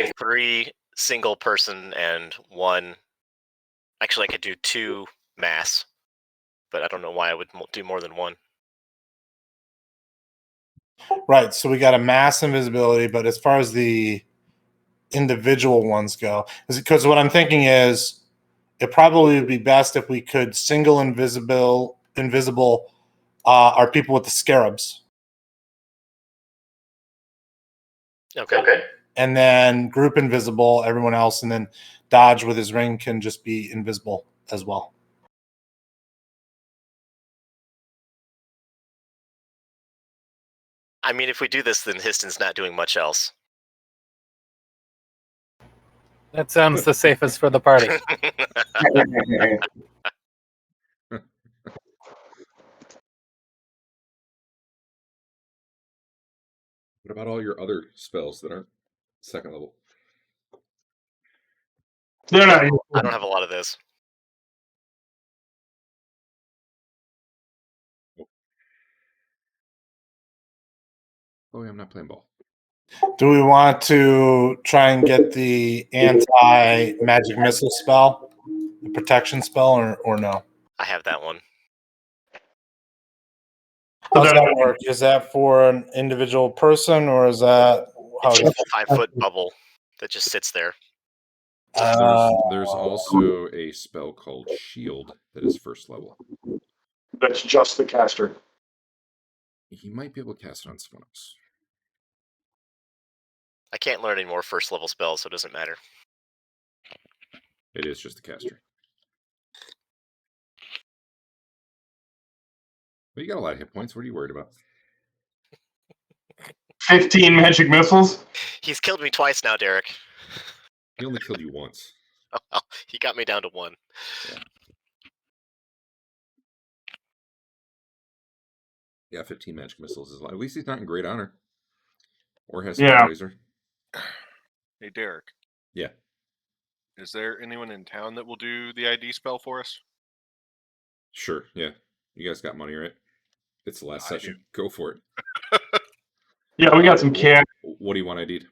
do 3 single person and 1. Actually, I could do 2 mass, but I don't know why I would do more than 1. Right. So we got a mass invisibility, but as far as the individual ones go, because what I'm thinking is it probably would be best if we could single invisible our people with the scarabs. Okay. And then group invisible everyone else, and then Dodge with his ring can just be invisible as well. I mean, if we do this, then Histon's not doing much else. That sounds the safest for the party. What about all your other spells that aren't second level? They're not. I don't have a lot of this. Oh, yeah, I'm not playing ball. Do we want to try and get the anti-magic missile spell, the protection spell, or no? I have that one. How does that work? Is that for an individual person, or is that It's just a 5-foot bubble that just sits there. There's also a spell called Shield that is first level. That's just the caster. He might be able to cast it on someone else. I can't learn any more first level spells, so it doesn't matter. It is just the caster. But you got a lot of hit points. What are you worried about? 15 magic missiles? He's killed me twice now, Derek. He only killed you once. Oh, well, he got me down to 1. Yeah, 15 magic missiles is a lot. At least he's not in great honor. Or has Yeah. razor. Hey, Derek. Yeah. Is there anyone in town that will do the ID spell for us? Sure, yeah. You guys got money, right? It's the last session. Go for it. Yeah, we got some cash. What do you want ID'd?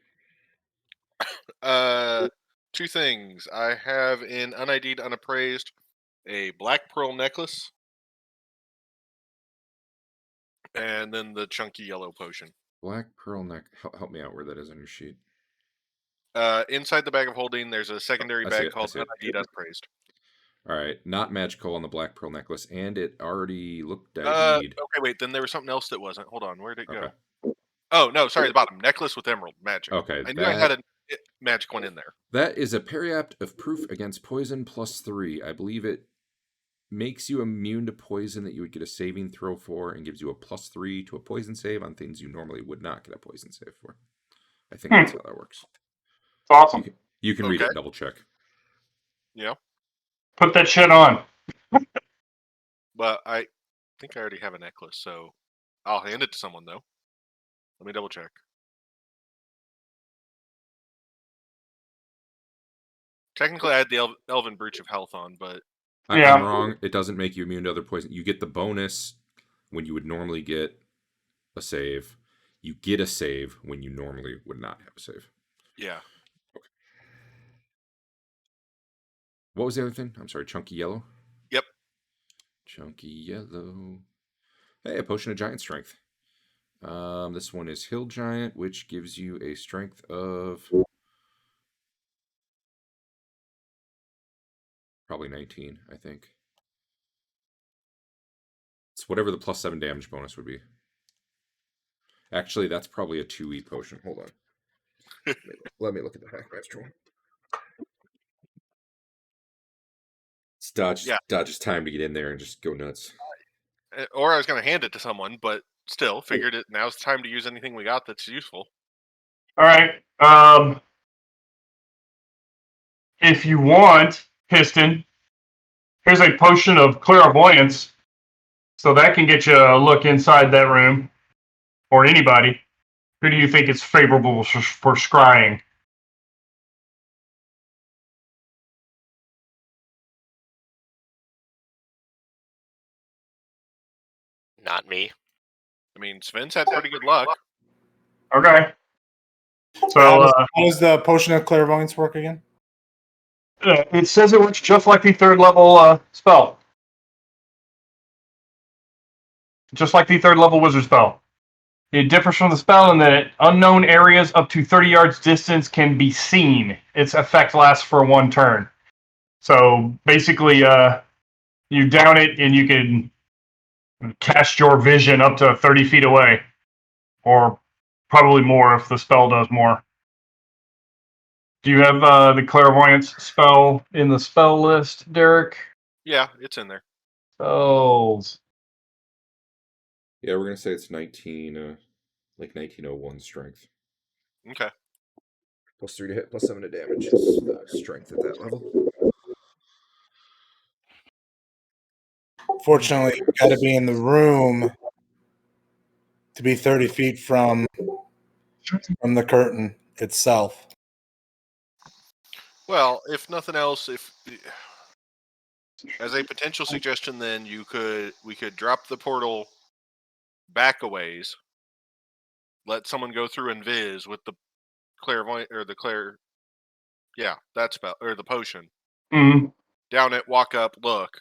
2 things. I have in UnID'd Unappraised a black pearl necklace, and then the chunky yellow potion. Black pearl neck. Help me out where that is on your sheet. Inside the bag of holding, there's a secondary bag called UnID'd Unappraised. All right, not magical on the black pearl necklace, and it already looked ID'd. Okay, wait. Then there was something else that wasn't. Hold on, where'd it go? Okay. Oh no, sorry, the bottom necklace with emerald magic. Okay, I knew I had a magic one in there. That is a periapt of proof against poison +3. I believe it makes you immune to poison that you would get a saving throw for, and gives you a +3 to a poison save on things you normally would not get a poison save for. I think that's how that works. Awesome. You can read it and double check. Yeah. Put that shit on. But I think I already have a necklace, so I'll hand it to someone though. Let me double check. Technically, I had the Elven Breach of Health on, but I'm wrong. It doesn't make you immune to other poison. You get the bonus when you would normally get a save. You get a save when you normally would not have a save. Yeah. Okay. What was the other thing? I'm sorry, chunky yellow? Yep. Chunky yellow. Hey, a potion of giant strength. This one is Hill Giant, which gives you a strength of probably 19, I think. It's whatever the +7 damage bonus would be. Actually, that's probably a 2E potion. Hold on. Let me look at the Hackmaster one. It's Dodge's time to get in there and just go nuts. Or I was going to hand it to someone, but still, figured it. Now's the time to use anything we got that's useful. All right. If you want, Piston, here's a potion of clairvoyance. So that can get you a look inside that room. Or anybody. Who do you think is favorable for scrying? Not me. I mean, Sven's had pretty good luck. Okay. So how does the potion of clairvoyance work again? it says it works just like the third level spell. Just like the third level wizard spell. It differs from the spell in that unknown areas up to 30 yards distance can be seen. Its effect lasts for 1 turn. So basically, you down it and you can cast your vision up to 30 feet away. Or probably more if the spell does more. Do you have the clairvoyance spell in the spell list, Derek? Yeah, it's in there. Spells. Yeah, we're gonna say it's like 1901 strength. Okay. +3 to hit, +7 to damage is the strength at that level. Fortunately, you got to be in the room to be 30 feet from the curtain itself. Well, if nothing else, if as a potential suggestion, then we could drop the portal back a ways, let someone go through and viz with the clairvoyant or that spell or the potion. Mm-hmm. Down it, walk up, look,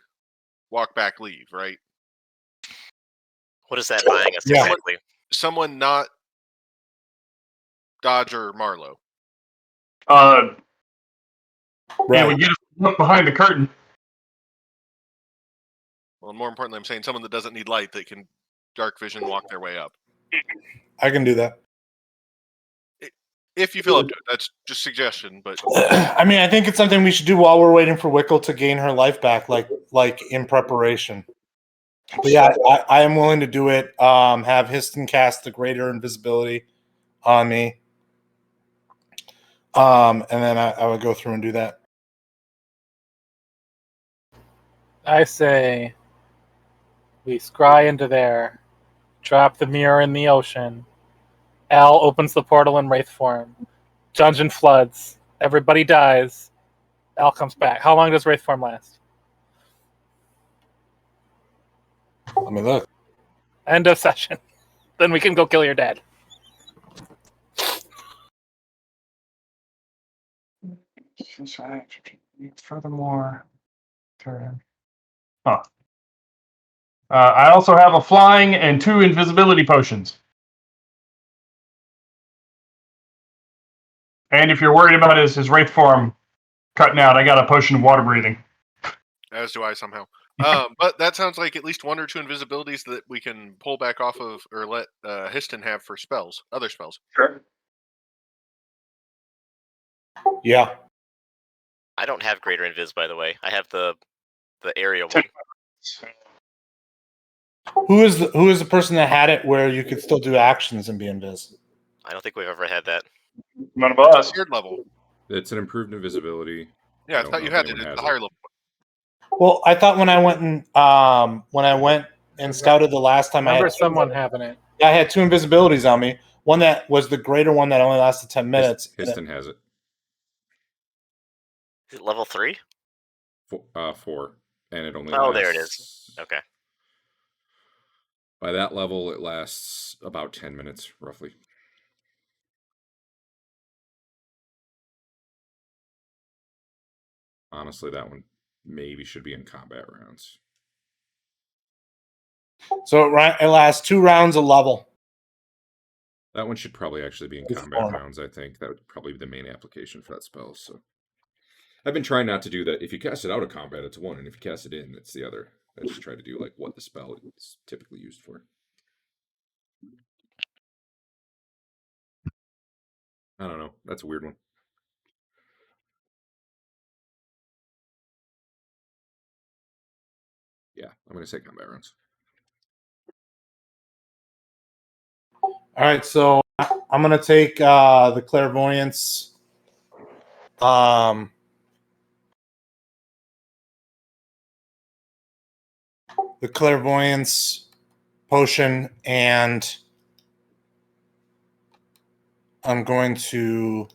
walk back, leave. Right. What is that buying us Yeah. exactly? Someone not Dodger Marlowe. It Right. would get us up behind the curtain. Well, more importantly, I'm saying someone that doesn't need light that can dark vision walk their way up. I can do that. If you feel up to it, that's just suggestion. But I mean, I think it's something we should do while we're waiting for Wickle to gain her life back, like in preparation. But yeah, I am willing to do it. Have Histon cast the greater invisibility on me. And then I would go through and do that. I say we scry into there, drop the mirror in the ocean. Al opens the portal in wraith form. Dungeon floods. Everybody dies. Al comes back. How long does wraith form last? Let me look. End of session. Then we can go kill your dad. Furthermore, turn. Huh. I also have a flying and 2 invisibility potions. And if you're worried about his wraith form cutting out, I got a potion of water breathing. as do I somehow. But that sounds like at least 1 or 2 invisibilities that we can pull back off of, or let Histon have for spells, other spells. Sure. Yeah. I don't have greater invis, by the way. I have the area one. Who is the person that had it where you could still do actions and be invis? I don't think we've ever had that. None of us. 3rd level. It's an improved invisibility. Yeah, I don't thought know you if had it anyone at has the it. higher level. Well, I thought when I went and scouted the last time, Remember I had someone having it. I had 2 invisibilities on me. One that was the greater one that only lasted 10 minutes. Histon has it. Is it level 3? 4, and it only Oh, lasts. there it is. Okay. By that level, it lasts about 10 minutes, roughly. Honestly, that one maybe should be in combat rounds. So it lasts 2 rounds a level. That one should probably actually be in It's combat fun. rounds, I think. That would probably be the main application for that spell. So I've been trying not to do that. If you cast it out of combat, it's 1, and if you cast it in, it's the other. I just try to do like what the spell is typically used for. I don't know. That's a weird one. Yeah, I'm going to say combat rounds. All right, so I'm gonna take the clairvoyance. The clairvoyance potion, and I'm going to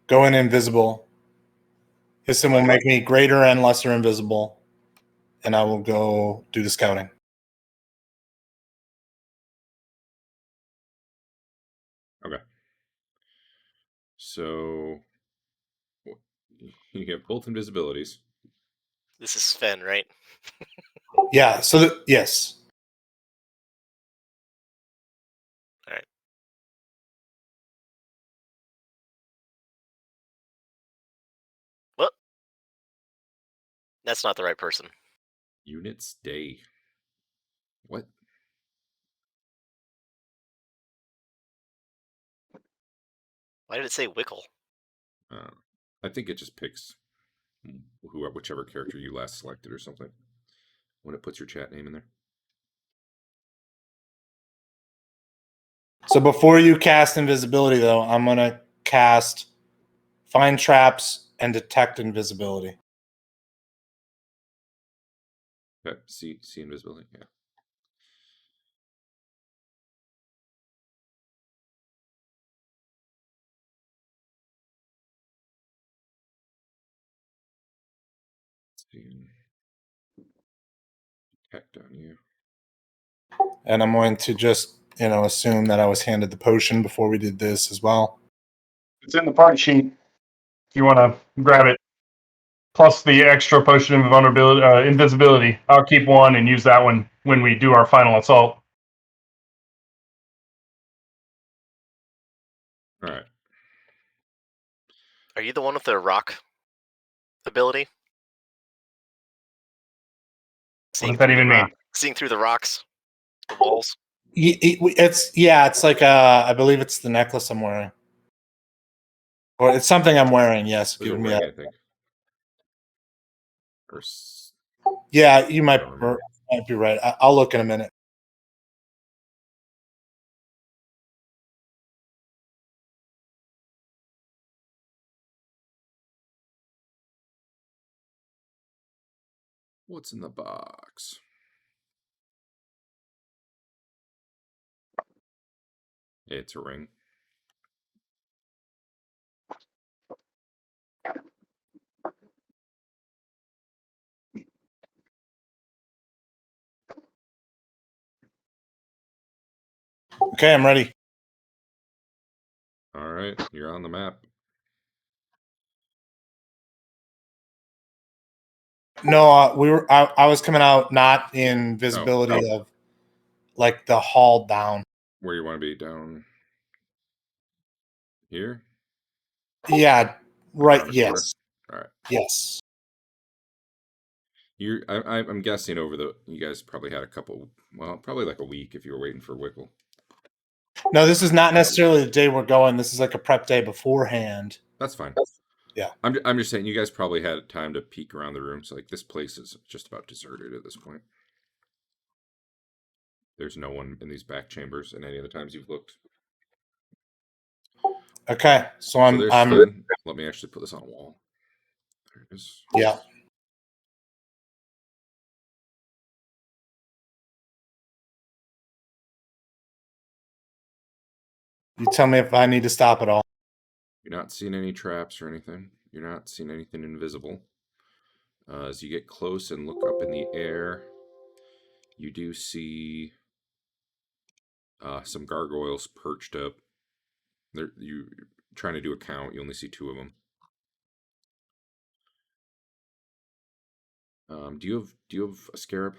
go in invisible. Histon will make me greater and lesser invisible, and I will go do the scouting. Okay. So you have both invisibilities. This is Sven, right? Yeah. So yes. All right. Well, that's not the right person. Units day. What? Why did it say Wickle? I think it just picks whichever character you last selected or something when it puts your chat name in there. So before you cast invisibility, though, I'm gonna cast find traps and detect invisibility. Okay. See invisibility. Yeah. Detect on you. And I'm going to just, assume that I was handed the potion before we did this as well. It's in the party sheet. If you want to grab it, plus the extra potion of vulnerability, invisibility. I'll keep one and use that one when we do our final assault. All right. Are you the one with the rock ability? What does that even mean? Seeing through the rocks, the walls. It's like I believe it's the necklace I'm wearing, or it's something I'm wearing. Yes, There's a give me ring, that. I think. Or Yeah, you might I don't remember. be right. I'll look in a minute. What's in the box? It's a ring. Okay, I'm ready. All right, you're on the map. No, I was coming out not in visibility of like the hall down. Where you want to be? Down here? Yeah, right. Around the corner? Yes. All right. Yes. I'm guessing you guys probably had probably like a week if you were waiting for Wickle. No, this is not necessarily the day we're going. This is like a prep day beforehand. That's fine. Yeah. I'm just saying you guys probably had time to peek around the room. So like this place is just about deserted at this point. There's no one in these back chambers in any of the times you've looked. Okay, so there's I'm Sven. Let me actually put this on a wall. There it is. yeah. You tell me if I need to stop at all. You're not seeing any traps or anything. You're not seeing anything invisible. As you get close and look up in the air, you do see some gargoyles perched up. You trying to do a count. You only see two of them. Do you have a scarab?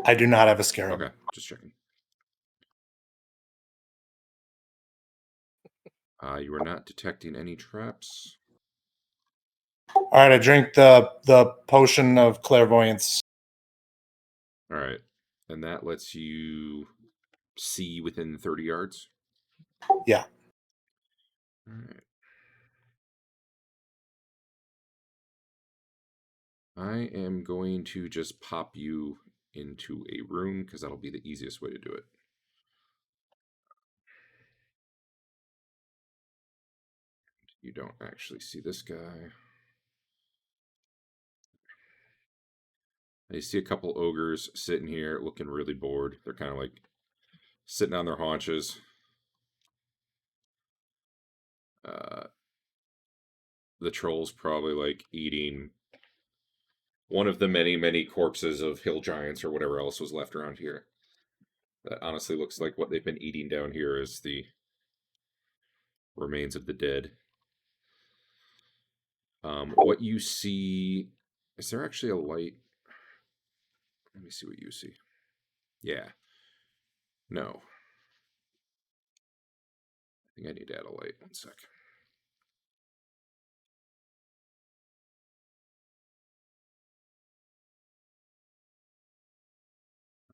I do not have a scarab. Okay, just checking. You are not detecting any traps. All right, I drink the potion of clairvoyance. All right, and that lets you see within 30 yards. Yeah. All right. I am going to just pop you into a room because that'll be the easiest way to do it. You don't actually see this guy. You see a couple ogres sitting here looking really bored. They're kind of like sitting on their haunches. The troll's probably like eating one of the many, many corpses of hill giants or whatever else was left around here. That honestly looks like what they've been eating down here is the remains of the dead. What you see... Is there actually a light? Let me see what you see. Yeah. No. I think I need to add a light. 1 sec.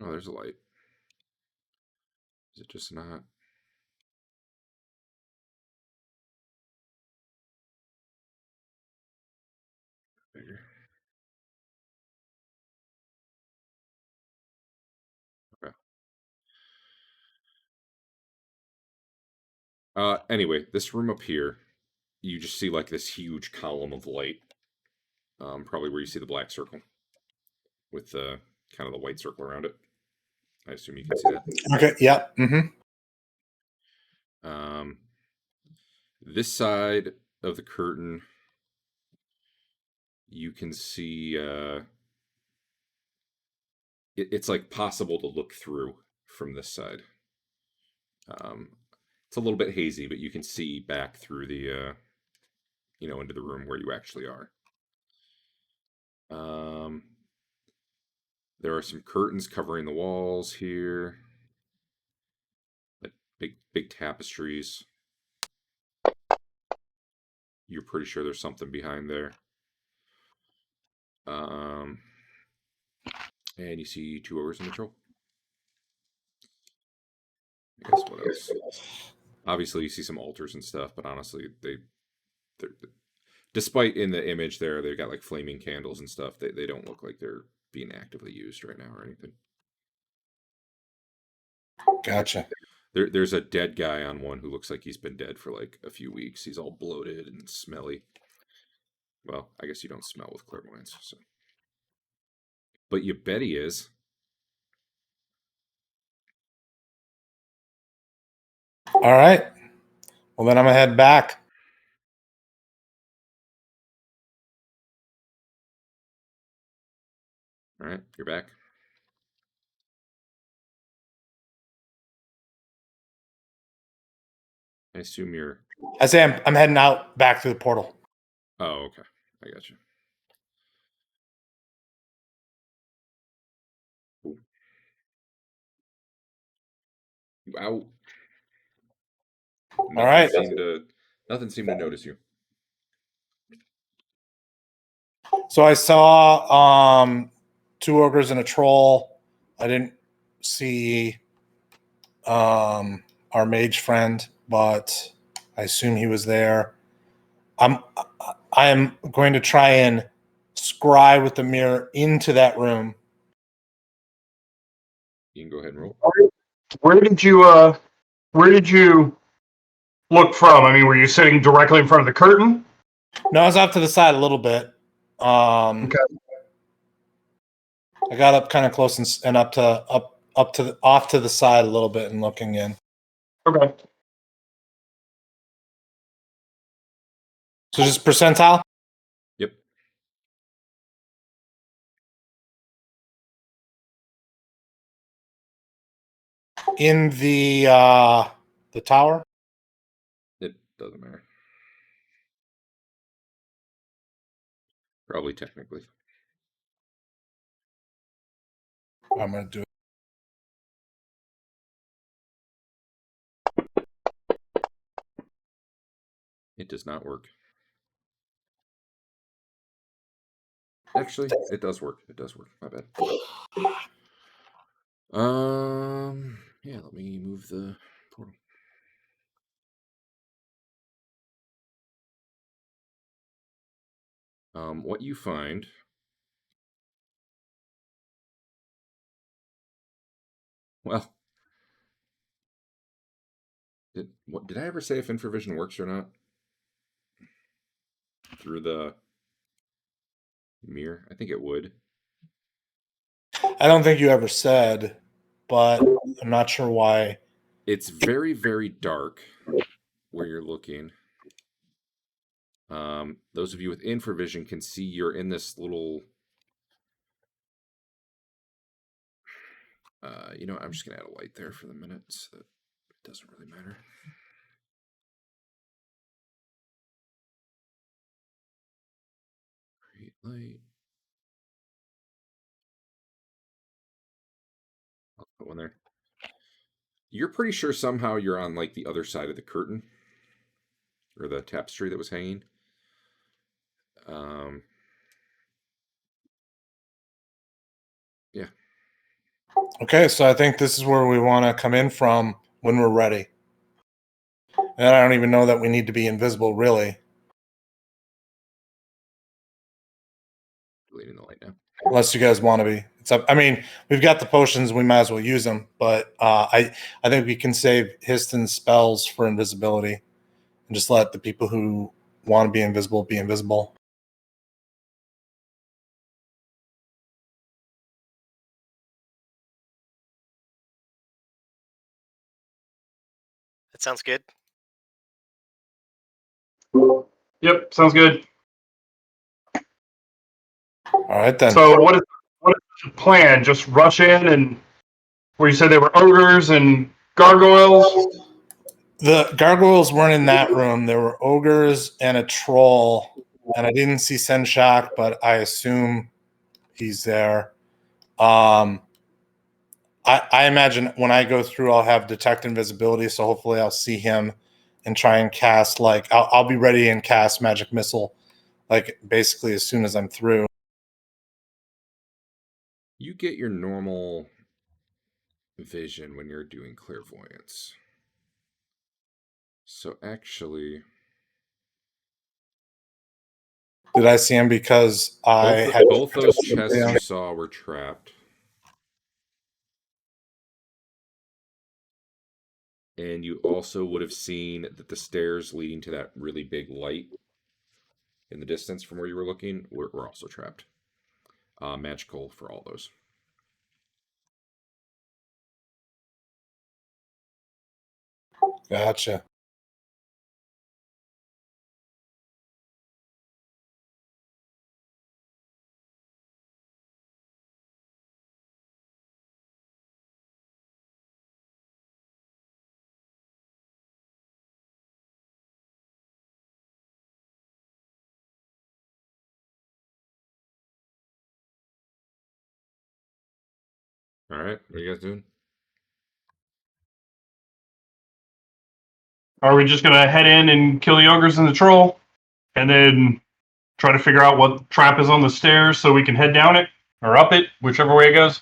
Oh, there's a light. Is it just not? Bigger. Okay. Anyway, this room up here, you just see like this huge column of light. Probably where you see the black circle with kind of the white circle around it. I assume you can see that. Okay. Yep. Mm-hmm. This side of the curtain, you can see it's like possible to look through from this side. It's a little bit hazy, but you can see back through the into the room where you actually are. There are some curtains covering the walls here, like big tapestries. You're pretty sure there's something behind there. And you see 2 ogres in the troll. I guess what else? Obviously, you see some altars and stuff, but honestly, they're despite in the image there, they've got like flaming candles and stuff. They don't look like they're being actively used right now or anything. Gotcha. There's a dead guy on one who looks like he's been dead for like a few weeks. He's all bloated and smelly. Well, I guess you don't smell with clairvoyance, so. But you bet he is. All right. Well, then I'm gonna head back. All right, you're back. I assume you're... I say I'm heading out back through the portal. Oh, okay. I got you. Ooh. Wow. All right. Nothing seemed to notice you. So I saw 2 ogres and a troll. I didn't see our mage friend, but I assume he was there. I am going to try and scry with the mirror into that room. You can go ahead and roll. Where did you look from? I mean, were you sitting directly in front of the curtain? No, I was off to the side a little bit. Okay. I got up kind of close and off to the side a little bit and looking in. Okay. So just percentile. Yep. In the tower. It doesn't matter. Probably technically. I'm gonna do it. It does not work. Actually, it does work. It does work. My bad. Yeah, let me move the portal. What you find... Well, did I ever say if infravision works or not? Through the mirror? I think it would. I don't think you ever said, but I'm not sure why. It's very, very dark where you're looking. Those of you with infravision can see you're in this little... I'm just going to add a light there for the minute so that it doesn't really matter. Light. I'll put one there. You're pretty sure somehow you're on like the other side of the curtain or the tapestry that was hanging. Yeah. Okay, so I think this is where we want to come in from when we're ready. And I don't even know that we need to be invisible, really. Deleting the light now. Unless you guys want to be. It's up. I mean, we've got the potions. We might as well use them. But I think we can save Histon's spells for invisibility and just let the people who want to be invisible be invisible. That sounds good. Yep, sounds good. All right, then. So what is the plan? Just rush in and where you said there were ogres and gargoyles? The gargoyles weren't in that room. There were ogres and a troll. And I didn't see Senshak, but I assume he's there. I imagine when I go through, I'll have detect invisibility, so hopefully I'll see him and try and cast, like, I'll be ready and cast magic missile, like, basically as soon as I'm through. You get your normal vision when you're doing clairvoyance. So actually, Did I see him because both those chests you saw were trapped. And you also would have seen that the stairs leading to that really big light in the distance from where you were looking were also trapped. Magical for all those. Gotcha. All right, what are you guys doing? Are we just gonna head in and kill the ogres and the troll, and then try to figure out what trap is on the stairs so we can head down it or up it, whichever way it goes?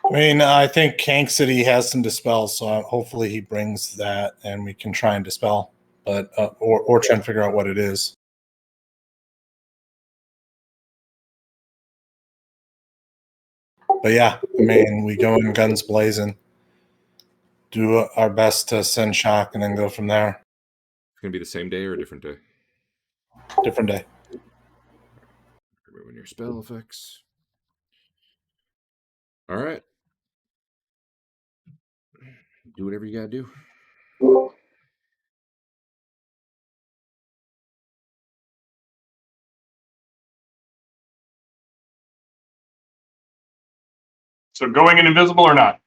I mean, I think Kank City has some dispel, so hopefully he brings that and we can try and dispel, but or try and figure out what it is. But yeah, I mean, we go in guns blazing, do our best to send shock, and then go from there. It's gonna be the same day or a different day? Different day. Removing your spell effects. All right. Do whatever you gotta do. So going in invisible or not?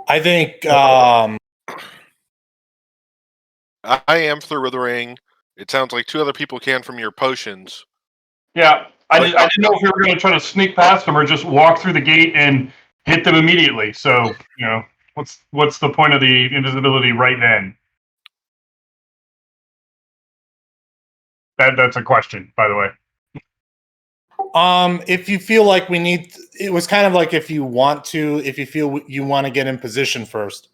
I think I am through with the ring. It sounds like two other people can from your potions. Yeah, I didn't know if we were going to try to sneak past them or just walk through the gate and hit them immediately. So, what's the point of the invisibility right then? That's a question, by the way. if you feel like we need, it was kind of like if you feel you want to get in position first,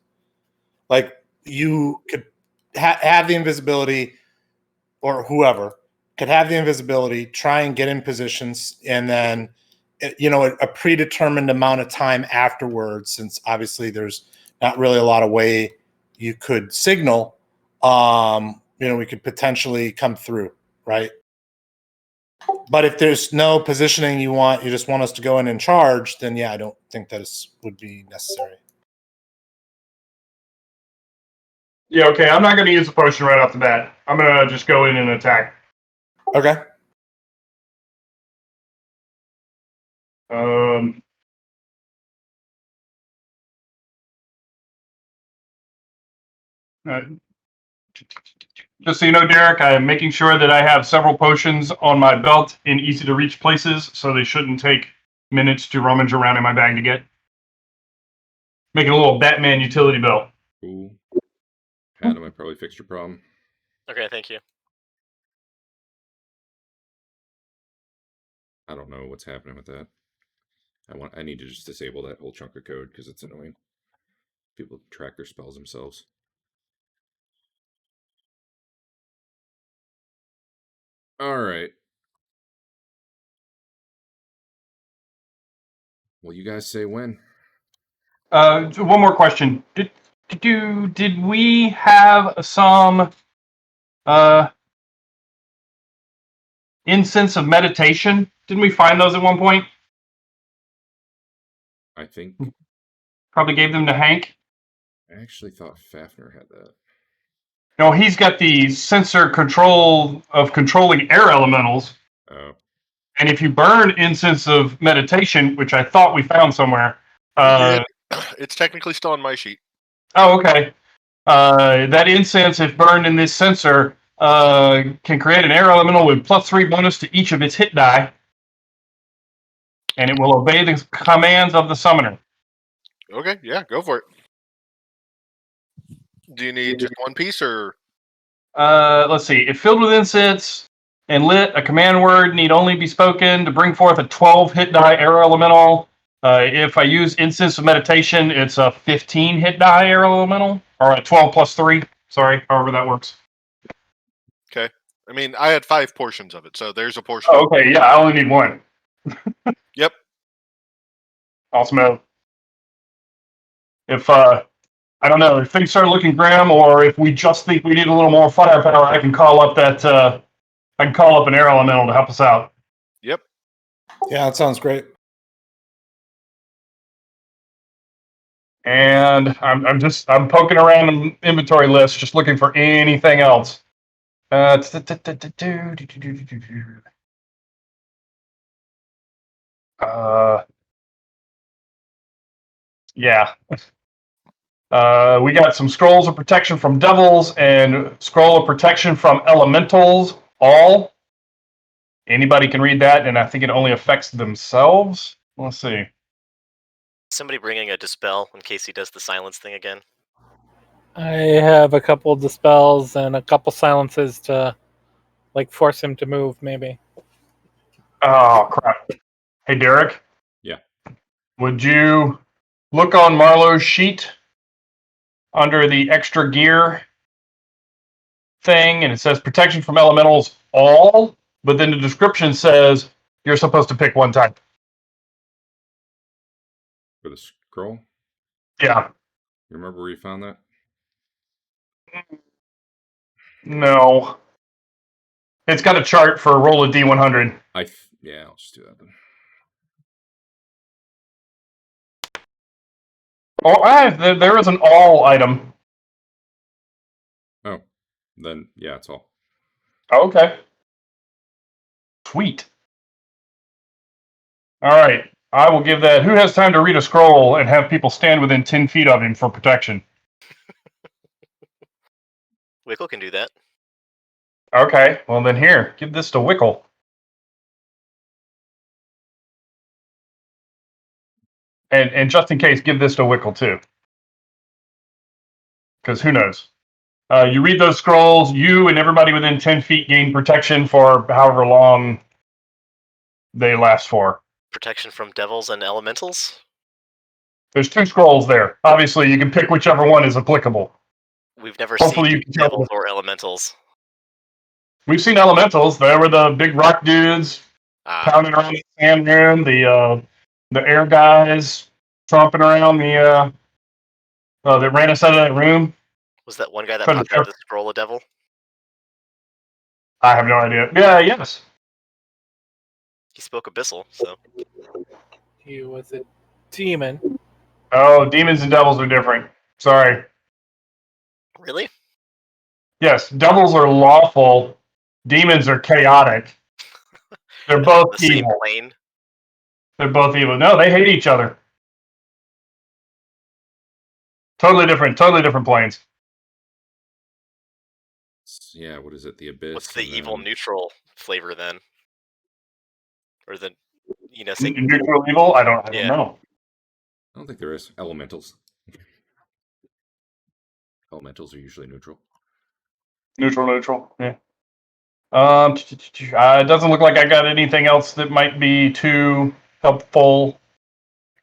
like you could have the invisibility, or whoever could have the invisibility, try and get in positions, and then a predetermined amount of time afterwards, since obviously there's not really a lot of way you could signal, we could potentially come through, right? But if there's no positioning you just want us to go in and charge, then yeah, I don't think that would be necessary. Yeah, okay. I'm not going to use the potion right off the bat. I'm going to just go in and attack. Okay. Just so you know, Derek, I am making sure that I have several potions on my belt in easy to reach places, so they shouldn't take minutes to rummage around in my bag to get. Making a little Batman utility belt. Cool. Adam, I probably fixed your problem. Okay, thank you. I don't know what's happening with that. I need to just disable that whole chunk of code because it's annoying. People track their spells themselves. All right. Well, you guys say when. One more question. Did we have some Incense of Meditation? Didn't we find those at one point? I think Probably gave them to Hank. I actually thought Fafnir had that. No, he's got the sensor control of controlling air elementals. Oh, And if you burn Incense of Meditation, which I thought we found somewhere. We did. It's technically still on my sheet. Oh, okay. That incense, if burned in this sensor, can create an air elemental with +3 bonus to each of its hit die. And it will obey the commands of the summoner. Okay, yeah, go for it. Do you need just one piece or? Let's see. If filled with incense and lit, a command word need only be spoken to bring forth a 12 hit die air elemental. If I use Incense of Meditation, it's a 15 hit die air elemental, or a 12 +3. Sorry, however that works. Okay. I mean, I had 5 portions of it, so there's a portion. Oh, okay, yeah, I only need one. Yep. Awesome. If I don't know if things start looking grim, or if we just think we need a little more firepower, I can call up that. I can call up an air elemental to help us out. Yep. Yeah, that sounds great. And I'm poking around the inventory list, just looking for anything else. Yeah. We got some scrolls of protection from devils and scroll of protection from elementals. All. Anybody can read that, and I think it only affects themselves. Let's see. Somebody bringing a dispel in case he does the silence thing again. I have a couple dispels and a couple silences to, force him to move. Maybe. Oh crap! Hey, Derek. Yeah. Would you look on Marlowe's sheet under the extra gear thing, and it says protection from elementals all, but then the description says you're supposed to pick one type. For the scroll? Yeah. You remember where you found that? No. It's got a chart for a roll of D100. Yeah, I'll just do that then. Oh, there is an all item. Oh, then yeah, it's all. Okay. Sweet. All right. I will give that. Who has time to read a scroll and have people stand within 10 feet of him for protection? Wickle can do that. Okay. Well, then here, give this to Wickle. And just in case, give this to Wickle too. Because who knows? You read those scrolls, you and everybody within 10 feet gain protection for however long they last for. Protection from devils and elementals? There's 2 scrolls there. Obviously, you can pick whichever one is applicable. We've never Hopefully seen you can tell devils or elementals. We've seen elementals. They were the big rock dudes pounding around the sand room. The air guys tromping around that ran us out of that room. Was that one guy that Trying to popped out of the scroll a devil? I have no idea. Yeah, yes. He spoke Abyssal, so. He was a demon. Oh, demons and devils are different. Sorry. Really? Yes, devils are lawful. Demons are chaotic. They're both The same evil. plane? They're both evil. No, they hate each other. Totally different planes. Yeah, what is it? The Abyss. What's the and evil then- neutral flavor then? Or the, say, Neutral evil? I don't Yeah. know. I don't think there is. Elementals. Elementals are usually neutral. Neutral. Yeah. It doesn't look like I got anything else that might be too helpful.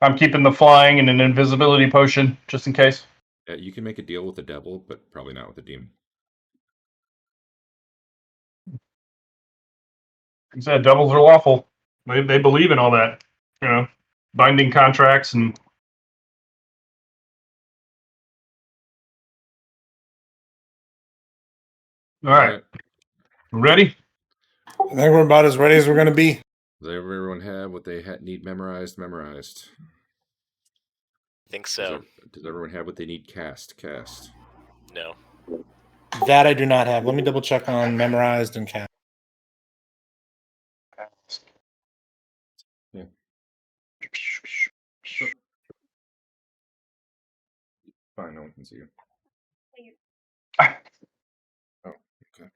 I'm keeping the flying and an invisibility potion just in case. Yeah, you can make a deal with the devil, but probably not with the demon. Like I said, devils are lawful. They believe in all that, binding contracts and. All right. Ready? I think we're about as ready as we're going to be. Does everyone have what they need memorized? I think so. Does everyone have what they need cast? No. That I do not have. Let me double check on memorized and cast. Yeah. Fine, no one can see you. Oh, okay.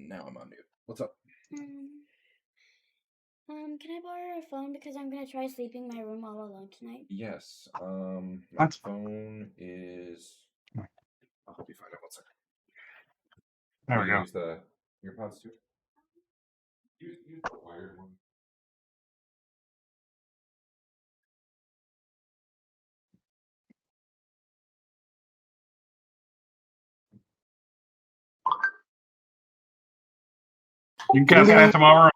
Now I'm on mute. What's up? Can I borrow your phone because I'm gonna try sleeping in my room all alone tonight? Yes. My What? phone is. I'll help you find out. 1 second. There we go. Use the earpods too. Use the wired one. You can cast Phantom Armor.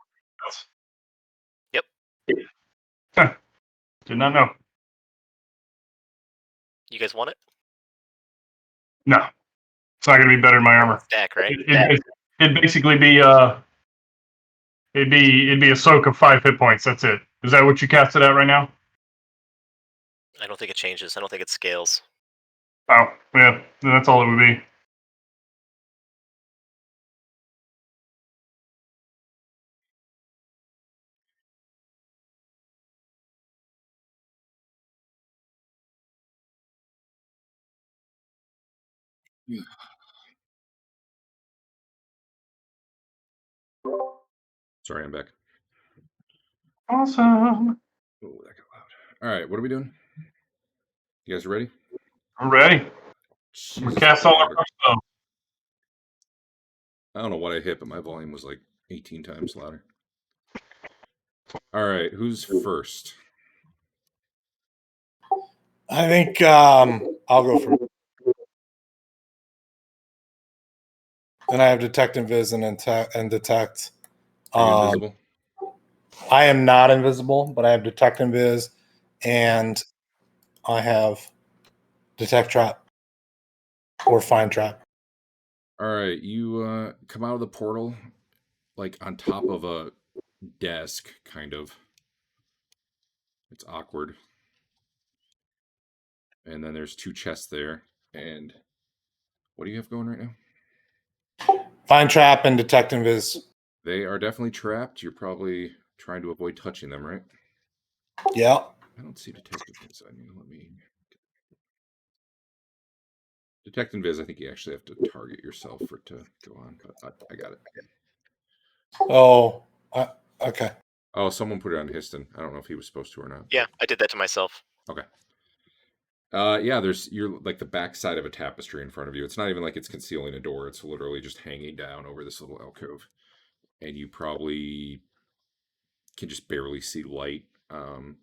Yep. Huh. Did not know. You guys want it? No, it's not going to be better than my armor. Stack, right? It'd basically be it'd be a soak of 5 hit points. That's it. Is that what you casted out right now? I don't think it changes. I don't think it scales. Oh, yeah. Then that's all it would be. Sorry, I'm back. Awesome. Oh, that got loud. All right, what are we doing? You guys ready? I'm ready. I'm gonna cast all our stuff. I don't know what I hit, but my volume was like 18 times louder. All right, who's first? I think I'll go first. And I have detect invis and detect. Are you invisible? I am not invisible, but I have detect invis, and I have detect trap or find trap. All right, you come out of the portal, like on top of a desk, kind of. It's awkward. And then there's 2 chests there. And what do you have going right now? Find trap and detect invis. They are definitely trapped. You're probably trying to avoid touching them, right? Yeah. I don't see detect invis. I mean, let me. Detect invis, I think you actually have to target yourself for it to go on, but I got it. Oh, okay. Oh, someone put it on Histon. I don't know if he was supposed to or not. Yeah, I did that to myself. Okay. Yeah, you're like the backside of a tapestry in front of you. It's not even like it's concealing a door. It's literally just hanging down over this little alcove. And you probably can just barely see light coming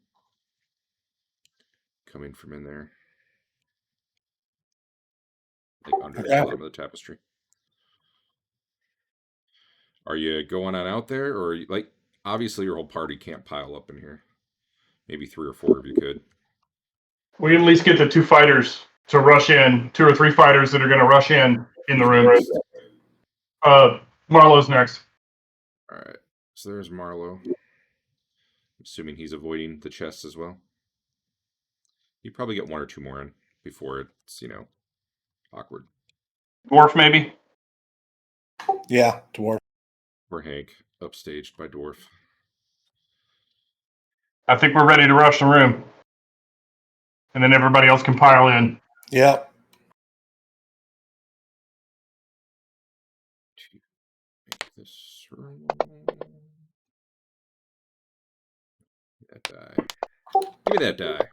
from in there. Like under the bottom of the tapestry. Are you going on out there? Or like, obviously your whole party can't pile up in here. Maybe 3 or 4 of you could. We at least get the 2 fighters to rush in. 2 or 3 fighters that are going to rush in the room. Marlowe's next. All right. So there's Marlowe. Assuming he's avoiding the chests as well. You probably get 1 or 2 more in before it's, awkward. Dwarf, maybe? Yeah, dwarf. Or Hank, upstaged by Dwarf. I think we're ready to rush the room. And then everybody else can pile in. Yep. That die. Give me that die.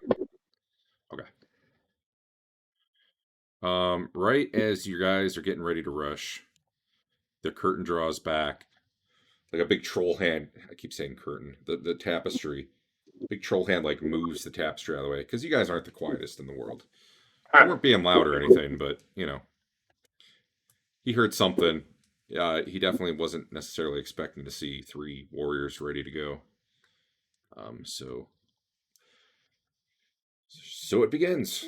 Okay. Right as you guys are getting ready to rush, the curtain draws back. Like a big troll hand. I keep saying curtain. The tapestry. Big troll hand like moves the tapestry out of the way. Because you guys aren't the quietest in the world. You weren't being loud or anything, but, you know. He heard something. He definitely wasn't necessarily expecting to see 3 warriors ready to go. So it begins.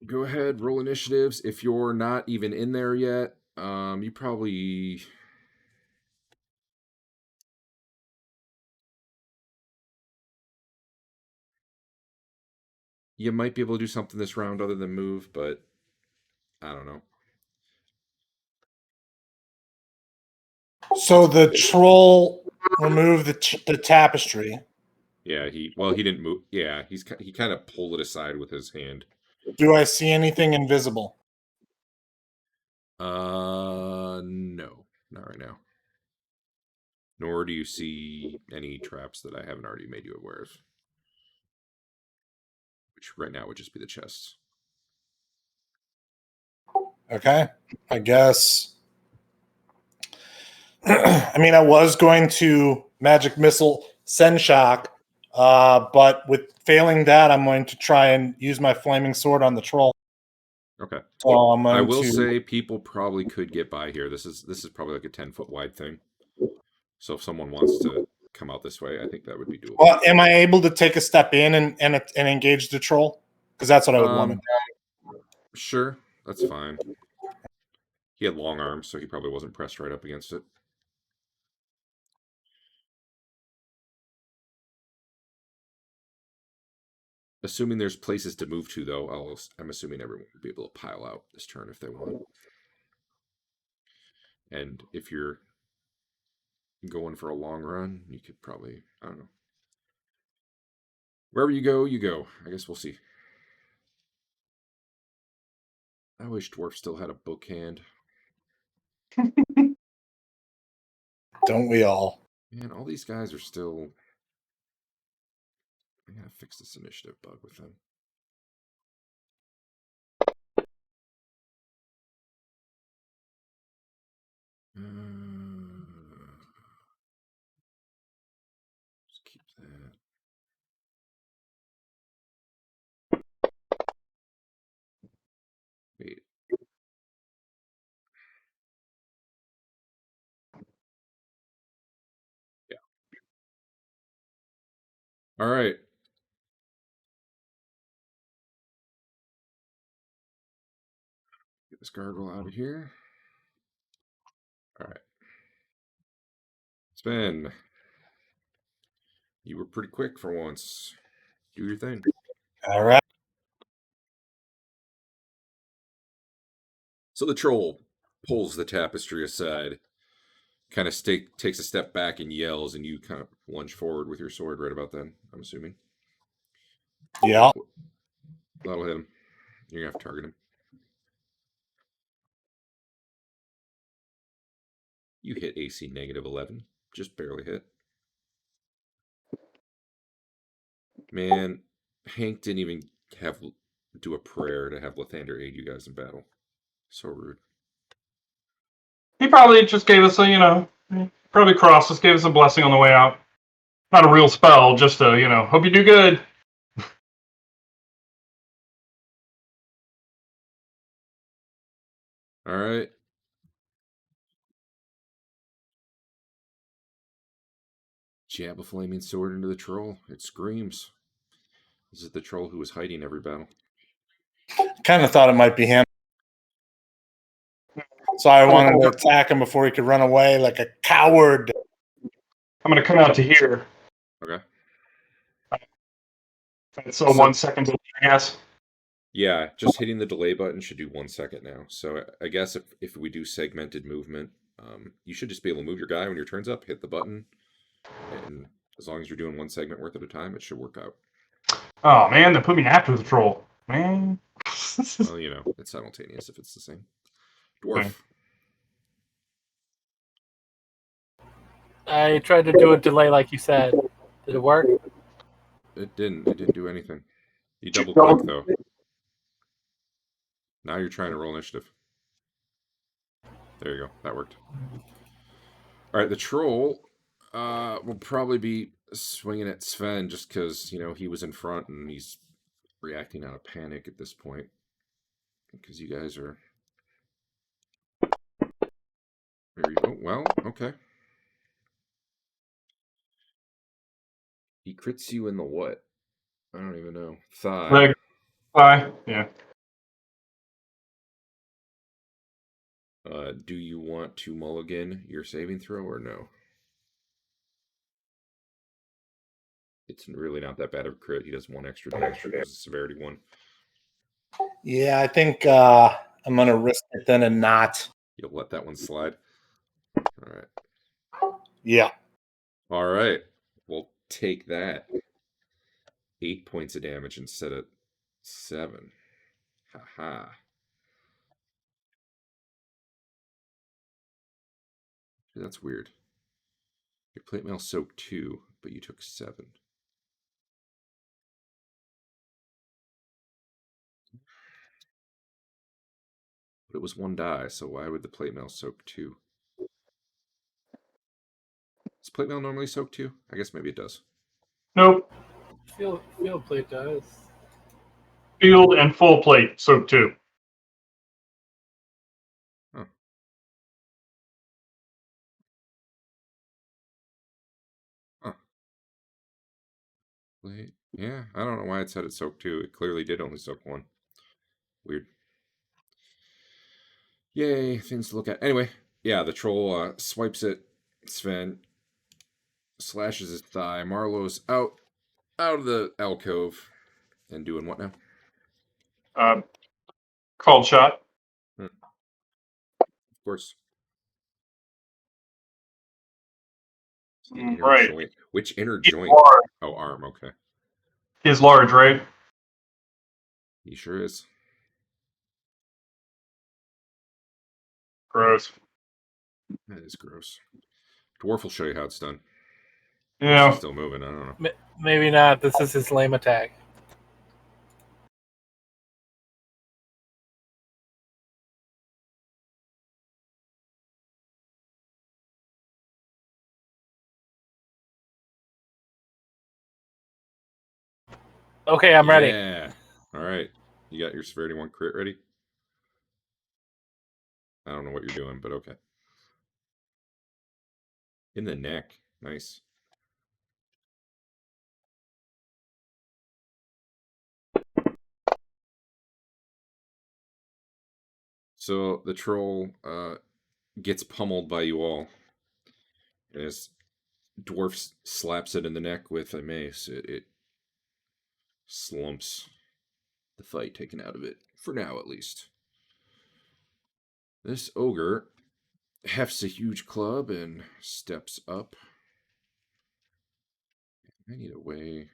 Go ahead, roll initiatives. If you're not even in there yet, you probably... You might be able to do something this round other than move, but I don't know. So the troll removed the tapestry. Yeah, he didn't move. Yeah, he kind of pulled it aside with his hand. Do I see anything invisible? No, not right now. Nor do you see any traps that I haven't already made you aware of. Which right now would just be the chests. Okay, I guess. I mean, I was going to magic missile send shock, but with failing that, I'm going to try and use my flaming sword on the troll. Okay. So I'm going I will to say people probably could get by here. This is probably like a 10-foot wide thing. So if someone wants to come out this way, I think that would be doable. Well, am I able to take a step in and engage the troll? Because that's what I would want to do. Sure, that's fine. He had long arms, so he probably wasn't pressed right up against it. Assuming there's places to move to, though, I'm assuming everyone will be able to pile out this turn if they want. And if you're going for a long run, you could probably, I don't know. Wherever you go, you go. I guess we'll see. I wish Dwarf still had a book hand. Don't we all? Man, all these guys are still... I gotta fix this initiative bug with them. Just keep that. Wait. Yeah. All right. Get this gargoyle out of here. All right. Sven. You were pretty quick for once. Do your thing. All right. So the troll pulls the tapestry aside, kind of takes a step back and yells, and you kind of lunge forward with your sword right about then, I'm assuming. Yeah. That'll hit him. You're going to have to target him. You hit AC -11. Just barely hit. Man, Hank didn't even do a prayer to have Lathander aid you guys in battle. So rude. He probably just gave us a, probably crossed us, gave us a blessing on the way out. Not a real spell, just a, hope you do good. All right. Jab a flaming sword into the troll. It screams. This is the troll who was hiding every battle. Kind of thought it might be him. So I wanted to attack him before he could run away like a coward. I'm going to come out to here. Okay. So 1 second delay, I guess. Yeah, just hitting the delay button should do 1 second now. So I guess if we do segmented movement, you should just be able to move your guy when your turn's up, hit the button, and as long as you're doing 1 segment worth at a time, it should work out. Oh, man, they put me after the troll. Man. Well, it's simultaneous if it's the same. Dwarf. I tried to do a delay like you said. Did it work? It didn't. It didn't do anything. You double click though. Now you're trying to roll initiative. There you go. That worked. All right, the troll will probably be swinging at Sven just because, he was in front and he's reacting out of panic at this point. Because you guys are... Oh, well, okay. He crits you in the what? I don't even know. Thigh. Leg. Thigh. Yeah. Do you want to mulligan your saving throw or no? It's really not that bad of a crit. He does one extra damage. There's a severity 1. Yeah, I think I'm going to risk it then and not. You'll let that one slide? All right. Yeah. All right. We'll take that. 8 points of damage instead of 7. Haha. That's weird. Your plate mail soaked 2, but you took 7. But it was 1 die, so why would the plate mail soak 2? Does plate mail normally soak 2? I guess maybe it does. Nope. Field plate does. Field and full plate soak 2. Huh. Huh. Plate. Yeah, I don't know why it said it soaked 2. It clearly did only soak 1. Weird. Yay, things to look at. Anyway, yeah, the troll swipes at Sven, slashes his thigh. Marlowe's out of the alcove and doing what now? Called shot. Of course. Inner Right. joint. Which inner He's joint? large. Oh, arm. Okay. He's large, right? He sure is. Gross. That is gross. Dwarf will show you how it's done. Yeah. She's still moving. I don't know. Maybe not. This is his lame attack. Okay, I'm ready. Yeah. All right. You got your severity 1 crit ready? I don't know what you're doing, but okay. In the neck. Nice. So the troll gets pummeled by you all. And as dwarf slaps it in the neck with a mace, it slumps. The fight taken out of it. For now, at least. This ogre hefts a huge club and steps up. I need a way.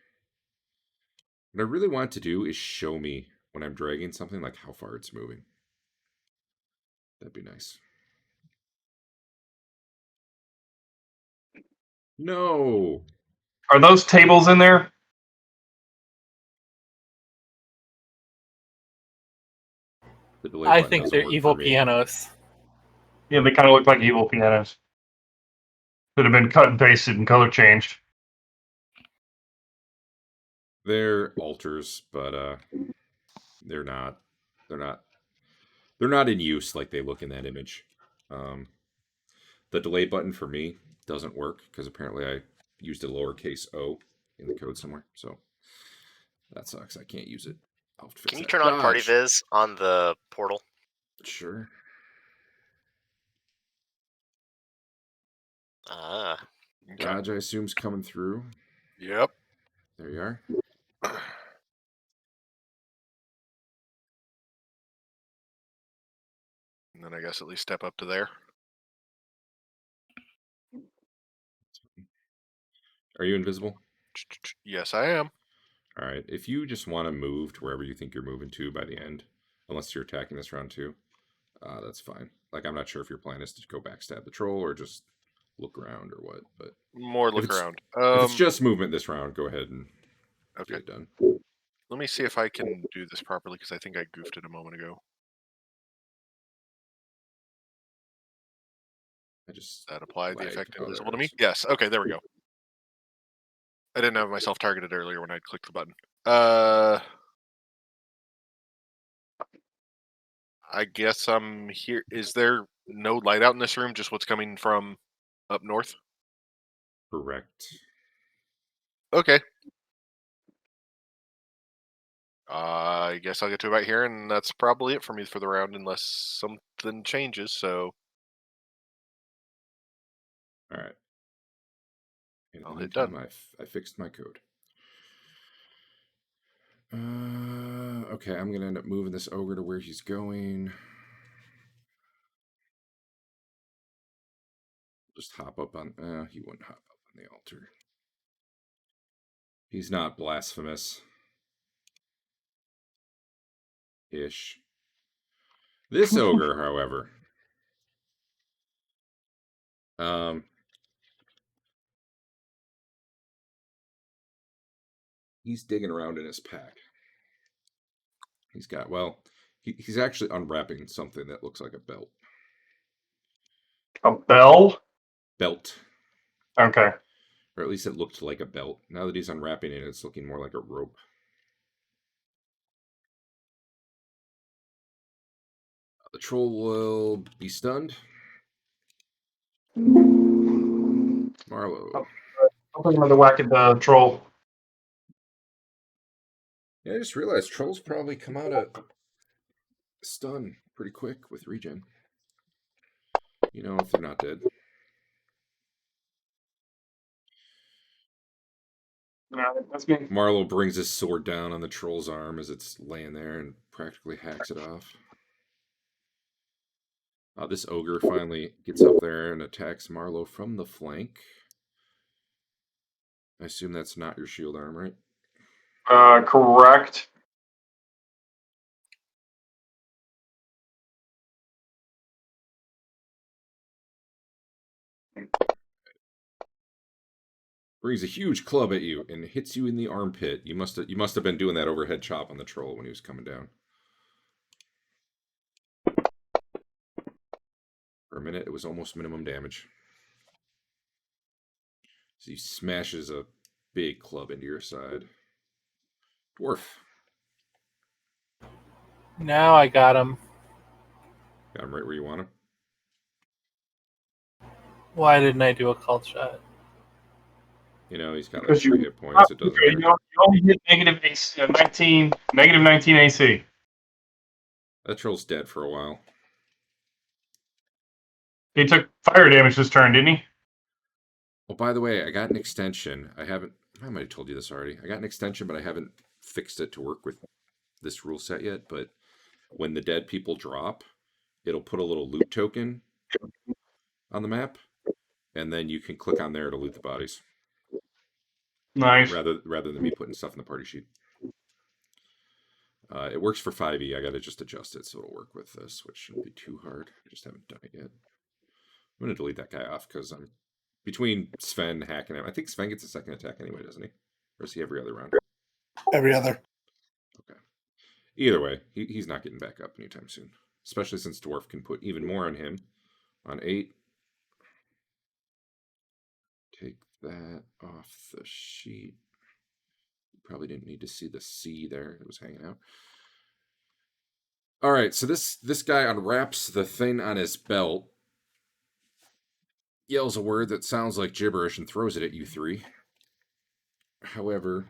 What I really want to do is show me when I'm dragging something, like how far it's moving. That'd be nice. No! Are those tables in there? The delay I button think doesn't they're work evil for me. pianos. Yeah, they kind of look like evil pianos that have been cut and pasted and color changed. They're altars, but they're not in use like they look in that image. The delay button for me doesn't work because apparently I used a lowercase o in the code somewhere, so that sucks. I can't use it. I'll have to fix Can you that. turn on Party Dodge. Viz on the portal? Sure. Ah. Okay. Dodge, I assume, is coming through. Yep. There you are. And then I guess at least step up to there. Are you invisible? Yes, I am. All right. If you just want to move to wherever you think you're moving to by the end, unless you're attacking this round too, that's fine. Like, I'm not sure if your plan is to go backstab the troll or just look around or what. But More look if it's, around. if it's just movement this round, go ahead and Okay. get it done. Let me see if I can do this properly because I think I goofed it a moment ago. I just That applied the lagged. effect Oh, there invisible it to me? is. Yes. Okay, there we go. I didn't have myself targeted earlier when I clicked the button. I guess I'm here. Is there no light out in this room? Just what's coming from up north? Correct. Okay. I guess I'll get to about here, and that's probably it for me for the round, unless something changes. So All right. In I'll the hit meantime, done. I fixed my code. Okay, I'm gonna end up moving this ogre to where he's going. Just hop up on. He wouldn't hop up on the altar. He's not blasphemous. Ish. This ogre, however, he's digging around in his pack. He's got, well, he's actually unwrapping something that looks like a belt. A bell? Belt. Okay. Or at least it looked like a belt. Now that he's unwrapping it, it's looking more like a rope. The troll will be stunned. Marlowe. I'll take another whack at the troll. Yeah, I just realized trolls probably come out of stun pretty quick with regen. You know, if they're not dead. That's me. Marlowe brings his sword down on the troll's arm as it's laying there and practically hacks it off. This ogre finally gets up there and attacks Marlowe from the flank. I assume that's not your shield arm, right? Correct. Brings a huge club at you and hits you in the armpit. You must have been doing that overhead chop on the troll when he was coming down. For a minute, it was almost minimum damage. So he smashes a big club into your side. Dwarf. Now I got him. Got him right where you want him. Why didn't I do a cult shot? You know, he's got like Because 3 hit points. It doesn't you matter. only hit negative 19 AC. That troll's dead for a while. He took fire damage this turn, didn't he? Oh, by the way, I got an extension. I might have told you this already. I got an extension, but I haven't fixed it to work with this rule set yet. But when the dead people drop, it'll put a little loot token on the map, and then you can click on there to loot the bodies. Nice. Rather than me putting stuff in the party sheet. It works for 5e. I got to just adjust it so it'll work with this, which shouldn't be too hard. I just haven't done it yet. I'm going to delete that guy off because I'm between Sven hacking him. I think Sven gets a second attack anyway, doesn't he? Or is he every other round? Every other. Okay. Either way, he's not getting back up anytime soon. Especially since Dwarf can put even more on him. On 8. Take that off the sheet. You probably didn't need to see the C there. It was hanging out. All right, so this guy unwraps the thing on his belt, yells a word that sounds like gibberish, and throws it at you 3. However,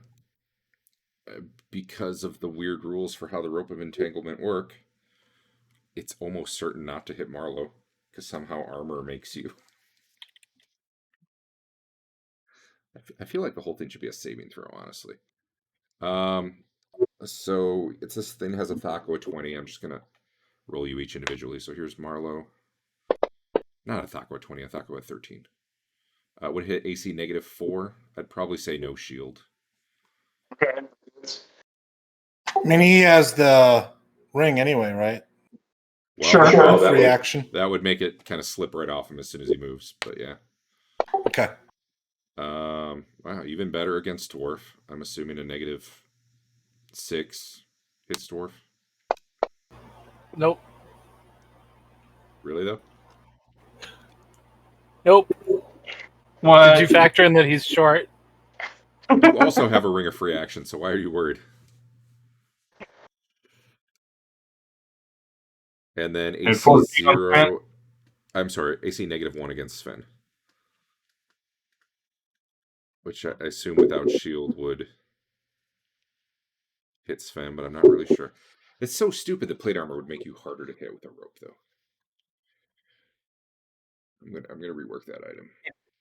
because of the weird rules for how the rope of entanglement work, it's almost certain not to hit Marlowe, because somehow armor makes you. I feel like the whole thing should be a saving throw, honestly. So this thing has a Thaco of 20. I'm just gonna roll you each individually. So here's Marlowe. Not a Thaco of 20, a Thaco of 13. Would hit AC -4. I'd probably say no shield. Okay. I mean, he has the ring anyway, right? Well, Sure. Free action. that would make it kind of slip right off him as soon as he moves. But yeah. Okay. Wow, even better against dwarf. I'm assuming a -6 hits dwarf. Nope. Really though? Nope. What? Did you factor in that he's short? You also have a ring of free action, so why are you worried? And then And AC 14 on 0. I'm sorry, AC -1 against Sven. Which I assume without shield would hit Sven, but I'm not really sure. It's so stupid that plate armor would make you harder to hit with a rope, though. I'm gonna rework that item.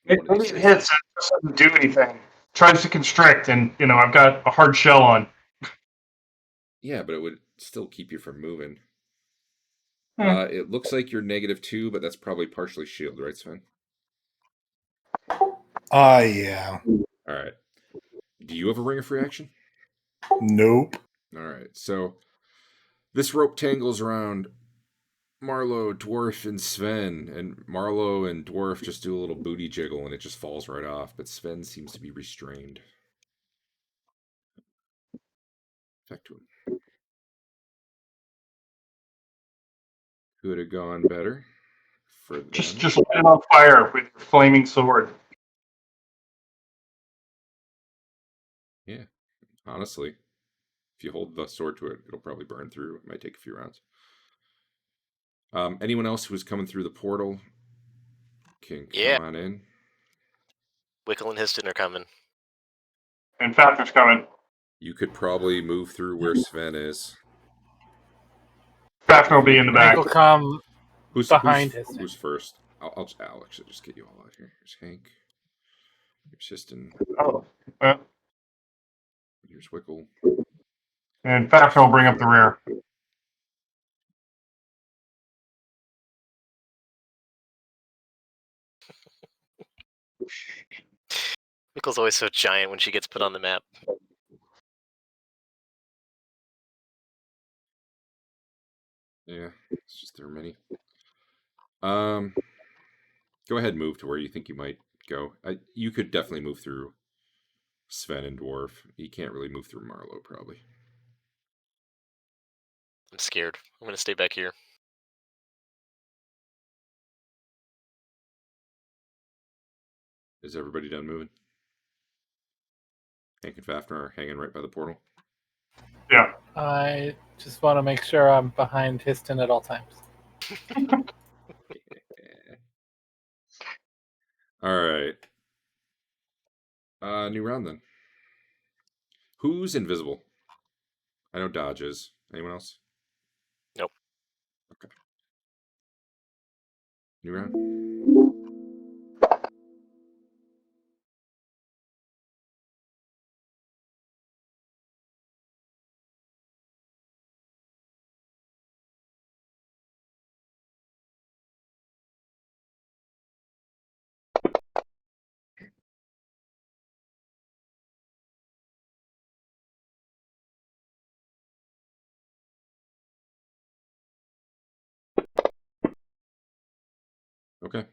Maybe it hits and it doesn't do anything. Tries to constrict, and I've got a hard shell on. Yeah, but it would still keep you from moving. Hmm. It looks like you're -2, but that's probably partially shield, right, Sven? Yeah. All right. Do you have a ring of free action? Nope. All right. So this rope tangles around Marlowe, Dwarf, and Sven, and Marlowe and Dwarf just do a little booty jiggle, and it just falls right off. But Sven seems to be restrained. Back to him. Could have gone better for them. Just light it on fire with your flaming sword. Yeah, honestly, if you hold the sword to it, it'll probably burn through. It might take a few rounds. Anyone else who's coming through the portal can come on in. Wickle and Histon are coming. And Fafner's coming. You could probably move through where Sven is. Fafner will be in the Hank back. will come Who's behind his. Who's first? I'll actually just get you all out here. Here's Hank. Here's Histon. Oh, well, Here's Wickle. and Fafner will bring up the rear. Wickle's always so giant when she gets put on the map. Yeah, it's just there are many. Go ahead and move to where you think you might go. You could definitely move through Sven and Dwarf. You can't really move through Marlowe, probably. I'm scared. I'm gonna stay back here. Is everybody done moving? Hank and Fafner are hanging right by the portal. Yeah. I just want to make sure I'm behind Histon at all times. All right. New round then. Who's invisible? I know Dodge is. Anyone else? Nope. Okay. New round. Okay.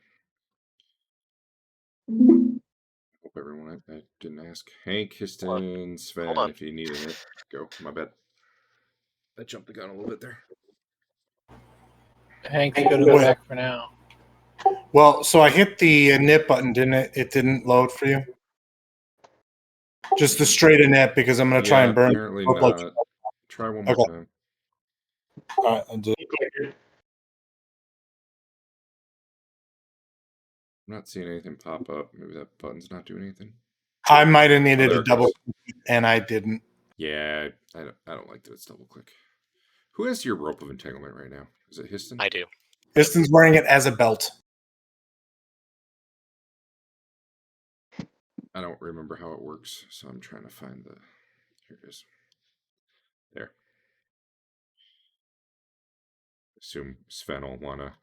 Hope everyone. I didn't ask. Hank, Histon, Sven, if you need a hit, go. My bad. I jumped the gun a little bit there. Hank's good in the back for now. Well, so I hit the knit button, didn't it? It didn't load for you? Just the straight knit because I'm going to try and burn. Apparently Look not. like- Try one more Okay. time. All right, I'll do it. I'm not seeing anything pop up. Maybe that button's not doing anything. I might have needed there a it double, goes. and I didn't. Yeah, I don't like that it's double click. Who has your rope of entanglement right now? Is it Histon? I do. Piston's wearing it as a belt. I don't remember how it works, so I'm trying to find the. Here it is. There. Assume Sven will want to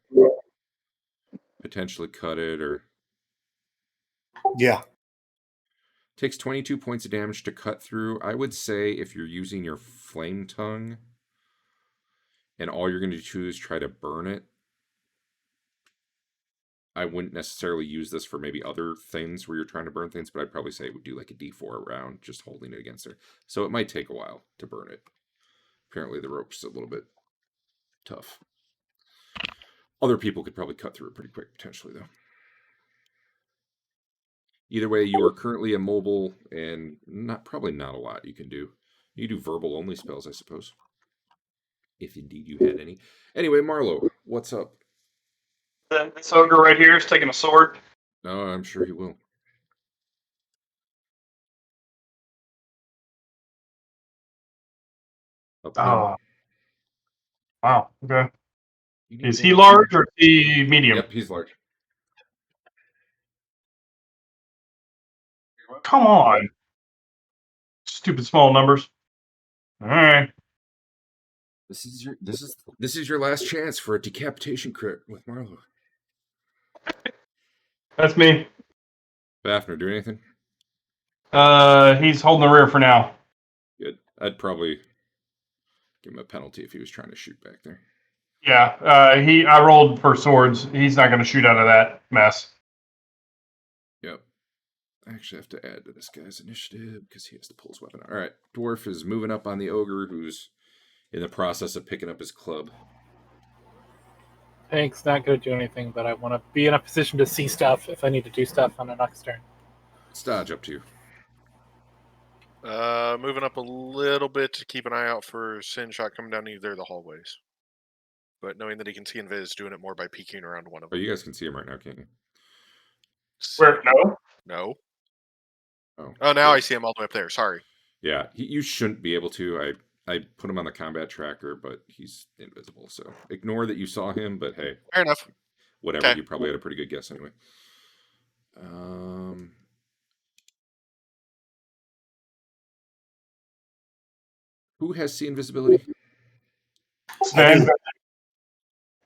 potentially cut it or. Yeah. Takes 22 points of damage to cut through. I would say if you're using your flame tongue and all you're going to do is try to burn it, I wouldn't necessarily use this for maybe other things where you're trying to burn things, but I'd probably say it would do like a D4 round, just holding it against her. So it might take a while to burn it. Apparently the rope's a little bit tough. Other people could probably cut through it pretty quick, potentially, though. Either way, you are currently immobile, and probably not a lot you can do. You do verbal-only spells, I suppose. If indeed you had any. Anyway, Marlo, what's up? This ogre right here is taking a sword. Oh, I'm sure he will. Up and in. Oh. Wow. Okay. You need Is to he go large or is he medium? Yep, he's large. Come on. Stupid small numbers. All right. This is your last chance for a decapitation crit with Marlo. That's me. Fafner, do anything? He's holding the rear for now. Good. I'd probably give him a penalty if he was trying to shoot back there. Yeah. I rolled for swords. He's not going to shoot out of that mess. Yep. I actually have to add to this guy's initiative because he has to pull his weapon out. All right. Dwarf is moving up on the ogre, who's in the process of picking up his club. Hank's not going to do anything, but I want to be in a position to see stuff if I need to do stuff on the next turn. Stodge, up to you. Moving up a little bit to keep an eye out for Sin Shot coming down either of the hallways. But knowing that he can see Invis, doing it more by peeking around one of Oh, them. you guys can see him right now, can't you? Where? No. No. Oh, Oh, now I see him all the way up there. Sorry. Yeah, you shouldn't be able to. I put him on the combat tracker, but he's invisible, so ignore that you saw him, but hey. Fair enough. Whatever, Okay. You probably had a pretty good guess anyway. Who has see invisibility? Sven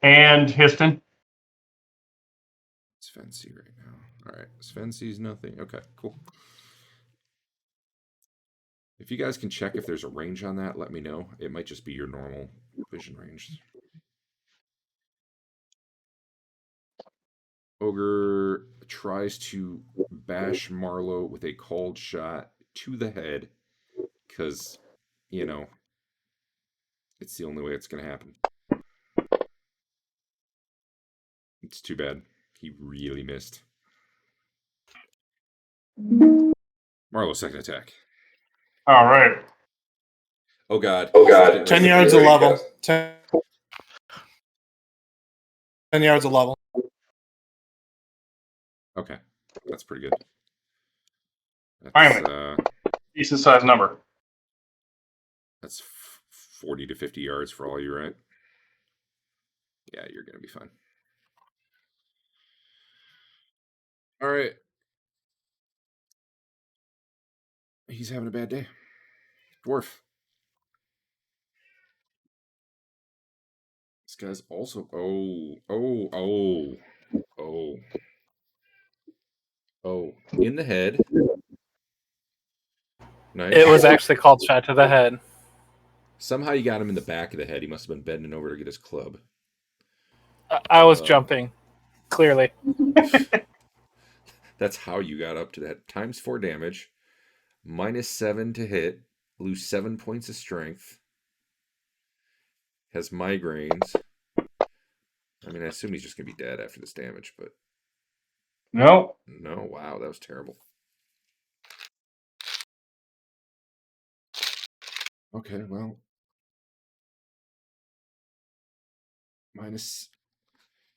and Histon. Sven see right now. All right, Sven sees nothing. Okay, cool. If you guys can check if there's a range on that, let me know. It might just be your normal vision range. Ogre tries to bash Marlo with a called shot to the head because, it's the only way it's going to happen. It's too bad. He really missed. Marlo, second attack. All right. Oh, God. 10 yards of level. 10 yards of level. Okay. That's pretty good. Finally. Decent sized number. That's 40 to 50 yards for all you, right? Yeah, you're going to be fine. All right. He's having a bad day. Dwarf. This guy's also... Oh. In the head. Nice. It was actually called shot to the head. Somehow you got him in the back of the head. He must have been bending over to get his club. I was jumping, clearly. That's how you got up to that. Times 4 damage. -7 to hit. Lose 7 points of strength. Has migraines. I mean, I assume he's just going to be dead after this damage, but... No. No, wow, that was terrible. Okay, well...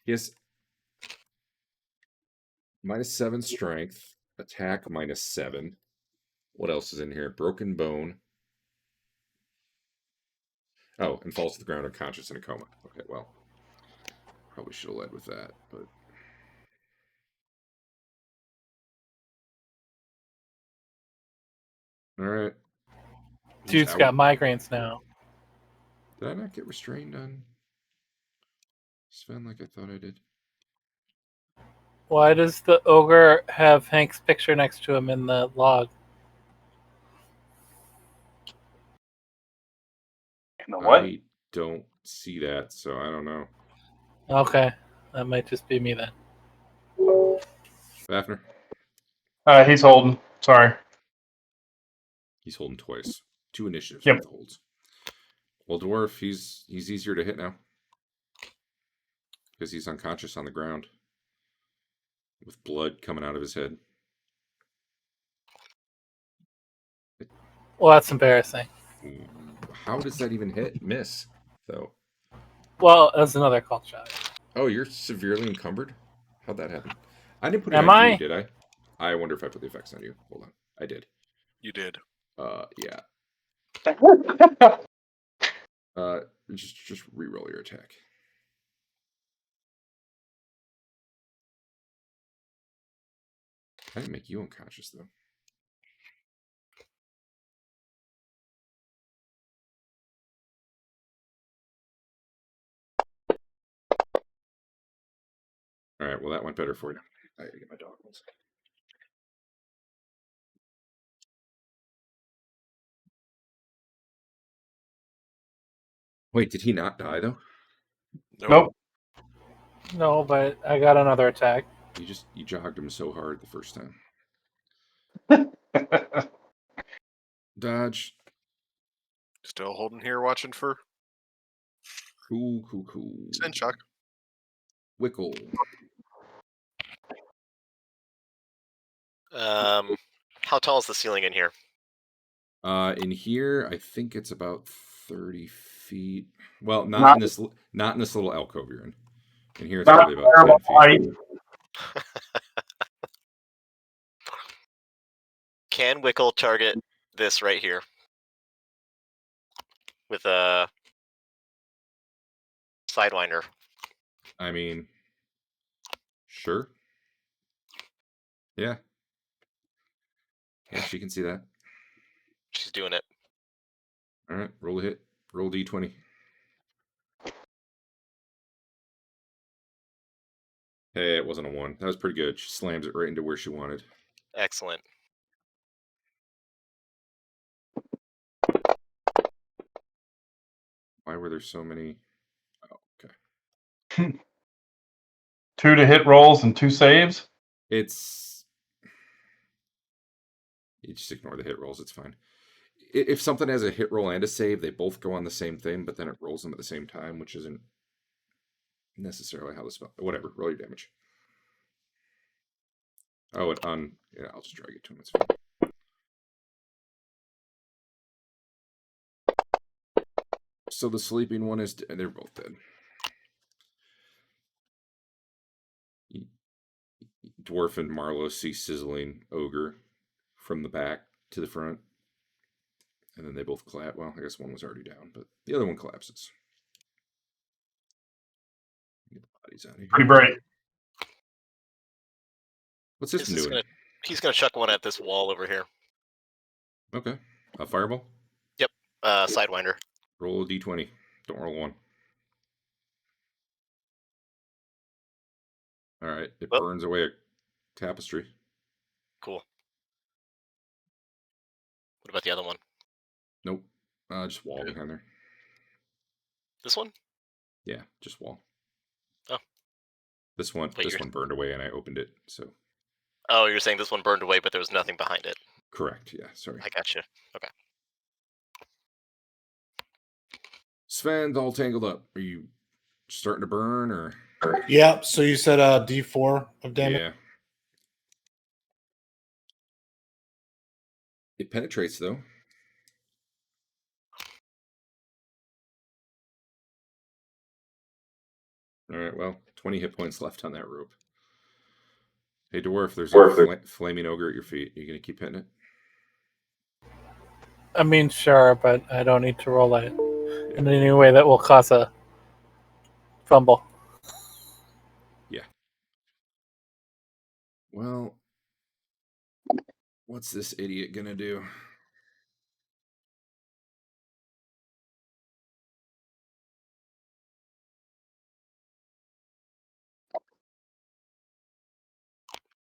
He has -7 strength. Attack -7. What else is in here? Broken bone. Oh, and falls to the ground unconscious in a coma. Okay, well... Probably should have led with that, but... Alright. Dude's got migraines now. Did I not get restrained on Sven like I thought I did? Why does the ogre have Hank's picture next to him in the log? In the what? I don't see that, so I don't know. Okay, that might just be me then. Fafner? He's holding. Sorry. He's holding twice. 2 initiatives Yep. with holds. Well, Dwarf, he's easier to hit now. Because he's unconscious on the ground. With blood coming out of his head. Well, that's embarrassing. How does that even miss, though? Well, that's another call shot. Oh, you're severely encumbered? How'd that happen? I didn't put it Am on you, I? did I? I wonder if I put the effects on you. Hold on. I did. You did. Yeah. Just re-roll your attack. I didn't make you unconscious, though. All right, well, that went better for you. I gotta get my dog one second. Wait, did he not die, though? Nope. No, but I got another attack. You jogged him so hard the first time. Dodge. Still holding here, watching for Cool. Send shock. Wickle. How tall is the ceiling in here? In here, I think it's about 30 feet. Well, not in this little alcove you're in. In here, it's probably about 10 feet. Can Wickle target this right here with a Sidewinder? I mean, sure. Yeah. Yeah, she can see that. She's doing it. All right, roll a hit. Roll d20. Hey, it wasn't a 1. That was pretty good. She slams it right into where she wanted. Excellent. Why were there so many? Oh, okay. 2 to hit rolls and 2 saves. You just ignore the hit rolls. It's fine. If something has a hit roll and a save, they both go on the same thing, but then it rolls them at the same time, which isn't necessarily how the spell. Whatever. Roll your damage. Oh, yeah, I'll just drag it to him. It's fine. So the sleeping one is. They're both dead. Dwarf and Marlowe see sizzling ogre from the back to the front. And then they both collapse. Well, I guess one was already down, but the other one collapses. Get the bodies out of here. Pretty bright. What's this doing? He's gonna chuck one at this wall over here. Okay. A fireball? Yep. Sidewinder. Roll a d20. Don't roll 1. All right. It burns away a tapestry. Cool. What about the other one? Nope. Just wall behind there. This one? Yeah, just wall. Oh. This one burned away and I opened it, so. Oh, you're saying this one burned away, but there was nothing behind it. Correct, yeah, sorry. I gotcha. Okay. Sven's all tangled up. Are you starting to burn, or? Yeah, so you said D4 of damage? Yeah. It penetrates, though. All right, well, 20 hit points left on that rope. Hey, Dwarf, there's a flaming ogre at your feet. Are you going to keep hitting it? I mean, sure, but I don't need to roll it in any way that will cause a fumble. Yeah. Well, what's this idiot going to do?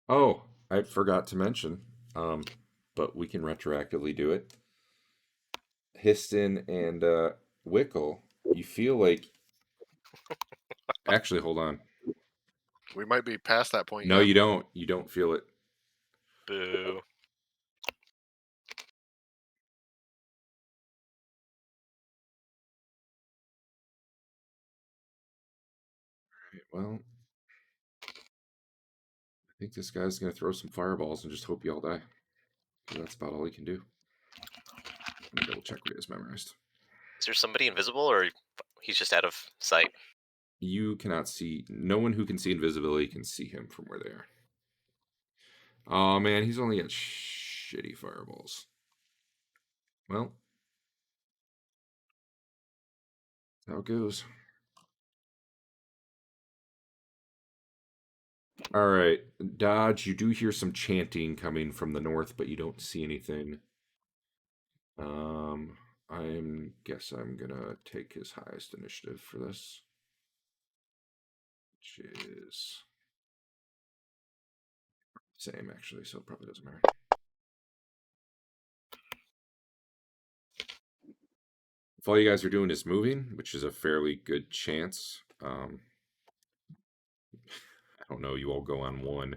Oh, I forgot to mention, but we can retroactively do it. Histon and Wickle, you feel like... Actually, hold on. We might be past that point. No, yet. you don't. You don't feel it. Boo. Well, I think this guy's going to throw some fireballs and just hope you all die. That's about all he can do. Let me double check what he has memorized. Is there somebody invisible, or he's just out of sight? You cannot see. No one who can see invisibility can see him from where they are. Oh man, he's only got shitty fireballs. Well, that's how it goes. All right, Dodge, you do hear some chanting coming from the north, but you don't see anything. Guess I'm gonna take his highest initiative for this, which is same actually, so it probably doesn't matter. If all you guys are doing is moving, which is a fairly good chance, I don't know, you all go on one.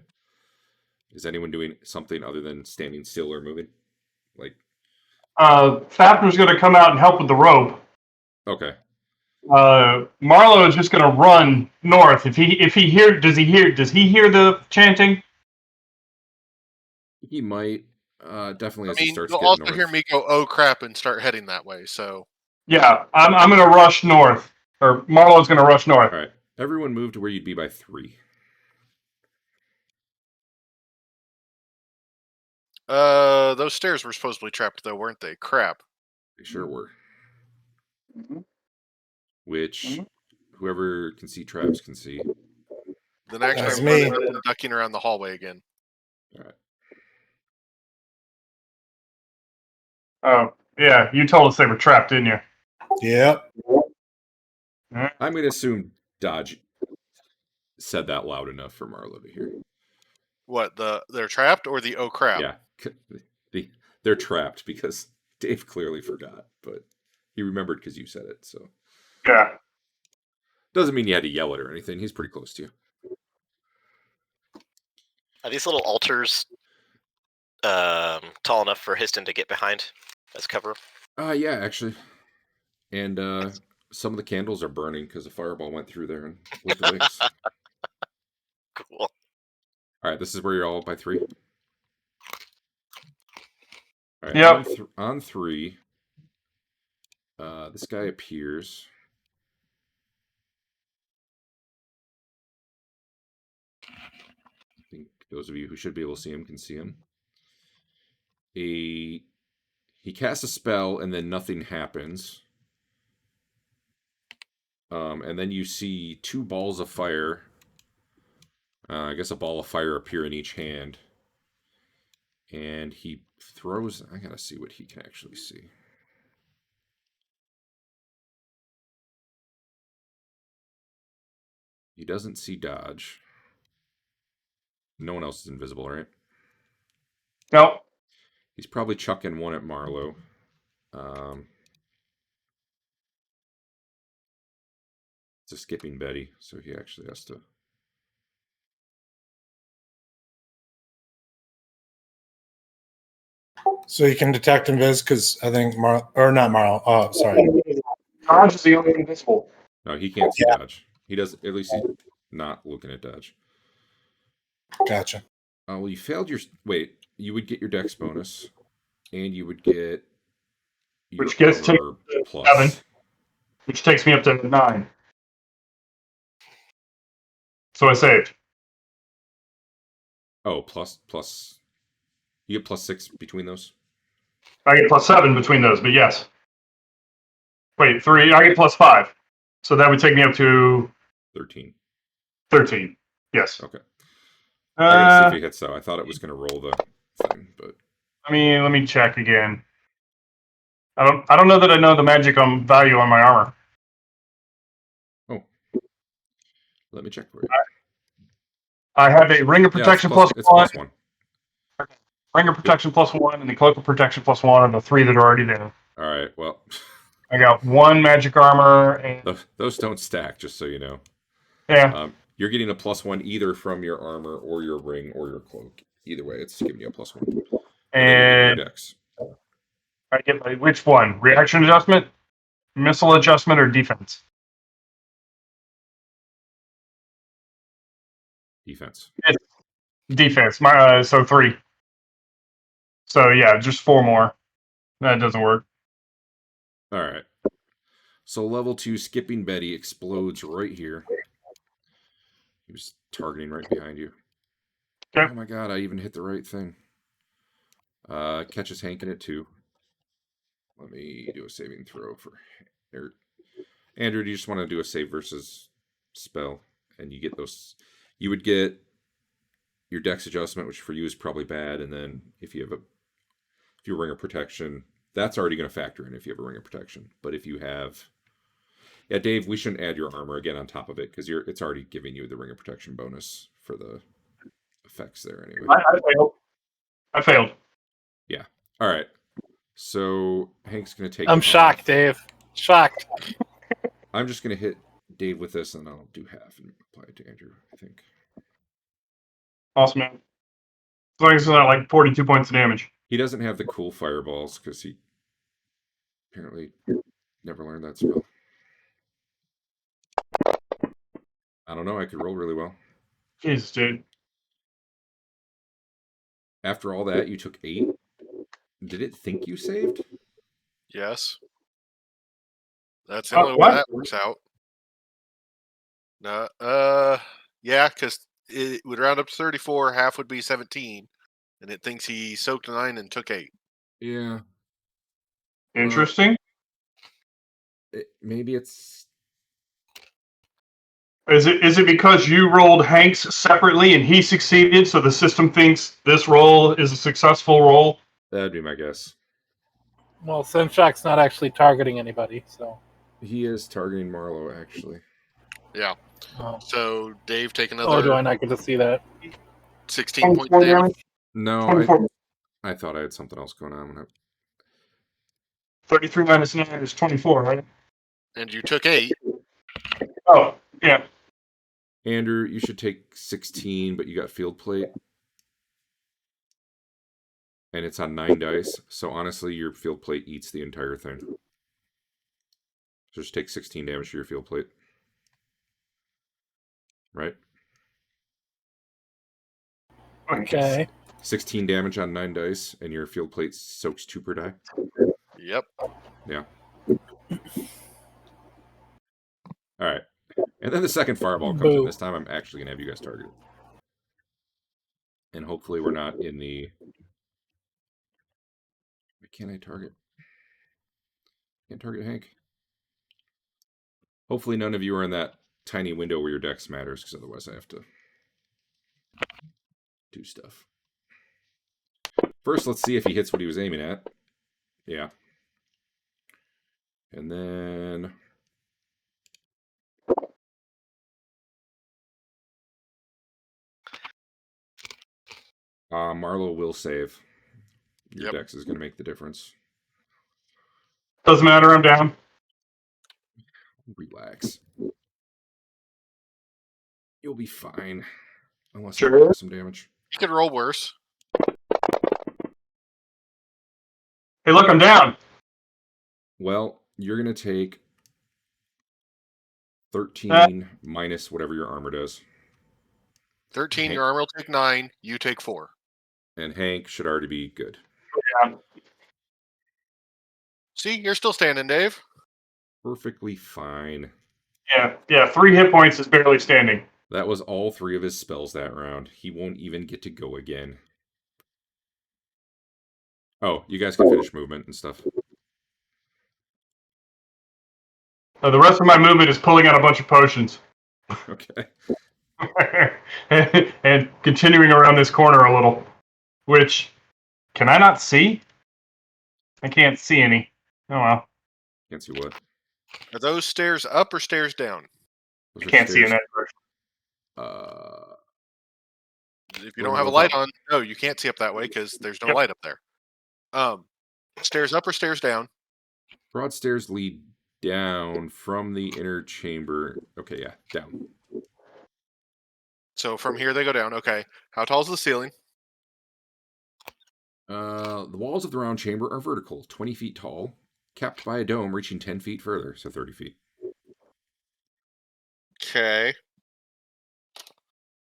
Is anyone doing something other than standing still or moving? Like, Fafner's going to come out and help with the rope. okay. Marlo is just going to run north. Does he hear the chanting? He might. Definitely I as he mean, starts you'll getting also north. hear me go, "Oh crap," and start heading that way. So Yeah, I'm going to rush north, or Marlo's going to rush north. All right. Everyone move to where you'd be by 3. those stairs were supposedly trapped, though, weren't they? Crap. They sure were. Mhm. Which whoever can see traps can see. Then actually, That's I'm me. running up and ducking around the hallway again. All right. Oh, yeah, you told us they were trapped, didn't you? Yep. I'm going to assume Dodge said that loud enough for Marlo to hear. What, they're trapped or the oh crap? Yeah. They're trapped because Dave clearly forgot, but he remembered because you said it. So Yeah. doesn't mean you had to yell it or anything. He's pretty close to you. Are these little altars tall enough for Histon to get behind as cover? Yeah, actually. And some of the candles are burning because a fireball went through there and lit the wicks. Cool. All right, this is where you're all by 3. All right, Yep. on 3, this guy appears. I think those of you who should be able to see him can see him. He casts a spell and then nothing happens. And then you see 2 balls of fire. I guess a ball of fire appear in each hand. And he throws... I gotta see what he can actually see. He doesn't see Dodge. No one else is invisible, right? Nope. He's probably chucking one at Marlo. It's a skipping Betty, so he actually has to... So you can detect invis because I think not Marl. Oh, sorry. Dodge is the only invisible. No, he can't see Dodge. He does. At least he's not looking at Dodge. Gotcha. Well, you failed your... Wait, you would get your dex bonus, and you would get your Which gets to armor plus. 7, which takes me up to 9. So I saved. Oh, plus. You get +6 between those? I get +7 between those, but yes. Wait, 3. I get +5. So that would take me up to 13. 13. Yes. Okay. I gotta see if Uh, he hits, though. I thought it was going to roll the thing, but... let me check again. I don't know that I know the magic value on my armor. Oh. Let me check for you. I have a ring of protection it's plus 1. +1. Ring of protection +1 and the cloak of protection +1 are the 3 that are already there. All right, well... I got 1 magic armor and Those don't stack, just so you know. yeah. You're getting a +1 either from your armor or your ring or your cloak. Either way, it's giving you a +1. And then you're getting your And dex. I get which one? Reaction adjustment, missile adjustment, or defense? Defense. Defense. So 3. So yeah, just 4 more. That doesn't work. All right. So level 2, Skipping Betty explodes right here. He was targeting right behind you. Okay. Oh my god, I even hit the right thing. Catches Hank in it too. Let me do a saving throw for Andrew. Do you just want to do a save versus spell? And you get those. You would get your dex adjustment, which for you is probably bad. And then if you have a ring of protection, that's already going to factor in if you have a ring of protection. But if you have, yeah, Dave, we shouldn't add your armor again on top of it because it's already giving you the ring of protection bonus for the effects there anyway. I failed. Yeah. All right. So Hank's going to take. I'm shocked, Dave. Shocked. I'm just going to hit Dave with this, and I'll do half and apply it to Andrew, I think. Awesome, man. As long as it's not like 42 points of damage. He doesn't have the cool fireballs because he apparently never learned that spell. I don't know. I could roll really well. Jesus, dude. After all that, you took 8. Did it think you saved? Yes. That's the only way what? that works out. No, yeah, because it would round up to 34, half would be 17, and it thinks he soaked 9 and took 8. Yeah. Interesting. Maybe it's... Is it because you rolled Hank's separately and he succeeded, so the system thinks this roll is a successful roll? That'd be my guess. Well, Sunshock's not actually targeting anybody, so. He is targeting Marlowe, actually. Yeah. Oh. So Dave take Oh, another do I not get to see that? 16 points of damage. No, I thought I had something else going on. 33 minus 9 is 24, right? And you took 8. Oh, yeah. Andrew, you should take 16, but you got field plate. And it's on 9 dice. So honestly, your field plate eats the entire thing. So just take 16 damage to your field plate. Right? Okay. 16 damage on 9 dice, and your field plate soaks 2 per die. Yep. Yeah. All right. And then the second fireball comes in. This time I'm actually going to have you guys targeted. And hopefully we're not in the... Why can't I target? Can't target Hank. Hopefully none of you are in that tiny window where your dex matters, because otherwise I have to do stuff. First, let's see if he hits what he was aiming at. Yeah. And then... Marlowe will save. Your dex is going to make the difference. Doesn't matter, I'm down. Relax. You'll be fine. Unless Sure. you roll some damage. You could roll worse. Hey, look, I'm down. Well, you're going to take 13 minus whatever your armor does. 13, your armor will take 9, you take 4. And Hank should already be good. Yeah. See, you're still standing, Dave. Perfectly fine. Yeah, 3 hit points is barely standing. That was all 3 of his spells that round. He won't even get to go again. Oh, you guys can finish movement and stuff. The rest of my movement is pulling out a bunch of potions. Okay. And continuing around this corner a little. Which, can I not see? I can't see any. Oh well. Can't see what? Are those stairs up or stairs down? Those are Can't see in stairs. that direction. If you don't have a light on, no, you can't see up that way because there's no light up there. Stairs up or stairs down? Broad stairs lead down from the inner chamber. Okay, yeah, down. So from here they go down. Okay. How tall is the ceiling? The walls of the round chamber are vertical, 20 feet tall, capped by a dome reaching 10 feet further, so 30 feet. Okay.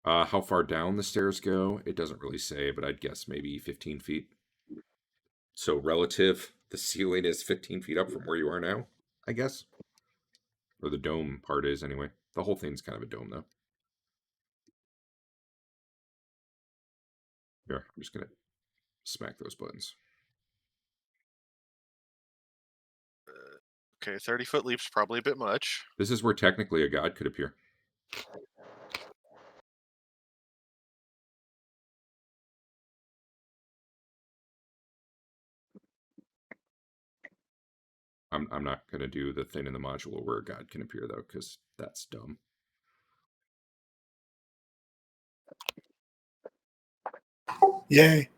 How far down the stairs go, it doesn't really say, but I'd guess maybe 15 feet. So relative, the ceiling is 15 feet up from where you are now, I guess. Or the dome part is, anyway. The whole thing's kind of a dome, though. Here, I'm just going to smack those buttons. Okay, 30-foot leap's probably a bit much. This is where technically a god could appear. I'm not going to do the thing in the module where a god can appear, though, because that's dumb. Yay.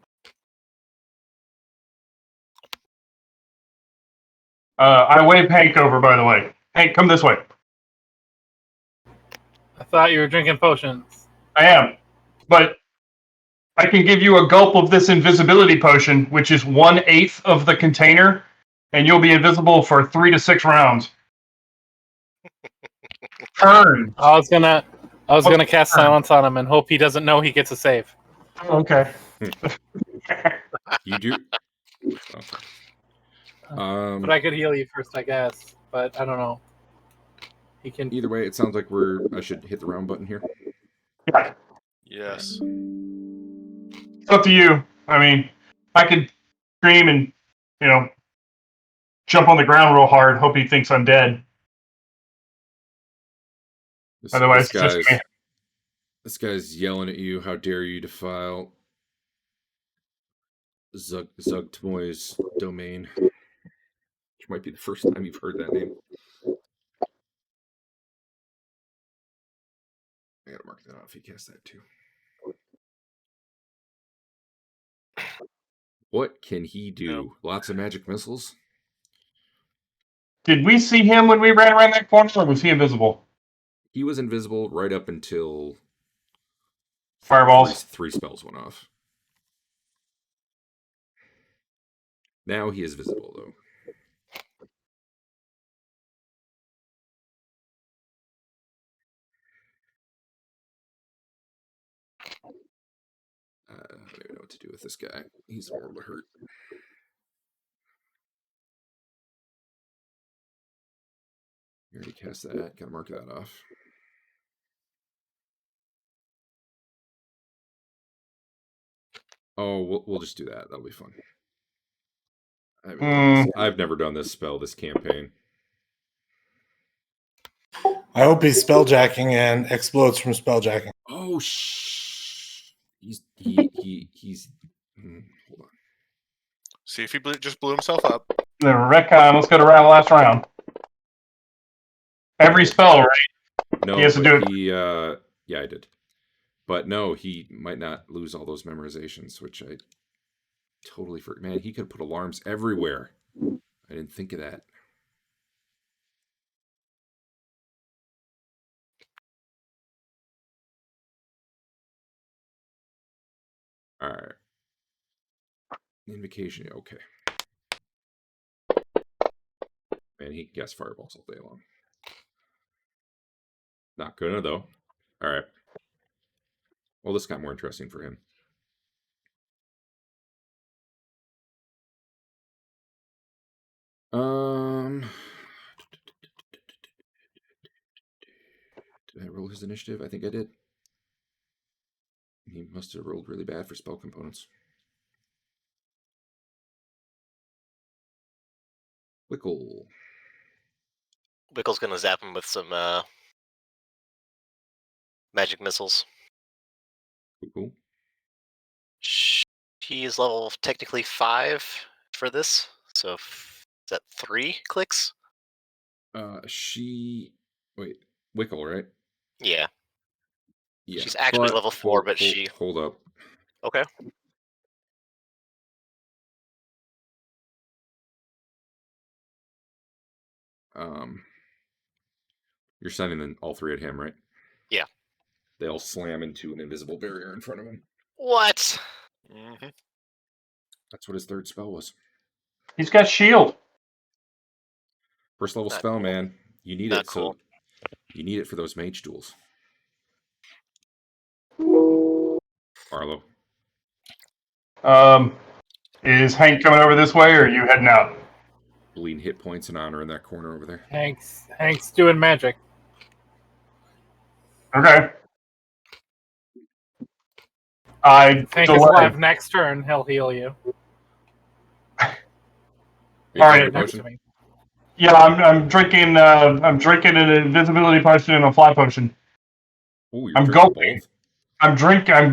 I wave Hank over, by the way. Hank, come this way. I thought you were drinking potions. I am. But I can give you a gulp of this invisibility potion, which is 1/8 of the container, and you'll be invisible for 3 to 6 rounds. Turn. I was gonna cast silence on him and hope he doesn't know he gets a save. Okay. You do. Okay. But I could heal you first, I guess. But I don't know. He can. Either way, it sounds like I should hit the round button here. Yeah. Yes. It's up to you. I mean, I could scream and, jump on the ground real hard, hope he thinks I'm dead. Otherwise, this guy's yelling at you. How dare you defile Zugtmoy's domain? Which might be the first time you've heard that name. I gotta mark that off. He cast that too. What can he do? Nope. Lots of magic missiles? Did we see him when we ran around that corner, or was he invisible? He was invisible right up until Fireballs. Three spells went off. Now he is visible, though. I don't even know what to do with this guy. He's horrible to hurt. You already cast that. Gotta mark that off. Oh, we'll just do that. That'll be fun. I've never done this spell this campaign. I hope he's spelljacking and explodes from spelljacking. Oh, he's hold on. See if he just blew himself up. The retcon. Let's go to last round. Every spell, right? No, he has to do it. Yeah, I did. But no, he might not lose all those memorizations, which I totally forgot. Man, he could have put alarms everywhere. I didn't think of that. All right. Invocation, okay. Man, he can guess fireballs all day long. Not gonna, though. All right. Well, this got more interesting for him. Did I roll his initiative? I think I did. He must have rolled really bad for spell components. Wickle. Wickle's gonna zap him with some magic missiles. Cool. He's level technically 5 for this, so is that 3 clicks? Wait, Wickle, right? Yeah. Yeah. She's actually level 4, but she... Hold up. Okay. You're sending all three at him, right? Yeah. They'll slam into an invisible barrier in front of him. What? Mm-hmm. That's what his third spell was. He's got shield. First level Not spell, cool. man. You need Not it. cool. So you need it for those mage duels. Arlo. Is Hank coming over this way, or are you heading out? Bleeding hit points and honor in that corner over there. Hank's doing magic. Okay. I If Hank is delay. alive next turn, he'll heal you. Are you All drinking right. a Next to potion? me. Yeah, I'm drinking. I'm drinking an invisibility potion and a fly potion. Oh, you're I'm drinking gulping. both? I'm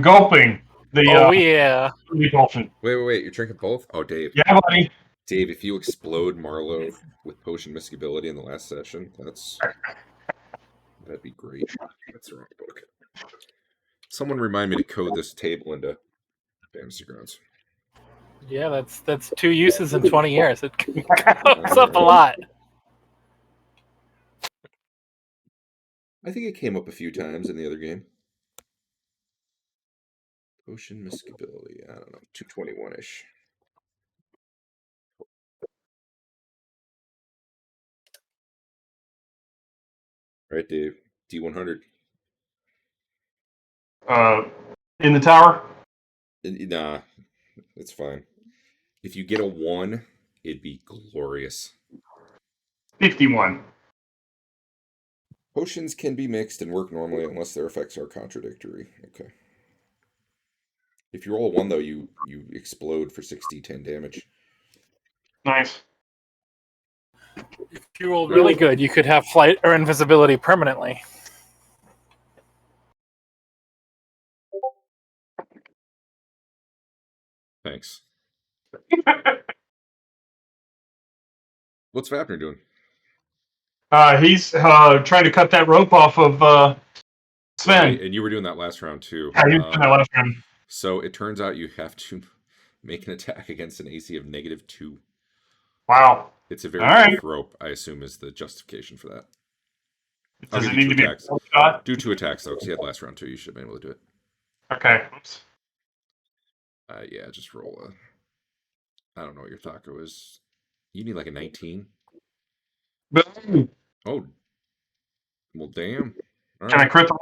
gulping the Oh yeah. potion. Wait. You're drinking both? Oh, Dave. Yeah, buddy. Dave, if you explode Marlowe with potion miscibility in the last session, that'd be great. That's the wrong book. Someone remind me to code this table into Fantasy Grounds. Yeah, that's 2 uses in 20 years. It goes up a lot. I think it came up a few times in the other game. Potion miscibility. I don't know. 221-ish. Right, Dave. D100. In the tower. Nah, it's fine. If you get a 1, it'd be glorious. 51. Potions can be mixed and work normally unless their effects are contradictory. Okay. If you roll a 1, though, you explode for 6d10 damage. Nice. If you roll really good, you could have flight or invisibility permanently. Thanks. What's Vapner doing? He's trying to cut that rope off of Sven. Right, and you were doing that last round, too. Yeah, he was doing that last round. So it turns out you have to make an attack against an AC of -2. Wow. It's a very All right. tough rope, I assume, is the justification for that. I'll Does give it you need 2 to be attacks. a shot? Do 2 attacks, though, because you had last round, too. You should have been able to do it. Okay. Oops. Yeah, just roll a... I don't know what your taco is. You need like a 19. Boom. Oh. Well, damn. All Can I right. crit the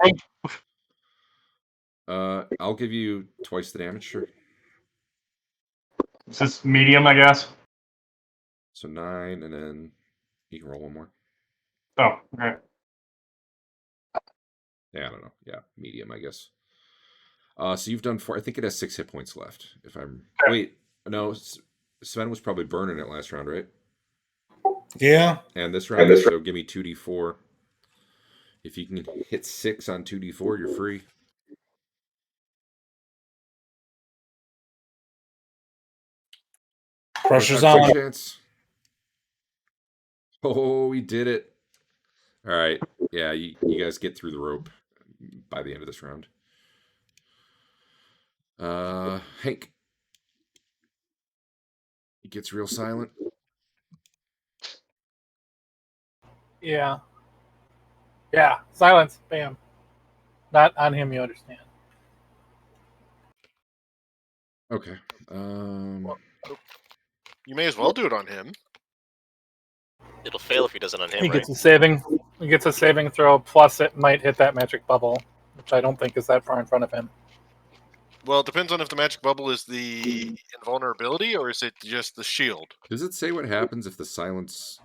rope? I'll give you twice the damage, sure. Is this medium, I guess? So 9, and then you can roll 1 more. Oh, okay. Yeah, I don't know. Yeah, medium, I guess. So you've done 4. I think it has 6 hit points left. If I'm... Wait, no. Sven was probably burning it last round, right? Yeah. And this round, so give me 2d4. If you can hit 6 on 2d4, you're free. Pressure's Quick on. chance. Oh, he did it. All right. Yeah, you guys get through the rope by the end of this round. Hank. He gets real silent. Yeah. Yeah. Silence. Bam. Not on him, you understand. Okay. You may as well do it on him. It'll fail if he does it on him, He right? gets a saving throw, plus it might hit that magic bubble, which I don't think is that far in front of him. Well, it depends on if the magic bubble is the invulnerability or is it just the shield. Does it say what happens if the silence...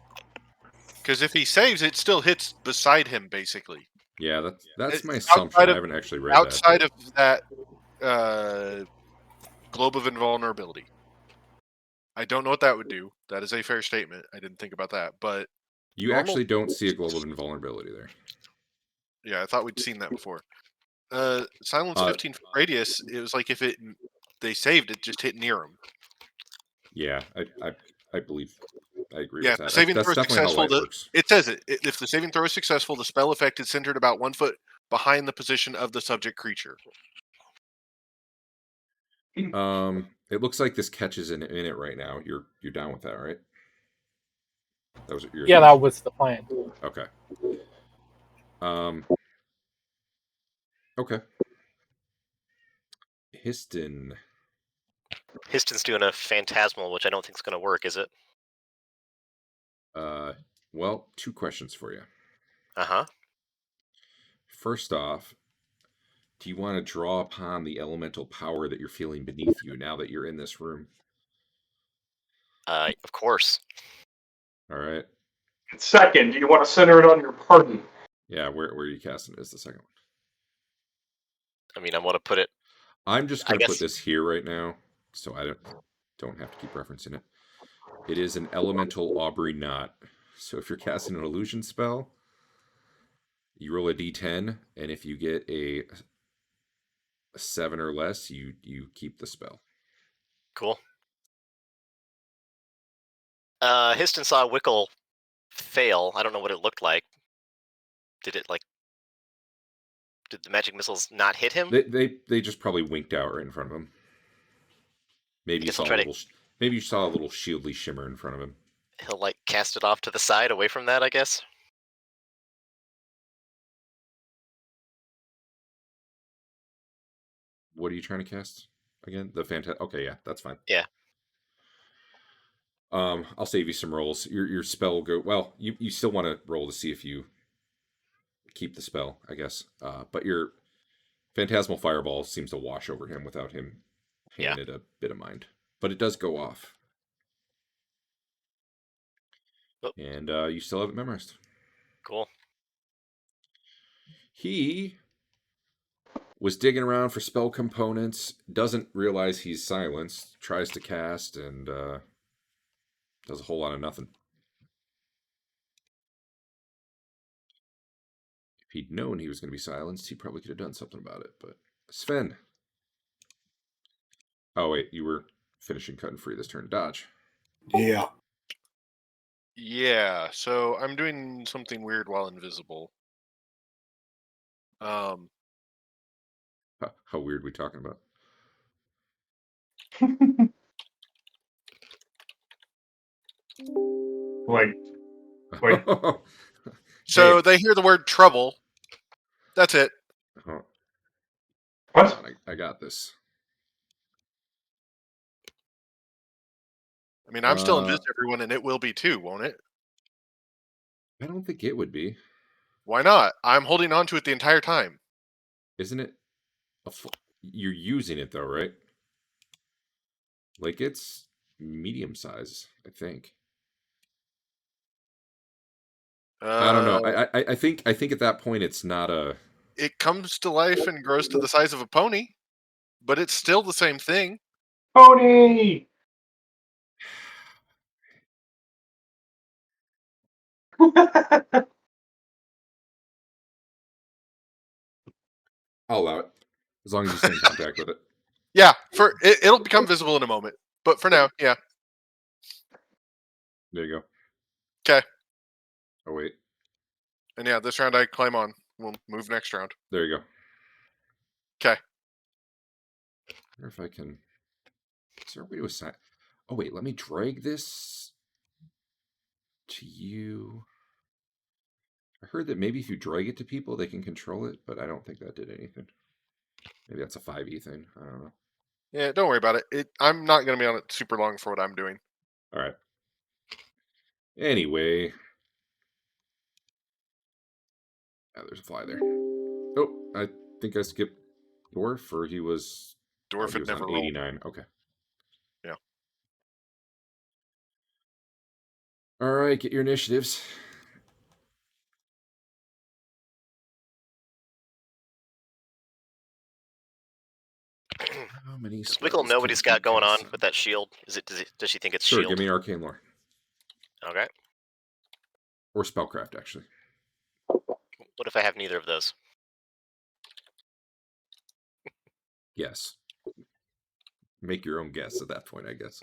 Because if he saves, it still hits beside him, basically. Yeah, that's It's my assumption. outside I of- haven't actually read Outside that. of that globe of invulnerability. I don't know what that would do. That is a fair statement. I didn't think about that. But You normal- actually don't see a globe of invulnerability there. yeah, I thought we'd seen that before. Silence 15 foot radius, it was like if they saved it, just hit near him. Yeah, I believe... I agree Yeah, with that. saving That's throw definitely how successful. light works. It says it. If the saving throw is successful, the spell effect is centered about 1 foot behind the position of the subject creature. It looks like this catches in it right now. You're down with that, right? That was your Yeah, that was the plan. Okay. Okay. Histon. Histon's doing a phantasmal, which I don't think is going to work, is it? Well, 2 questions for you. Uh-huh. First off, do you want to draw upon the elemental power that you're feeling beneath you now that you're in this room? Of course. All right. Second, do you want to center it on your party? Yeah, where are you casting it is the second one. I mean, I want to put it... I'm just I going to put guess- this here right now, so I don't have to keep referencing it. It is an elemental Aubrey knot. So if you're casting an illusion spell, you roll a d10, and if you get a 7 or less, you keep the spell. Cool. Histon saw Wickle fail. I don't know what it looked like. Did the magic missiles not hit him? They just probably winked out right in front of him. Maybe you guess I'll saw try a little. Maybe you saw a little shieldly shimmer in front of him. He'll cast it off to the side, away from that, I guess. What are you trying to cast again? The fantastic. Okay, yeah, that's fine. Yeah. I'll save you some rolls. Your spell will go. Well, you still want to roll to see if you keep the spell, I guess. But your phantasmal fireball seems to wash over him without him paying it a bit of mind. But it does go off. Oh. And you still have it memorized. Cool. He was digging around for spell components, doesn't realize he's silenced, tries to cast, and does a whole lot of nothing. If he'd known he was going to be silenced, he probably could have done something about it. But Sven. Oh, wait, you were finishing cutting free this turn. Dodge. Yeah. Yeah, so I'm doing something weird while invisible. How weird are we talking about? Wait. Wait. So Hey. they hear the word trouble. That's it. Hold What? on, I got this. I mean, I'm still invisible, everyone, and it will be too, won't it? I don't think it would be. Why not? I'm holding on to it the entire time. Isn't it? You're using it, though, right? Like, it's medium size, I think. I don't know. I think at that point it's not a. It comes to life and grows to the size of a pony, but it's still the same thing. Pony! I'll allow it as long as you stay in contact with it. Yeah, it'll become visible in a moment, but for now, yeah. There you go. 'Kay. Oh wait, And yeah, this round I climb on. We'll move next round. there you go. 'Kay. I wonder if I can. Is there a way to assign? Oh wait, let me drag this to you. I heard that maybe if you drag it to people, they can control it, but I don't think that did anything. Maybe that's a 5e thing. I don't know. Yeah, don't worry about it. I'm not going to be on it super long for what I'm doing. All right. Anyway. Ah, there's a fly there. Oh, I think I skipped Dwarf, or he was... Dwarf he had was never on rolled. 89. Okay. Yeah. All right, get your initiatives. How many Does Wickle spells know can what he's he got going on cast? with that shield? Does she think it's Sure, shield? give me arcane lore. Okay. Or spellcraft, actually. What if I have neither of those? Yes. Make your own guess at that point, I guess.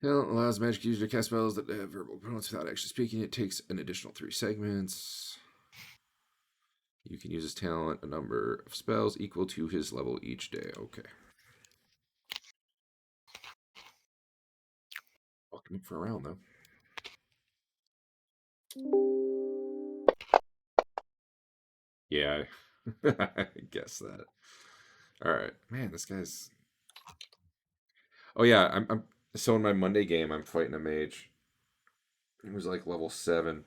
Talent allows magic user to cast spells that have verbal components without actually speaking. It takes an additional 3 segments. You can use his talent a number of spells equal to his level each day. Okay. Welcome for a round, though. Yeah, I guess that. All right, man, this guy's. Oh yeah, I'm. So in my Monday game, I'm fighting a mage. He was like level 7,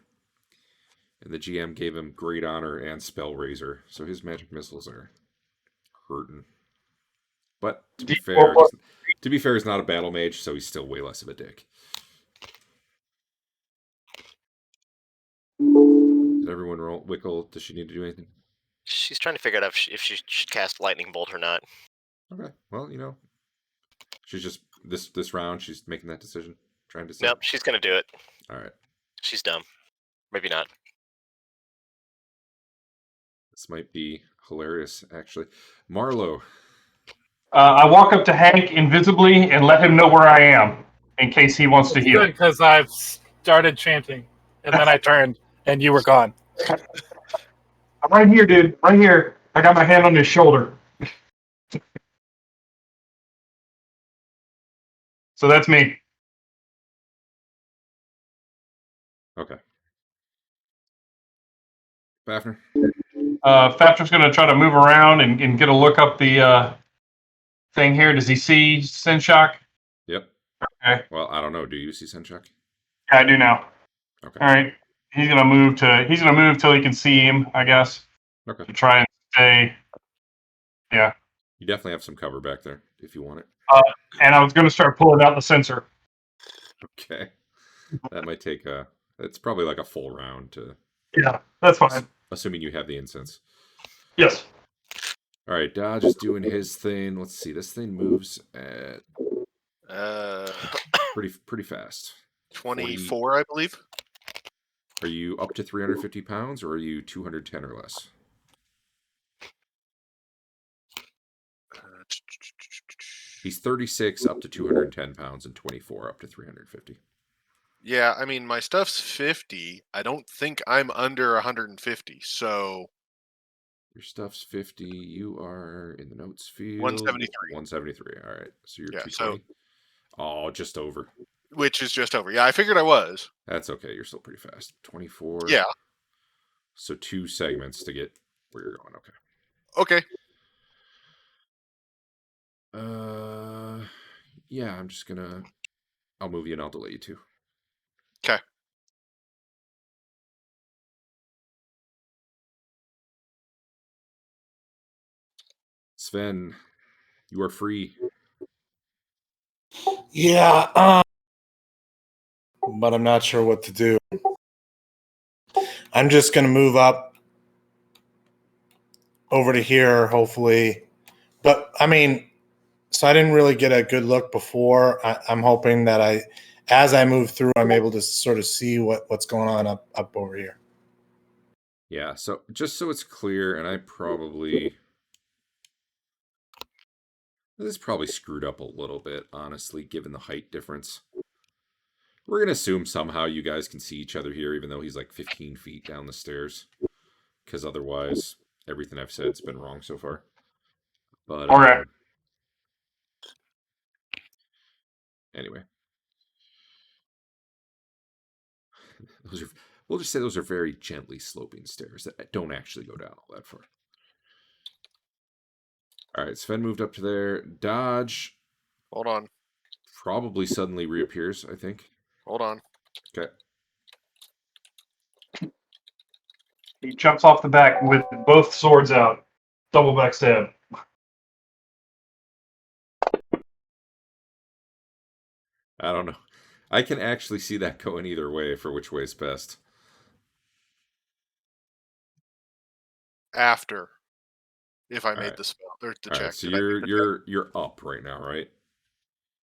and the GM gave him Great Honor and Spell Razor, so his magic missiles are hurting. But to be fair, he's not a battle mage, so he's still way less of a dick. Did everyone roll? Wickle, does she need to do anything? She's trying to figure out if she should cast Lightning Bolt or not. Okay, well, she's just this round. She's making that decision, trying to decide. Nope, she's gonna do it. All right. She's dumb. Maybe not. This might be hilarious, actually. Marlo. I walk up to Hank invisibly and let him know where I am in case he wants to heal. Because I've started chanting, and then I turned, and you were gone. I'm right here, dude. Right here. I got my hand on his shoulder. So that's me. Okay. Fafner. Fafner's going to try to move around and get a look up the thing here. Does he see Sin Shock? Yep. Okay. Well, I don't know. Do you see Senchuk? Yeah, I do now. Okay. All right. He's gonna move till he can see him, I guess. Okay. To try and stay. Yeah. You definitely have some cover back there if you want it. And I was gonna start pulling out the sensor. Okay. That might take it's probably like a full round to. Yeah, that's fine. Assuming you have the incense. Yes. All right, Dodge is doing his thing. Let's see. This thing moves at pretty fast. 24, I believe. Are you up to 350 pounds, or are you 210 or less? He's 36 up to 210 pounds and 24 up to 350. Yeah, I mean, my stuff's 50. I don't think I'm under 150, so... Your stuff's 50. You are in the notes field. 173. 173. All right. So you're Yeah, 220. Oh, just over. Which is just over. Yeah, I figured I was. That's okay. You're still pretty fast. 24. Yeah. So 2 segments to get where you're going. Okay. Okay. Yeah, I'm just gonna. I'll move you and I'll delay you too. Okay. Sven, you are free. Yeah, but I'm not sure what to do. I'm just going to move up over to here, hopefully. But, I mean, so I didn't really get a good look before. I'm hoping that as I move through, I'm able to sort of see what's going on up over here. Yeah, so just so it's clear, and this is probably screwed up a little bit, honestly, given the height difference. We're going to assume somehow you guys can see each other here, even though he's like 15 feet down the stairs. Because otherwise, everything I've said's been wrong so far. But, All right. Anyway. We'll just say those are very gently sloping stairs that don't actually go down all that far. All right, Sven moved up to there. Dodge. Hold on. Probably suddenly reappears, I think. Hold on. Okay. He jumps off the back with both swords out. Double backstab. I don't know. I can actually see that going either way for which way is best. After. If I made right. the spell or the All check. right, so you're up right now, right?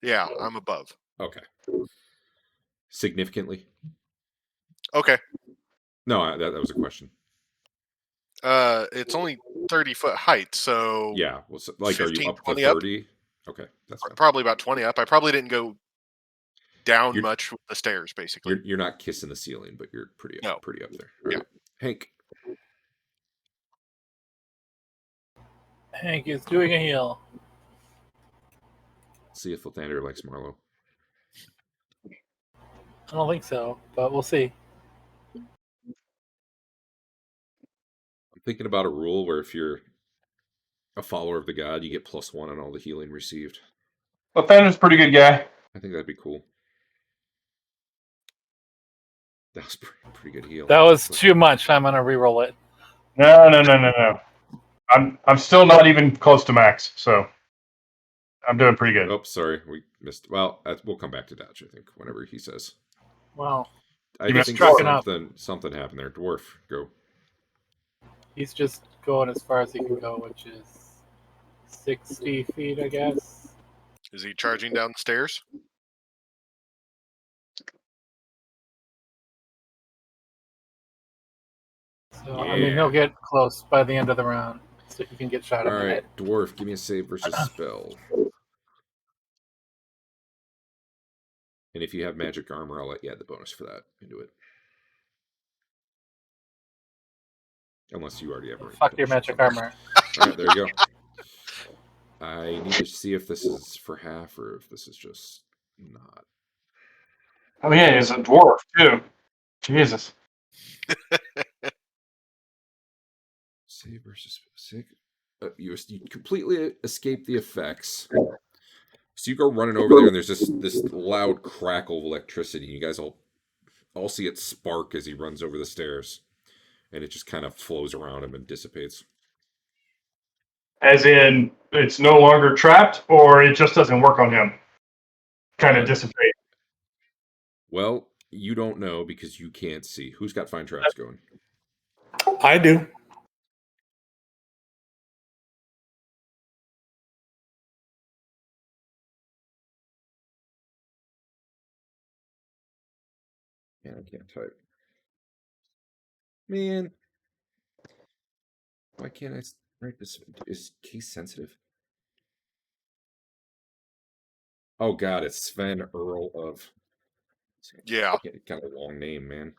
Yeah, I'm above. Okay. Significantly? Okay. No, that was a question. It's only 30-foot height, so yeah. Well, so, like, 15, are you up to 30? Up? Okay, that's fine. Probably about 20 up. I probably didn't go down much with the stairs, basically. You're not kissing the ceiling, but you're pretty up there. All yeah. Right. Hank. Hank is doing a heal. See if Lathander likes Marlo. I don't think so, but we'll see. thinking about a rule where if you're a follower of the god, you get +1 on all the healing received. Well, Fenner's a pretty good guy. I think that'd be cool. That was pretty good heal. That was too much. I'm gonna re-roll it. No. I'm still not even close to max, so I'm doing pretty good. Oh, sorry, we missed. Well, we'll come back to Dodge, I think, whenever he says. Wow. I You missed think Dwarf. something happened there. Dwarf, go. He's just going as far as he can go, which is 60 feet, I guess. Is he charging down the stairs? So I mean, he'll get close by the end of the round, so he can get shot in All the right, head. Dwarf, give me a save versus spell. And if you have magic armor, I'll let you add the bonus for that into it. Unless you already have a Fuck your magic armor. All right, there you go. I need to see if this is for half or if this is just not. Oh yeah, he's a dwarf too. Jesus. Save versus save. You completely escape the effects. So you go running over there, and there's this loud crackle of electricity. You guys all see it spark as he runs over the stairs, and it just kind of flows around him and dissipates. As in, it's no longer trapped, or it just doesn't work on him. Kind of dissipate. Well, you don't know because you can't see. Who's got fine traps going? I do. Yeah, I can't type. Man, why can't I write this? Is case sensitive? Oh God, it's Sven Earl of. Yeah. Kind of a long name, man.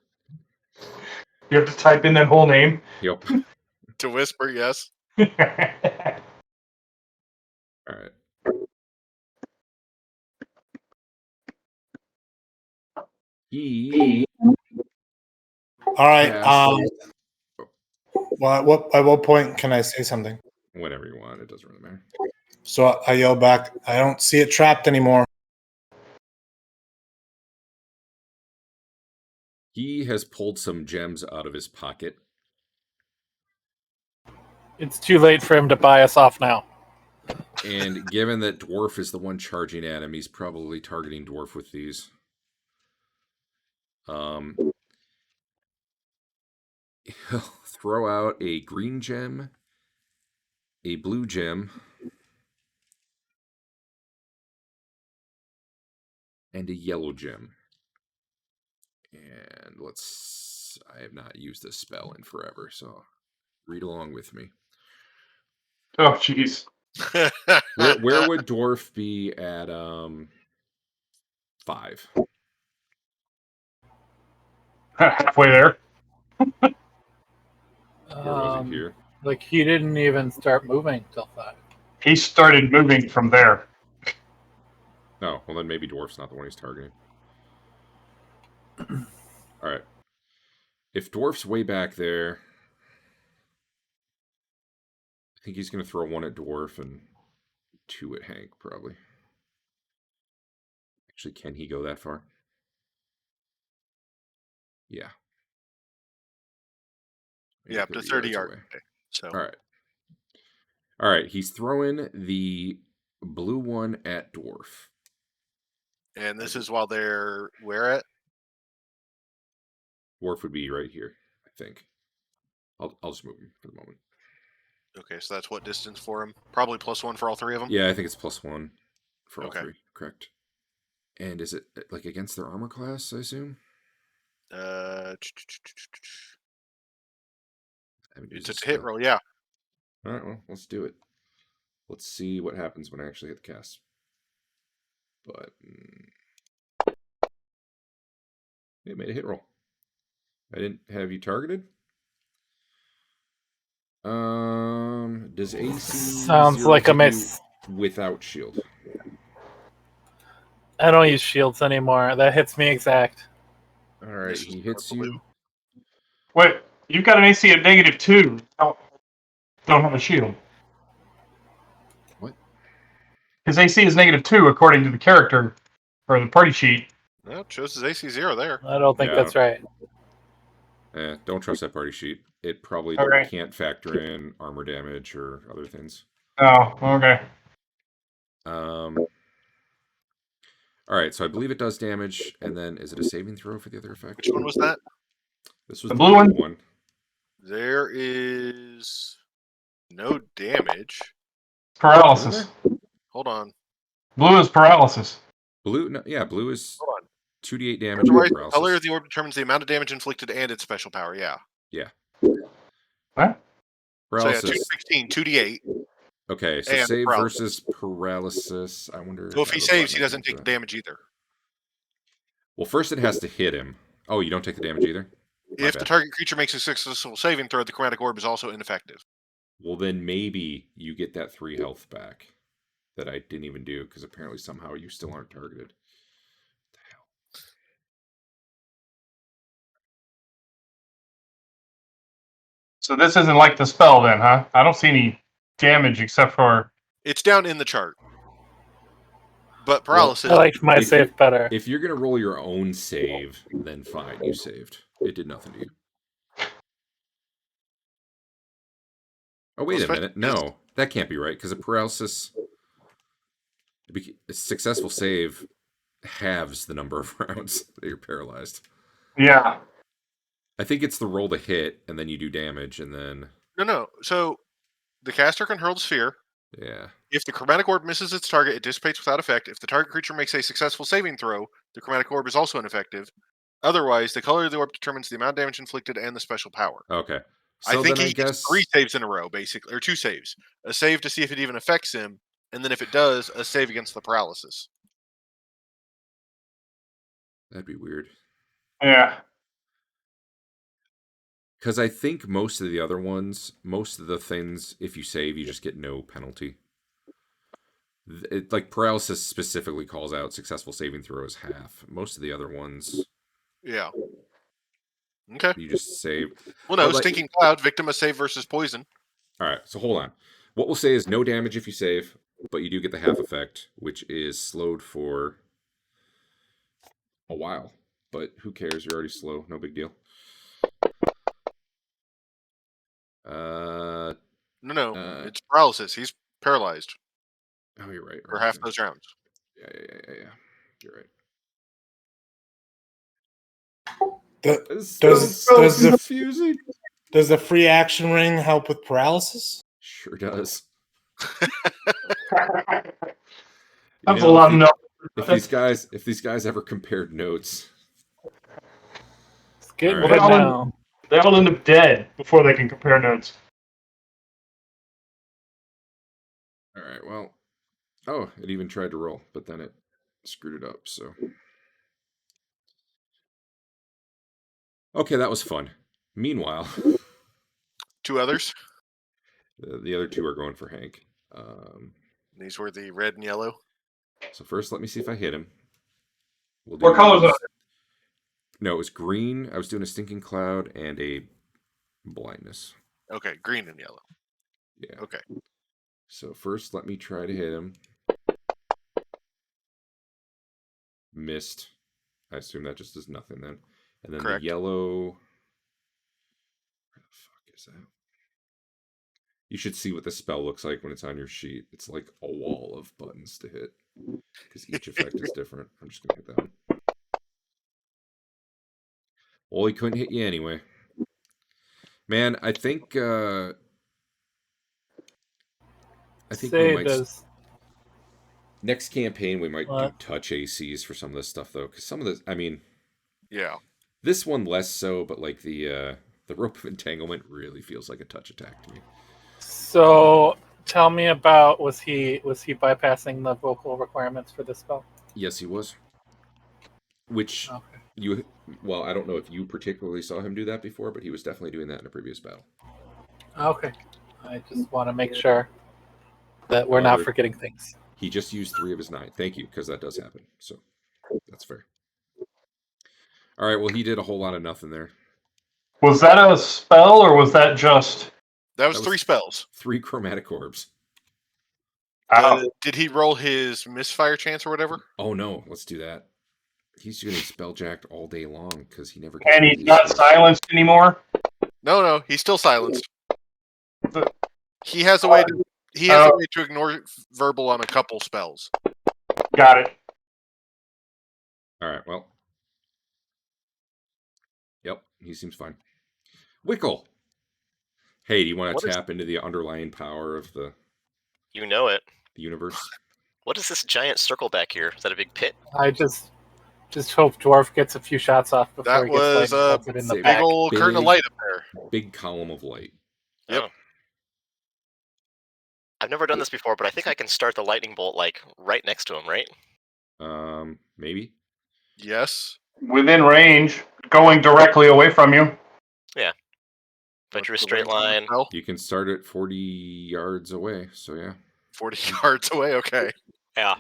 You have to type in that whole name. Yep. To whisper, yes. All right. He. All right. Yes. Well, at what point can I say something? Whenever you want, it doesn't really matter. So I yell back, I don't see it trapped anymore. He has pulled some gems out of his pocket. It's too late for him to buy us off now. And given that Dwarf is the one charging at him, he's probably targeting Dwarf with these. He'll throw out a green gem, a blue gem, and a yellow gem. And I have not used this spell in forever, so read along with me. Oh, jeez. Where would Dwarf be at 5? Halfway there. Where was he here? Like, he didn't even start moving till 5. He started moving from there. Oh, well then maybe Dwarf's not the one he's targeting. All right. If Dwarf's way back there, I think he's going to throw 1 at Dwarf and 2 at Hank, probably. Actually, can he go that far? Yeah. Yeah, up to 30 yards away. So. All right. He's throwing the blue one at Dwarf. And this is while they're where at? Dwarf would be right here, I think. I'll just move him for the moment. Okay, so that's what distance for him? Probably +1 for all 3 of them? Yeah, I think it's +1 for all Okay. 3. Correct. And is it like against their armor class, I assume? It's a hit roll, yeah. All right, well, let's do it. Let's see what happens when I actually hit the cast. But it made a hit roll. I didn't have you targeted. Does AC sounds like a miss without shield? I don't use shields anymore. That hits me exact. All right, he hits you. Wait, You've got an AC of -2. Don't have a shield. What? His AC is -2 according to the character or the party sheet. No, it shows his AC 0 there. I don't think Yeah. that's right. Don't trust that party sheet. It probably Okay. can't factor in armor damage or other things. Oh, okay. All right, so I believe it does damage, and then is it a saving throw for the other effect? Which one was that? This was The the blue blue one? one. There is no damage. Paralysis. Hold on. Blue is paralysis. Blue, no, yeah, blue is Hold on. 2d8 damage Otherwise, with the paralysis. color of the orb determines the amount of damage inflicted and its special power. Yeah. Yeah. What? Paralysis. So yeah, 2d16, 2d8. Okay, so and save paralysis. versus paralysis. I wonder. So if I he have a saves, button he I doesn't can take put. the damage either. Well, first it has to hit him. Oh, you don't take the damage either? My If the bad. target creature makes a successful saving throw, the chromatic orb is also ineffective. Well, then maybe you get that 3 health back that I didn't even do, because apparently somehow you still aren't targeted. What the hell? So this isn't like the spell then, huh? I don't see any damage except for... It's down in the chart. But Well, paralysis. I liked my If save better. If you're going to roll your own save, then fine, you saved. It did nothing to you. Oh, wait a minute. No, that can't be right, because a paralysis... A successful save halves the number of rounds that you're paralyzed. Yeah. I think it's the roll to hit, and then you do damage, and then... No. So the caster can hurl the sphere. Yeah. If the chromatic orb misses its target, it dissipates without effect. If the target creature makes a successful saving throw, the chromatic orb is also ineffective. Otherwise, the color of the orb determines the amount of damage inflicted and the special power. Okay. I So think then he gets 3 saves in a row, basically, or 2 saves. A save to see if it even affects him, and then if it does, a save against the paralysis. That'd be weird. Yeah. Because I think most of the other ones, most of the things, if you save, you just get no penalty. Like paralysis specifically calls out successful saving throw as half. Most of the other ones, Yeah. Okay. you just save. Well, no, But, like- Stinking Cloud, victim of save versus poison. All right, so hold on. What we'll say is no damage if you save, but you do get the half effect, which is slowed for a while. But who cares? You're already slow. No big deal. No, it's paralysis. He's paralyzed Oh, you're right. for half those rounds. Yeah. You're right. Does It's the confusing. Does the free action ring help with paralysis? Sure does. That's a lot of no. If these guys ever compared notes, It's getting All good right. now. They all end up dead before they can compare notes. all right. Well, oh, it even tried to roll, but then it screwed it up. So, okay, that was fun. Meanwhile, 2 others. the other 2 are going for Hank. These were the red and yellow. So first, let me see if I hit him. We'll What colors are No, it was green. I was doing a stinking cloud and a blindness. Okay, green and yellow. Yeah. Okay. So first, let me try to hit him. Missed. I assume that just does nothing then. And then Correct. the yellow. Where the fuck is that? You should see what the spell looks like when it's on your sheet. It's like a wall of buttons to hit. Because each effect is different. I'm just going to hit that one. Well, he couldn't hit you anyway. Man, I think we Say might... does Next campaign, we might What? do touch ACs for some of this stuff, though. Because some of this... I mean... Yeah. This one less so, but like the rope of entanglement really feels like a touch attack to me. so. Tell me about was he bypassing the vocal requirements for this spell? Yes, he was. Which Okay. I don't know if you particularly saw him do that before, but he was definitely doing that in a previous battle. Okay. I just want to make sure that we're not forgetting things. He just used 3 of his 9. Thank you, because that does happen. So that's fair. All right. Well, he did a whole lot of nothing there. Was that a spell or was that just? That was That was- 3 spells. 3 chromatic orbs. Did he roll his misfire chance or whatever? Oh no, let's do that. He's getting spelljacked all day long because he never. And rid of he's these not things. silenced anymore. No, he's still silenced. The- He has a way to ignore verbal on a couple spells. Got it. All right. Well. Yep, he seems fine. Wickle. Hey, do you want What to is- tap into the underlying power of the You know it. universe? What is this giant circle back here? Is that a big pit? I just hope Dwarf gets a few shots off before That he gets was lightning a bolted in the big Big back. old curtain of Big- light up there. Big column of light. Yep. Oh. I've never done this before, but I think I can start the lightning bolt like right next to him, right? Maybe. Yes. Within range, going directly away from you. If I What's drew a the straight range on the line, spell? You can start it 40 yards away. So yeah. 40 yards away. Okay. yeah.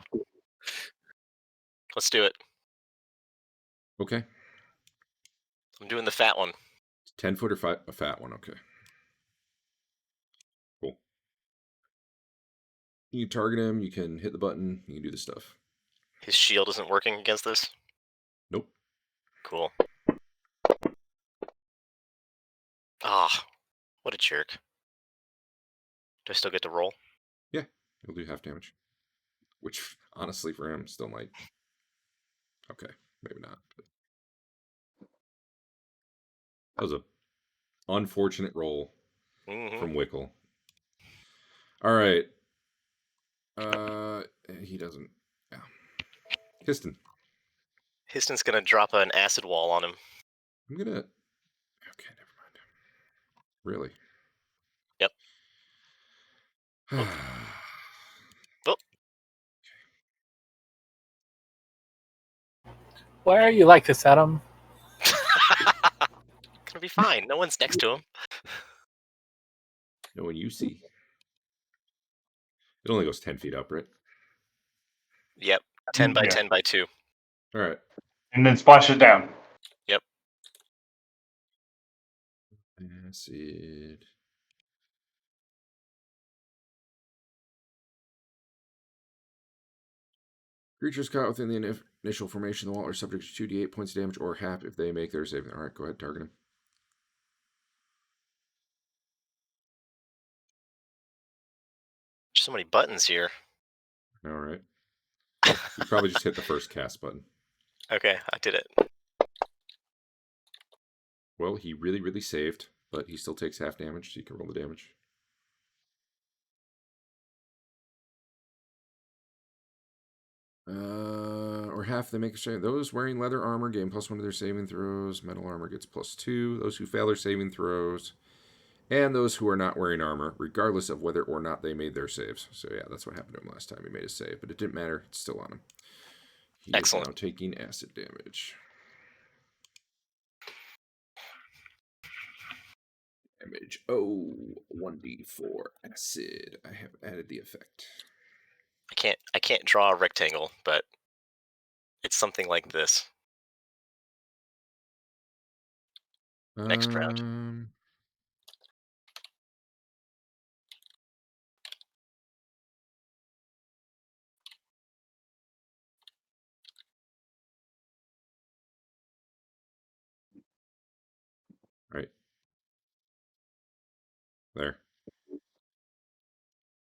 Let's do it. Okay. I'm doing the fat one. 10-foot or a fat one. Okay. Cool. You can target him. You can hit the button. You can do the stuff. His shield isn't working against this. Nope. Cool. Ah, what a jerk. Do I still get to roll? He'll do half damage. Which, honestly, for him, still might. Okay, maybe not. But... That was a unfortunate roll Mm-hmm. from Wickle. All right. He doesn't. Yeah. Histon. Histon's gonna drop an acid wall on him. I'm gonna. Okay, never mind. Really? Yep. Oh. Why are you like this, Adam? Gonna be fine. No one's next to him. No one you see. It only goes 10 feet up, right? Yep. 10 by Yeah. 10 by 2. All right. And then splashes down. Acid. Creatures caught within the initial formation of the wall are subject to 2d8 points of damage or half if they make their saving. All right, go ahead, target him. There's so many buttons here. All right. You probably just hit the first cast button. Okay, I did it. Well, he really, really saved, but he still takes half damage, so you can roll the damage. Or half they make a saving. Those wearing leather armor gain +1 to their saving throws. Metal armor gets +2. Those who fail their saving throws. And those who are not wearing armor, regardless of whether or not they made their saves. So yeah, that's what happened to him last time. He made a save, but it didn't matter. It's still on him. He Excellent. is now taking acid damage. Damage. Oh, 1d4 acid. I have added the effect. I can't draw a rectangle, but it's something like this. Next round. Right. There.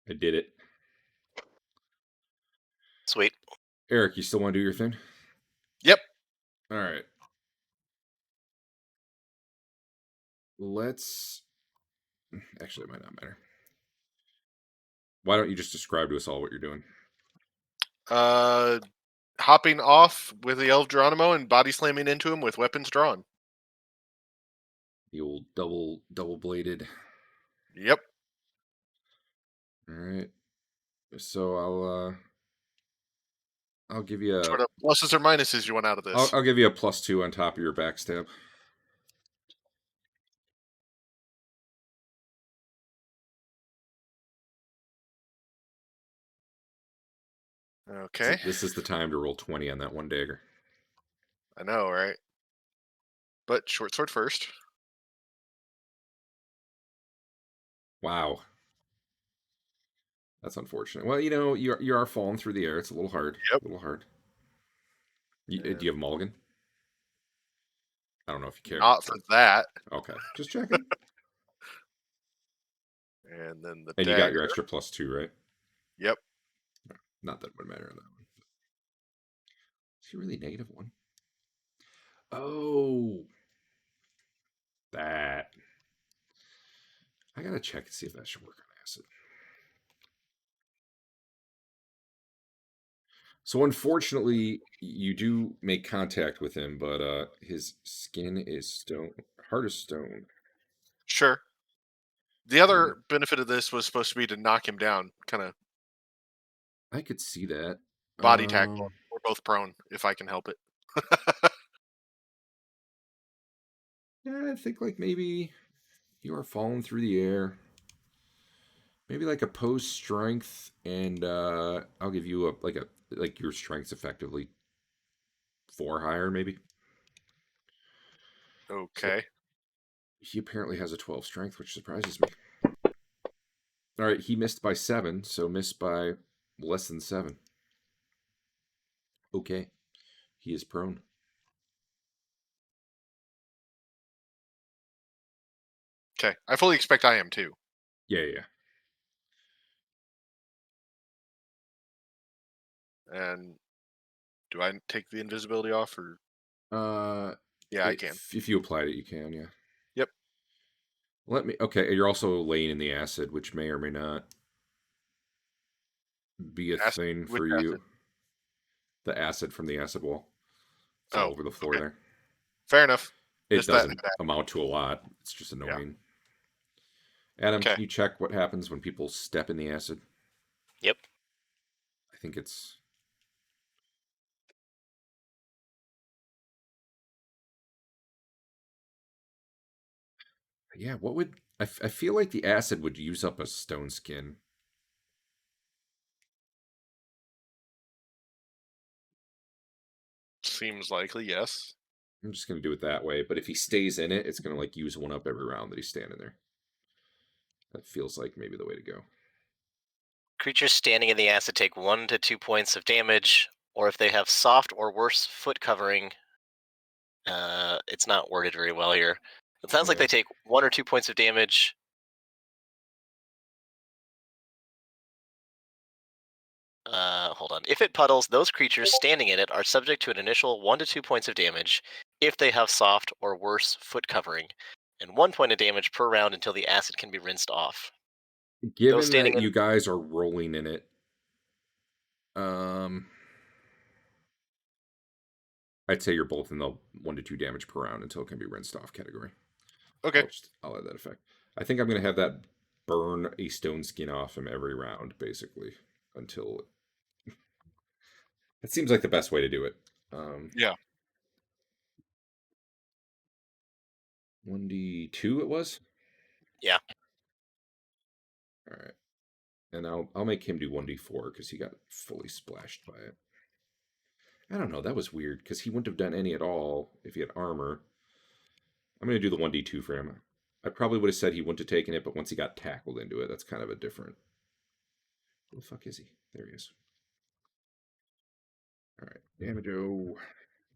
I did it. Sweet. Eric, you still want to do your thing? Yep. All right. Let's... Actually, it might not matter. Why don't you just describe to us all what you're doing? Hopping off with the Elf Geronimo and body slamming into him with weapons drawn. The old double-bladed. Yep. All right. So I'll give you a... What pluses or minuses you want out of this? I'll give you a +2 on top of your backstab. Okay. This is the time to roll 20 on that one dagger. I know, right? But short sword first. Wow. That's unfortunate. Well, you know, you are falling through the air. It's a little hard. Yep. A little hard. Do And you have mulligan? I don't know if you care. not for that. Okay, just checking. And then the And you got your dagger. extra +2, right? Yep. Not that it would matter on that one. Is he really -1? Oh, that. I gotta check and see if that should work on acid. So unfortunately, you do make contact with him, but his skin is stone, hard as stone. Sure. The other benefit of this was supposed to be to knock him down, kind of I could see that. body tackle. We're both prone, if I can help it. Yeah, I think like maybe you are falling through the air. Maybe like opposed strength, and I'll give you like your strength's effectively 4 higher, maybe. So Okay. he apparently has a 12 strength, which surprises me. All right, he missed by 7, so missed by less than 7. Okay, he is prone. Okay. I fully expect I am too. Yeah. And do I take the invisibility off, or yeah, I can. If you applied it, you can. Yeah. Yep. Okay, you're also laying in the acid, which may or may not be a Acid, thing which for you. acid? The acid from the acid wall. It's all Oh, over the floor okay. there. Fair enough. It Missed that. doesn't amount to a lot. It's just annoying. Adam, Okay. can you check what happens when people step in the acid? Yep. I think it's... Yeah, what would... I feel like the acid would use up a stone skin. Seems likely, yes. I'm just going to do it that way. But if he stays in it, it's going to like use one up every round that he's standing there. That feels like maybe the way to go. Creatures standing in the acid take 1 to 2 points of damage, or if they have soft or worse foot covering. It's not worded very well here. It sounds like Yeah. they take 1 or 2 points of damage. Hold on. If it puddles, those creatures standing in it are subject to an initial 1 to 2 points of damage if they have soft or worse foot covering, and 1 point of damage per round until the acid can be rinsed off. Given standing that in- you guys are rolling in it, I'd say you're both in the 1 to 2 damage per round until it can be rinsed off category. Okay. I'll add that effect. I think I'm going to have that burn a stone skin off him every round, basically, until... It seems like the best way to do it. Yeah. 1d2 it was? Yeah. All right. And I'll make him do 1d4 because he got fully splashed by it. I don't know. That was weird because he wouldn't have done any at all if he had armor. I'm going to do the 1d2 for him. I probably would have said he wouldn't have taken it, but once he got tackled into it, that's kind of a different... Where the fuck is he? There he is. All right. Damage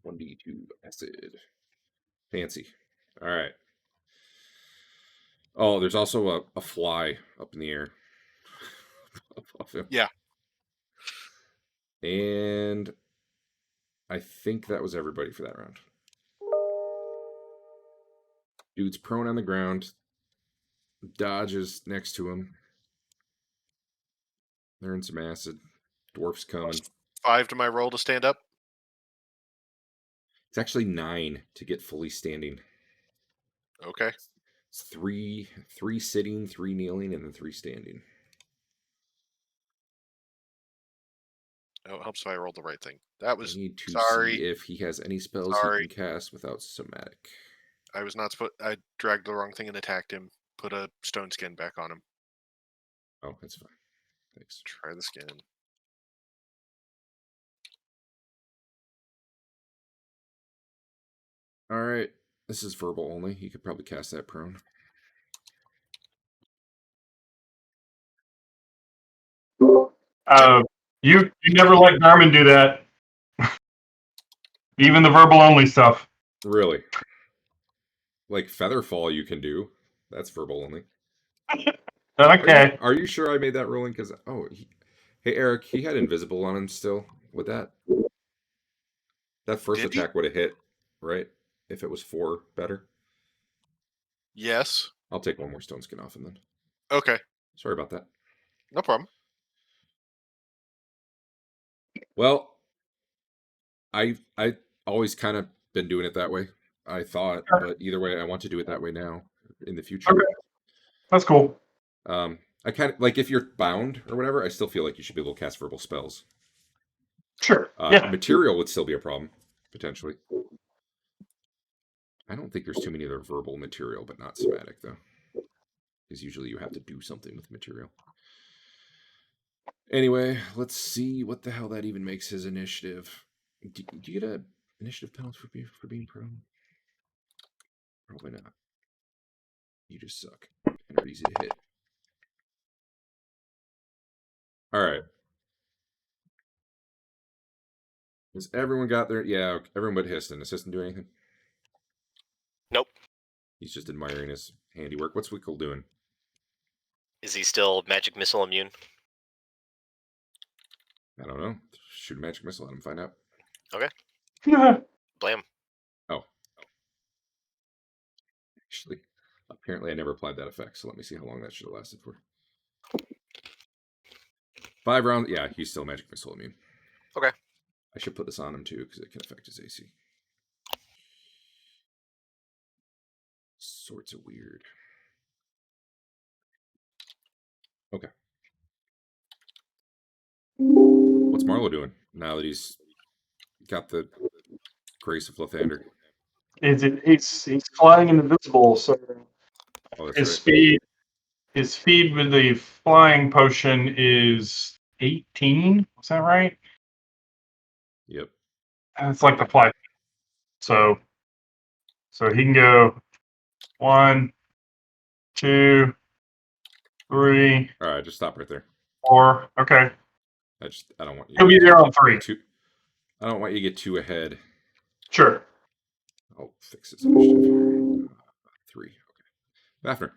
1d2 acid. Fancy. All right. Oh, there's also a fly up in the air. Above him. Yeah. And I think that was everybody for that round. Dude's prone on the ground. Dodges next to him. They're in some acid. Dwarf's coming. 5 to my roll to stand up. It's actually 9 to get fully standing. Okay. It's three sitting, 3 kneeling, and then 3 standing. Oh, it helps if I roll the right thing. That I was need to sorry. see if he has any spells Sorry. he can cast without somatic. I was not supposed. I dragged the wrong thing and attacked him. Put a stone skin back on him. Oh, that's fine. Thanks. Try the skin. All right. This is verbal only. You could probably cast that prone. You never let Garmin do that. Even the verbal only stuff. Really? Like Featherfall you can do. That's verbal only. Okay. Are you sure I made that rolling? Because, hey, Eric, he had invisible on him still. Would that first Did he? attack would have hit, right? If it was 4 better? Yes. I'll take one more stone skin off him then. Okay. Sorry about that. No problem. Well, I always kind of been doing it that way, I thought, but either way, I want to do it that way now in the future. Okay. That's cool. I kind of like if you're bound or whatever, I still feel like you should be able to cast verbal spells. Sure. Yeah. Material would still be a problem, potentially. I don't think there's too many other verbal material, but not somatic, though. Because usually you have to do something with material. Anyway, let's see what the hell that even makes his initiative. Do you get an initiative penalty for being prone? Probably not. You just suck and are easy to hit. All right. Has everyone got their... Yeah, everyone but Histon. Does Histon do anything? Nope. He's just admiring his handiwork. What's Wickle doing? Is he still magic missile immune? I don't know. Shoot a magic missile at him, find out. Okay. Blam. Oh. Actually, apparently I never applied that effect, so let me see how long that should have lasted for. 5 rounds. Yeah, he's still magic missile immune. Okay. I should put this on him, too, because it can affect his AC. Sorts of weird. Okay. What's Marlowe doing now that he's got the grace of Lathander? He's flying invisible, so his speed with the flying potion is 18. Is that right? Yep. It's like the fly. So he can go 1, 2, 3. All right, just stop right there. 4. Okay. I don't want you. He'll be there on 3. I don't want you to get 2 ahead. Sure. I'll fix his initiative. 3. Okay. Vafner.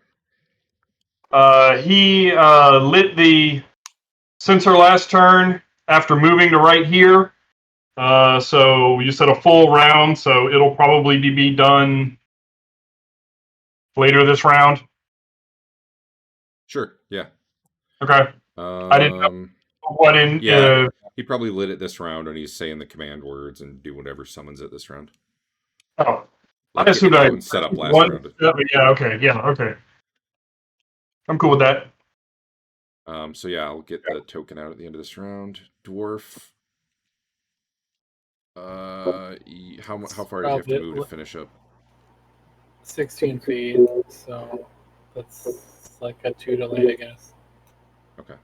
He lit the sensor last turn after moving to right here. So you said a full round, so it'll probably be done later this round. Sure. Yeah. Okay. I didn't know what in. Yeah. He probably lit it this round, and he's saying the command words and do whatever summons it this round. Oh, like I assumed I set up last round. Yeah. Okay. Yeah. Okay. I'm cool with that. So yeah, I'll get the token out at the end of this round. Dwarf. How far do you have to move to finish up? 16 feet, so that's like a 2 delay, I guess. Okay.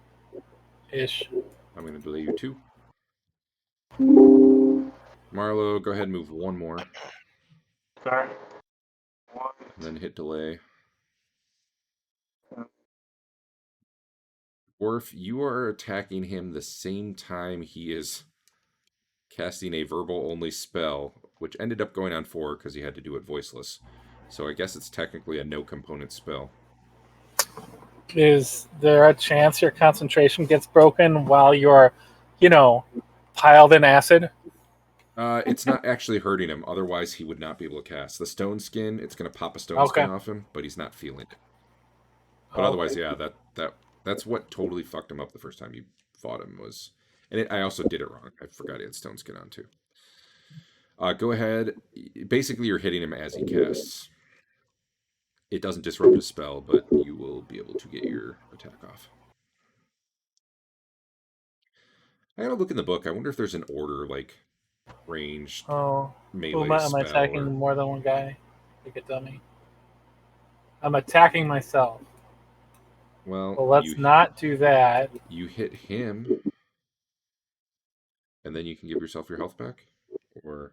Ish. I'm going to delay you 2. Marlowe, go ahead and move 1 more. Sorry. And then hit delay. Dwarf, you are attacking him the same time he is casting a verbal-only spell, which ended up going on 4 because he had to do it voiceless. So I guess it's technically a no-component spell. Is there a chance your concentration gets broken while you're, piled in acid? It's not actually hurting him. Otherwise, he would not be able to cast. The stone skin, it's going to pop a stone skin off him, but he's not feeling it. But otherwise, yeah, that's what totally fucked him up the first time you fought him was... And I also did it wrong. I forgot he had stone skin on, too. Go ahead. Basically, you're hitting him as he casts. It doesn't disrupt his spell, but you will be able to get your attack off. I gotta look in the book. I wonder if there's an order, like ranged melee am I attacking more than one guy? Like a dummy. I'm attacking myself. Well, let's not do that. You hit him, and then you can give yourself your health back, or...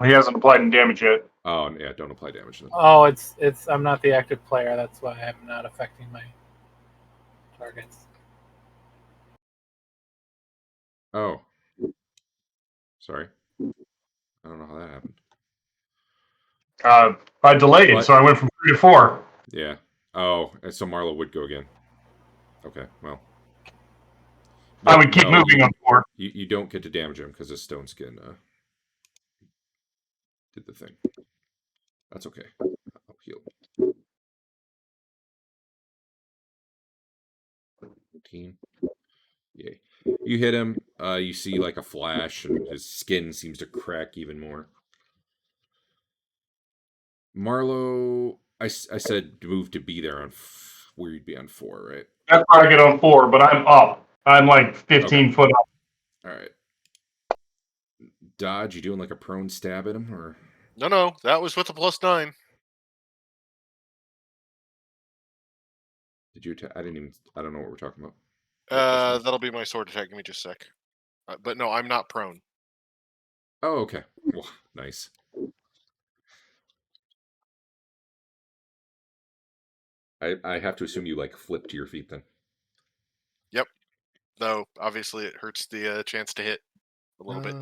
He hasn't applied any damage yet. Oh, yeah, don't apply damage. Then. Oh, it's I'm not the active player. That's why I'm not affecting my targets. Oh. Sorry. I don't know how that happened. I delayed, What? so I went from 3 to 4. Yeah. Oh, so Marlo would go again. Okay, well. I would keep no, moving on 4. You don't get to damage him because his stone skin did the thing. That's okay. I'll heal. 14. Yay. You hit him. You see like a flash, and his skin seems to crack even more. Marlo, I said move to be there on where you'd be on 4, right? That's where I get on 4, but I'm up. I'm like 15 foot up. All right. Dodge, you doing like a prone stab at him, or? No, that was with a +9. Did you attack? I don't know what we're talking about. That'll be my sword attack. Give me just a sec. But no, I'm not prone. Oh, okay. Well, nice. I have to assume you like flip to your feet then. Yep. Though obviously it hurts the chance to hit a little bit.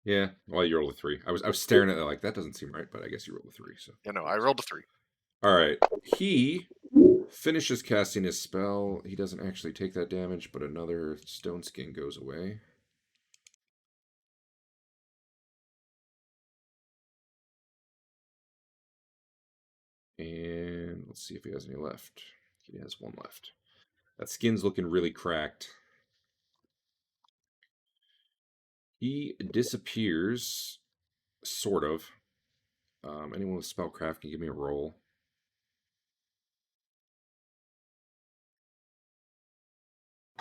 Yeah. Well, you rolled a 3. I was staring at it like that doesn't seem right, but I guess you rolled a 3. So. Yeah, no, I rolled a 3. All right. He finishes casting his spell. He doesn't actually take that damage, but another stone skin goes away. And let's see if he has any left. He has 1 left. That skin's looking really cracked. He disappears, sort of. Anyone with spellcraft can give me a roll.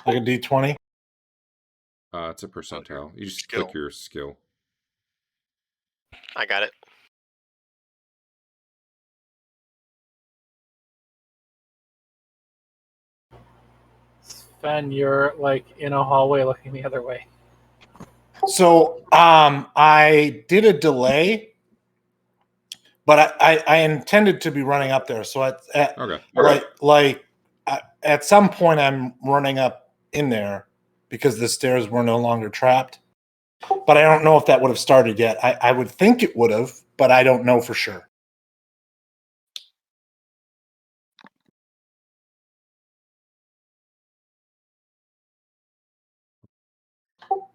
Like a D20? It's a percentile. You just skill. click your skill. I got it. Sven, you're like in a hallway looking the other way. So I did a delay, but I intended to be running up there. So at some point I'm running up in there because the stairs were no longer trapped. But I don't know if that would have started yet. I would think it would have, but I don't know for sure.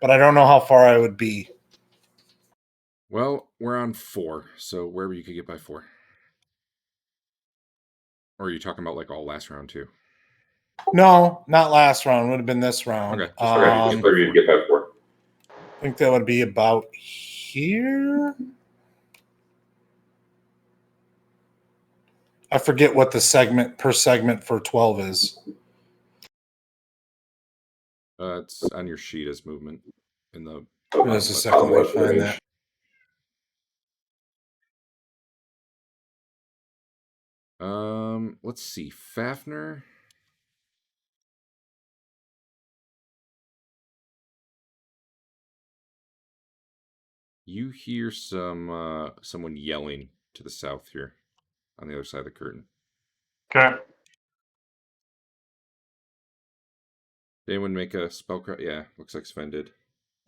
But I don't know how far I would be. Well, we're on 4, so wherever you could get by 4. Or are you talking about like all last round too? No, not last round. It would have been this round. Okay, just wherever you get by 4. I think that would be about here. I forget what the segment per segment for 12 is. It's on your sheet as movement in the. Just a second, let me find that. Let's see, Fafnir. You hear someone yelling to the south here, on the other side of the curtain. Okay. Did anyone make a spellcraft? Yeah, looks like Sven did,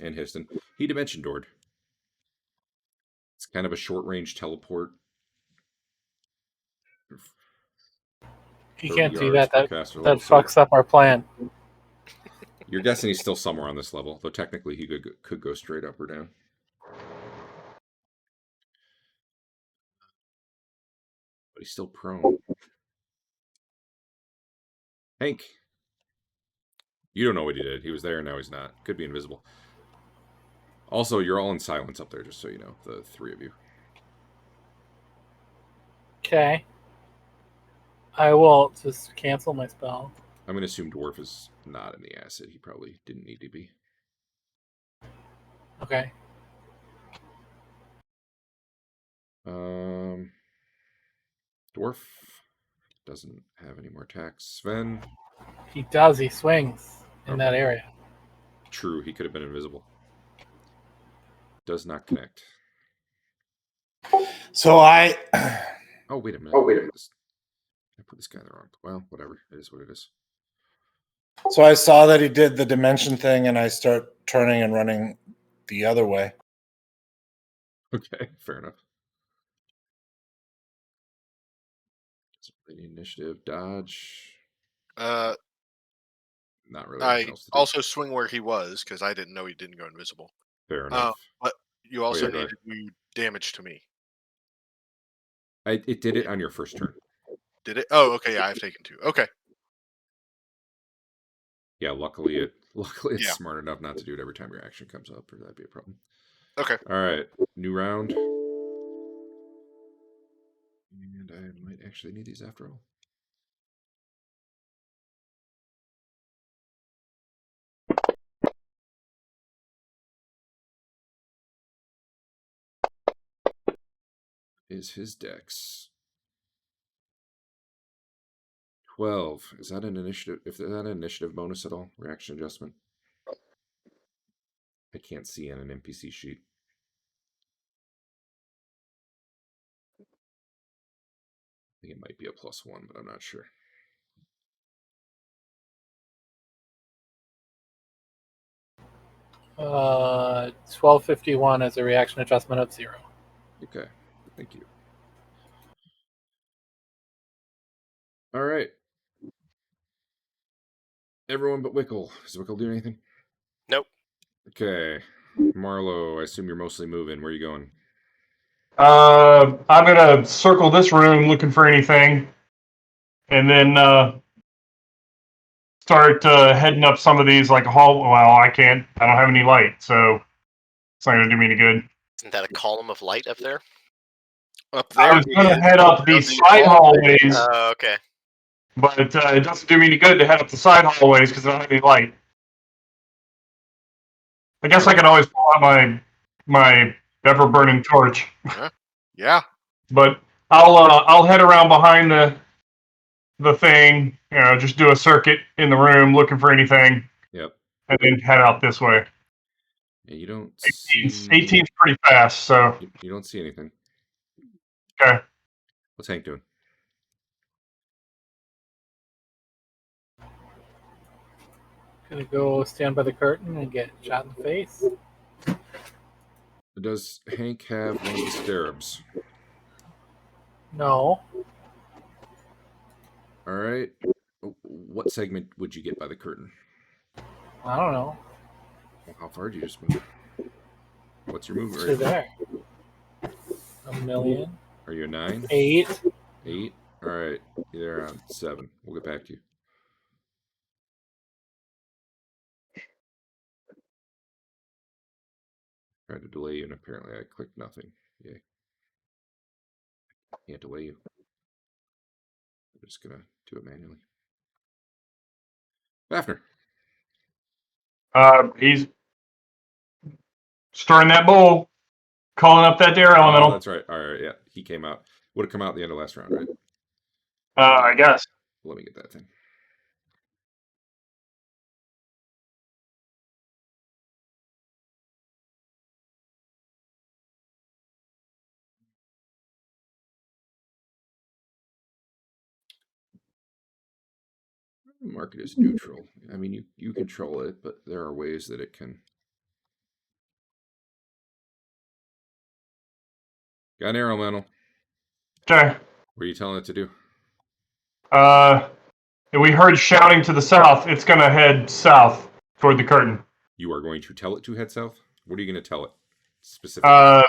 and Histon. He dimension doored. It's kind of a short range teleport. He can't do 30 that. yards per That caster level, so fucks up our plan. you're guessing he's still somewhere on this level, though technically he could go straight up or down. But he's still prone. Hank, you don't know what he did. He was there, now he's not. Could be invisible. Also, you're all in silence up there, just so you know, the 3 of you. Okay. I will just cancel my spell. I'm going to assume Dwarf is not in the acid. He probably didn't need to be. Okay. Dwarf doesn't have any more attacks. Sven? He does. He swings in that area. True, he could have been invisible. Does not connect. So I... Oh, wait a minute. I put this guy in the wrong. Well, whatever. It is what it is. So I saw that he did the dimension thing, and I start turning and running the other way. Okay, fair enough. The initiative, dodge. Uh, Not really anything I else to do. also swing where he was because I didn't know he didn't go invisible. Fair enough. But you also yeah, go need ahead. to do damage to me. It did it on your first turn. Did it? Oh, okay. Yeah, I've taken 2. Okay. Yeah, luckily it's Yeah. smart enough not to do it every time your action comes up, or that'd be a problem. Okay. All right, new round. And I might actually need these after all. Is his dex 12? Is that an initiative? If that an initiative bonus at all? Reaction adjustment? I can't see on an NPC sheet. I think it might be a +1, but I'm not sure. Uh, 1251 is a reaction adjustment of 0. Okay, thank you. All right. Everyone but Wickle. Does Wickle do anything? Nope. Okay. Marlo, I assume you're mostly moving. Where are you going? I'm gonna circle this room looking for anything, and then start heading up some of these like a hall. Well, I don't have any light, so it's not gonna do me any good. Isn't that a column of light up there? Up I there. was gonna head up these the side hallway. hallways, Oh, okay. but it doesn't do me any good to head up the side hallways because I don't have any light. I guess I can always pull out my ever burning torch, Yeah. but I'll head around behind the thing, just do a circuit in the room looking for anything. Yep. And then head out this way. Yeah, you don't 18's pretty fast, so. You don't see anything. Okay. What's Hank doing? Gonna go stand by the curtain and get shot in the face. Does Hank have one of the scarabs? No. All right. What segment would you get by the curtain? I don't know. Well, how far did you just move? What's your move Through rate? there. A million. Are you a 9? 8. 8? All right. You're around 7. We'll get back to you. Tried to delay you, and apparently I clicked nothing. Yay. Can't delay you. I'm just going to do it manually. Fafner. He's stirring that bowl, calling up that dare elemental. Oh, that's right. All right, yeah. He came out. Would have come out at the end of last round, right? I guess. Let me get that thing. Mark it as neutral. I mean, you control it, but there are ways that it can. Got an arrow mantle. Okay. What are you telling it to do? We heard shouting to the south. It's going to head south toward the curtain. You are going to tell it to head south? What are you going to tell it specifically?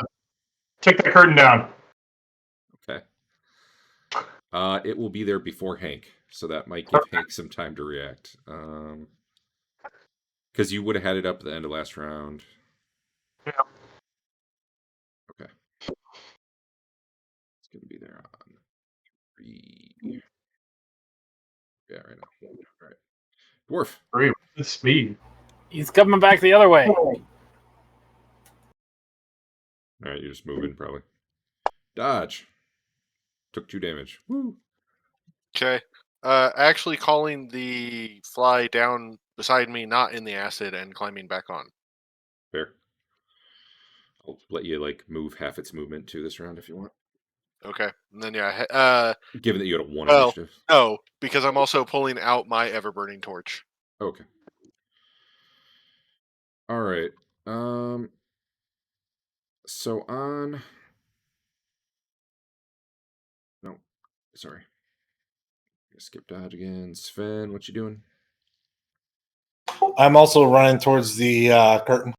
Take that curtain down. Okay. It will be there before Hank, so that might give Hank some time to react. Because you would have had it up at the end of last round. Yeah. Okay. It's going to be there on 3. Yeah, right now. All right. Dwarf. 3 with the speed. He's coming back the other way. All right, you're just moving, probably. Dodge. Took 2 damage. Woo. Okay. Actually calling the fly down beside me, not in the acid, and climbing back on. Fair. I'll let you, move half its movement to this round if you want. Okay. And then Given that you had a 1 well, initiative. no, because I'm also pulling out my ever burning torch. Okay. All right. So on. No, sorry. Skip dodge again. Sven, what you doing? I'm also running towards the curtain.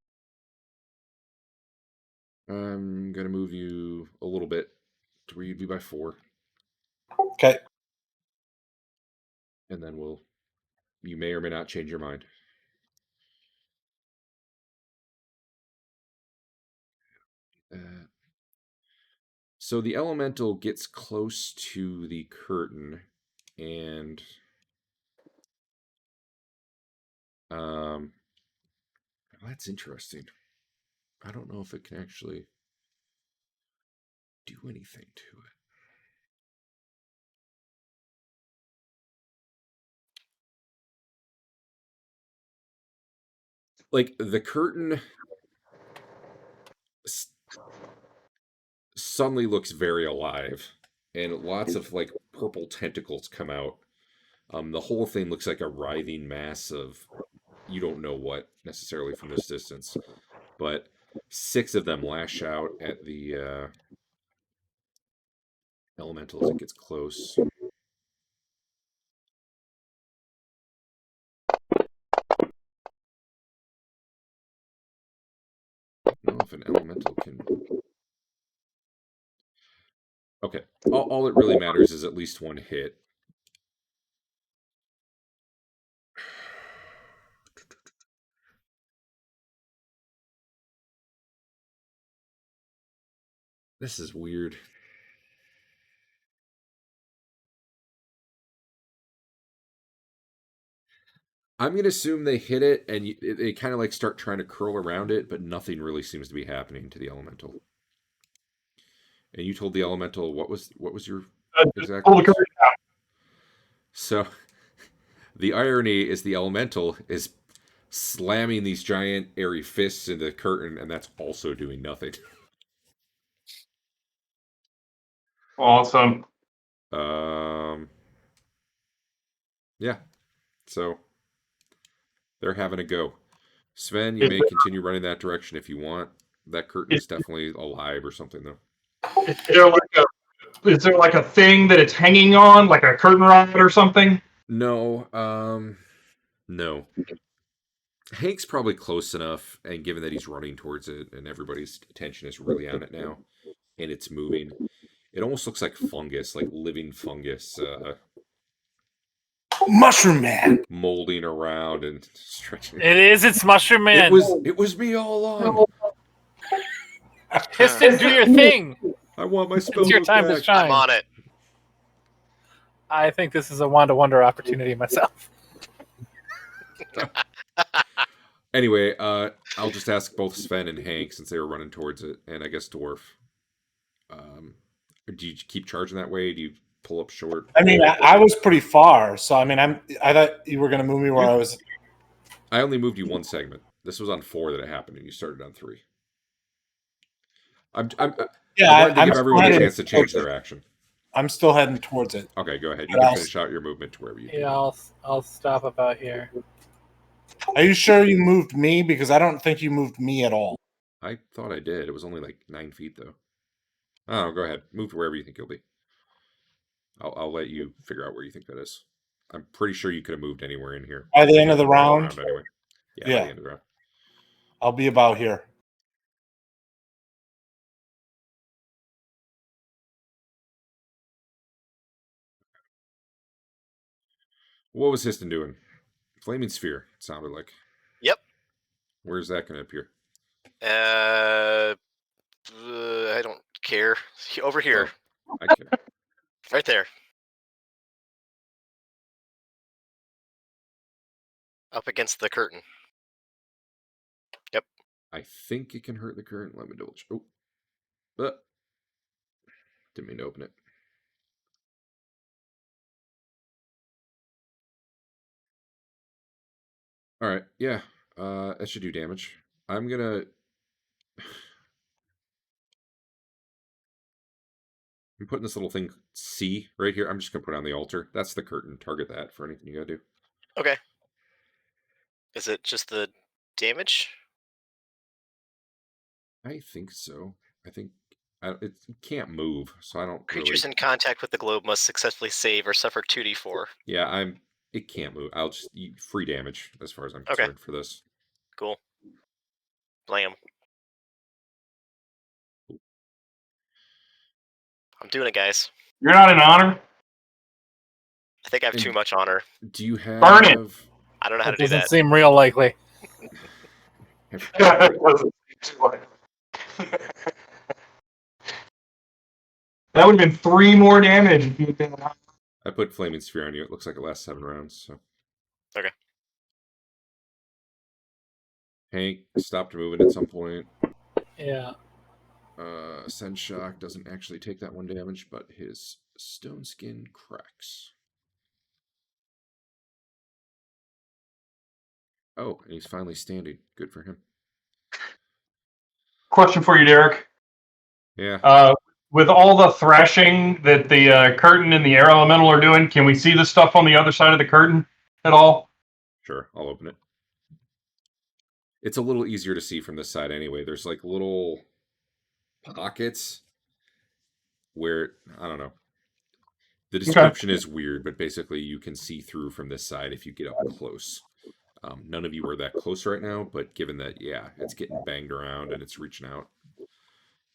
I'm gonna move you a little bit to where you'd be by 4, Okay. and then you may or may not change your mind. So the elemental gets close to the curtain, and well, that's interesting. I don't know if it can actually do anything to it. Like the curtain suddenly looks very alive, and lots of like purple tentacles come out. The whole thing looks like a writhing mass of you don't know what necessarily from this distance, but 6 of them lash out at the elemental as it gets close. I don't know if an elemental can. Okay, all it really matters is at least 1 hit. This is weird. I'm going to assume they hit it, and they kind of like start trying to curl around it, but nothing really seems to be happening to the elemental. And you told the elemental what was your exact? Pull the curtain out. So the irony is the elemental is slamming these giant airy fists into the curtain, and that's also doing nothing. Awesome. Yeah. So they're having a go. Sven, you may continue running that direction if you want. That curtain is definitely alive or something, though. Is there like a thing that it's hanging on, like a curtain rod or something? No. No. Hank's probably close enough, and given that he's running towards it, and everybody's attention is really on it now, and it's moving, it almost looks like fungus, like living fungus, Mushroom Man. molding around and stretching. It's Mushroom Man. It was me all along. Piston, do your thing. I want my spell. It's your time to shine. I'm on it. I think this is a Wanda Wonder opportunity myself. Anyway, I'll just ask both Sven and Hank since they were running towards it, and I guess Dwarf. Do you keep charging that way? Do you pull up short? I mean, I was pretty far, so I mean, I thought you were going to move me where I was. I only moved you 1 segment. This was on 4 that it happened, and you started on 3. I'm wanted to give everyone a chance to change their action. I'm still heading towards it. Okay, go ahead. You can finish out your movement to wherever you do. Yeah, I'll stop about here. Are you sure you moved me? Because I don't think you moved me at all. I thought I did. It was only like 9 feet, though. Oh, go ahead. Move to wherever you think you'll be. I'll let you figure out where you think that is. I'm pretty sure you could have moved anywhere in here. By the end of the round? Anyway. Yeah, Yeah. by the end of the round. I'll be about here. What was Histon doing? Flaming Sphere, it sounded like. Yep. Where's that going to appear? I don't care. Over here. Oh, I care. Right there. Up against the curtain. Yep. I think it can hurt the current. Let me double check. Oh. Didn't mean to open it. All right. Yeah. That should do damage. I'm going to... I'm putting this little thing C right here. I'm just gonna put it on the altar. That's the curtain. Target that for anything you gotta do. Okay. Is it just the damage? I think so. I think it can't move, so I don't Creatures really. in contact with the globe must successfully save or suffer 2d4. Yeah, It can't move. I'll just free damage as far as I'm Okay. concerned for this. Cool. Blam. I'm doing it, guys. You're not in honor. I think I have And too much honor. Do you have? Burn it. I don't know how That to do doesn't that. seem real likely. That would have been 3 more damage if you had been in honor. I put Flaming Sphere on you. It looks like it lasts 7 rounds. So. Okay. Hank stopped moving at some point. Yeah. Send Shock doesn't actually take that 1 damage, but his stone skin cracks. Oh, and he's finally standing. Good for him. Question for you, Derek. Yeah. With all the thrashing that the curtain and the air elemental are doing, can we see the stuff on the other side of the curtain at all? Sure, I'll open it. It's a little easier to see from this side anyway. There's like little pockets where, I don't know. The description is weird, but basically you can see through from this side if you get up close. None of you are that close right now, but given that, yeah, it's getting banged around and it's reaching out,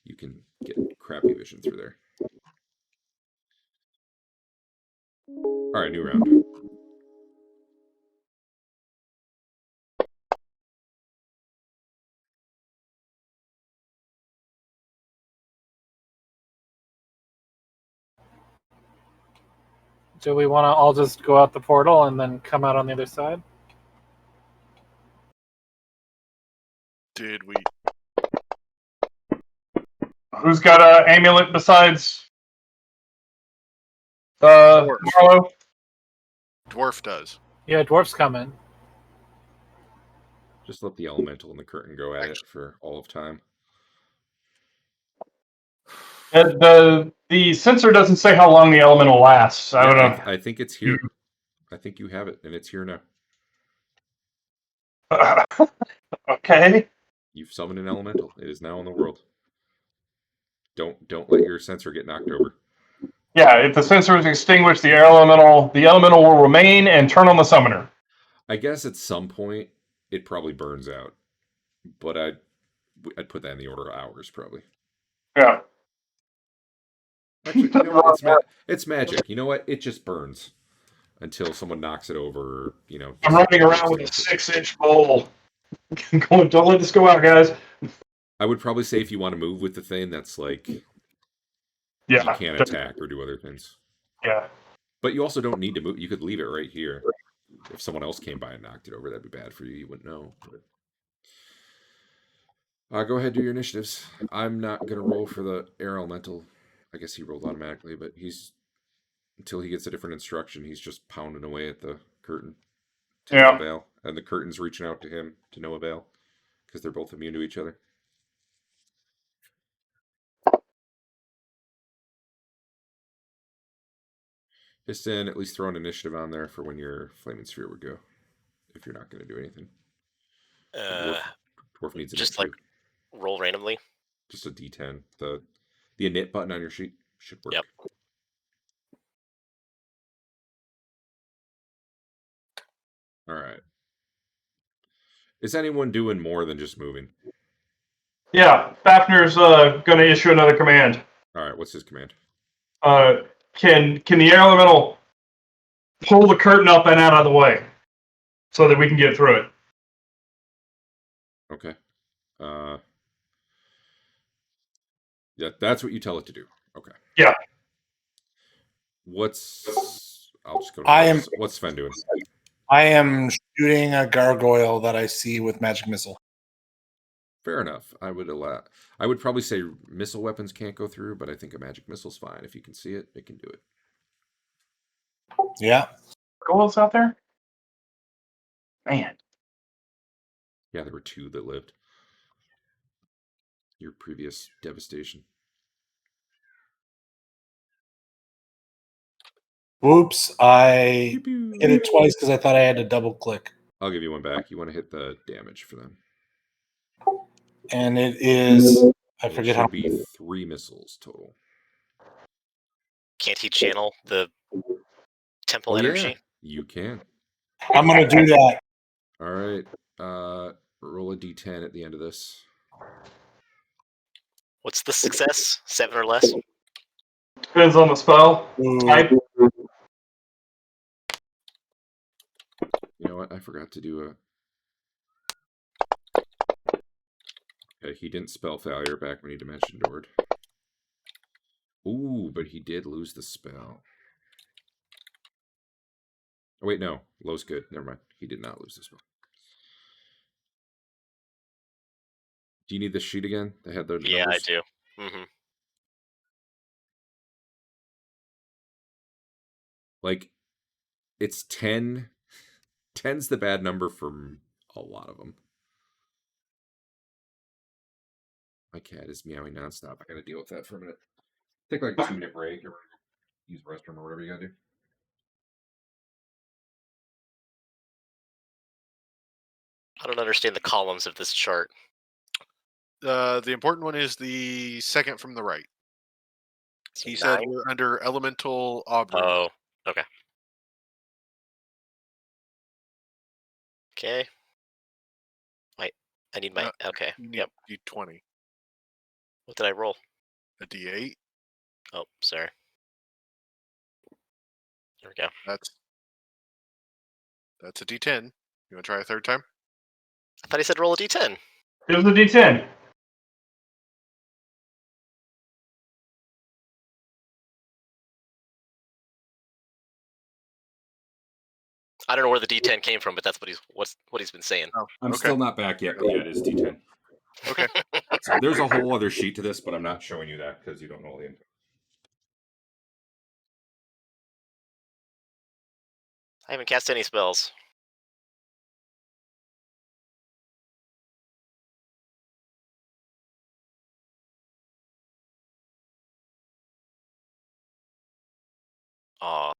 you can get crappy vision through there. All right, new round. Do we want to all just go out the portal and then come out on the other side? Did we? Who's got an amulet besides Dwarf. Marlowe? Dwarf does. Yeah, dwarf's coming. Just let the elemental and the curtain go at it for all of time. The sensor doesn't say how long the elemental lasts. I don't know. I think it's here. I think you have it, and it's here now. Okay. You've summoned an elemental. It is now in the world. Don't let your sensor get knocked over. Yeah, if the sensor is extinguished, the elemental will remain and turn on the summoner. I guess at some point it probably burns out, but I'd put that in the order of hours probably. Yeah. Actually, you know what? It's magic. You know what? It just burns until someone knocks it over. Or, I'm running around with a 6-inch bowl. Don't let this go out, guys. I would probably say if you want to move with the thing, that's like you can't attack or do other things. Yeah. But you also don't need to move. You could leave it right here. If someone else came by and knocked it over, that'd be bad for you. You wouldn't know. Go ahead, do your initiatives. I'm not gonna roll for the air elemental. I guess he rolled automatically, but until he gets a different instruction, he's just pounding away at the curtain to no avail, and the curtain's reaching out to him to no avail because they're both immune to each other. Piston, at least throw an initiative on there for when your flaming sphere would go. If you're not going to do anything, dwarf needs an just like roll randomly. Just a D10. The init button on your sheet should work. Yep. All right. Is anyone doing more than just moving? Yeah, Fafner's going to issue another command. All right, what's his command? Can the air elemental pull the curtain up and out of the way so that we can get through it? Okay. Yeah, that's what you tell it to do. Okay. Yeah. I'll just go to what's Sven doing? I am shooting a gargoyle that I see with magic missile. Fair enough. I would probably say missile weapons can't go through, but I think a magic missile's fine. If you can see it, it can do it. Yeah. Gargoyles out there? Man. Yeah, there were 2 that lived. Your previous devastation. Whoops! I Pew, hit it twice because I thought I had to double click, I'll give you one back. You want to hit the damage for them. and it is. I And forget it how. should be 3 missiles total. Can't he channel the temple Oh, energy? yeah, you can. I'm gonna do that. All right. Roll a d10 at the end of this. What's the success? 7 or less? Depends on the spell type. Ooh, You know what? I forgot to do Okay, he didn't spell failure back when he dimension doored. Ooh, but he did lose the spell. Oh, wait, no. Low's good. Never mind. He did not lose the spell. Do you need the sheet again? They had the Yeah, numbers? I do. Mm-hmm. Like, it's 10. 10's the bad number for a lot of them. My cat is meowing nonstop. I gotta deal with that for a minute. Take like a 2-minute break or use the restroom or whatever you gotta do. I don't understand the columns of this chart. The important one is the second from the right. So He said 9? we're under elemental Aubrey. Oh, okay. Okay. Wait, I need my... Okay, You need yep. D20. What did I roll? A D8. Oh, sorry. There we go. That's a D10. You want to try a third time? I thought he said roll a d10. It was a D10. I don't know where the d10 came from, but that's what he's been saying. Oh, I'm okay. still not back yet, but yeah, it is D10. Okay. So there's a whole other sheet to this, but I'm not showing you that because you don't know all the info. I haven't cast any spells. Aw.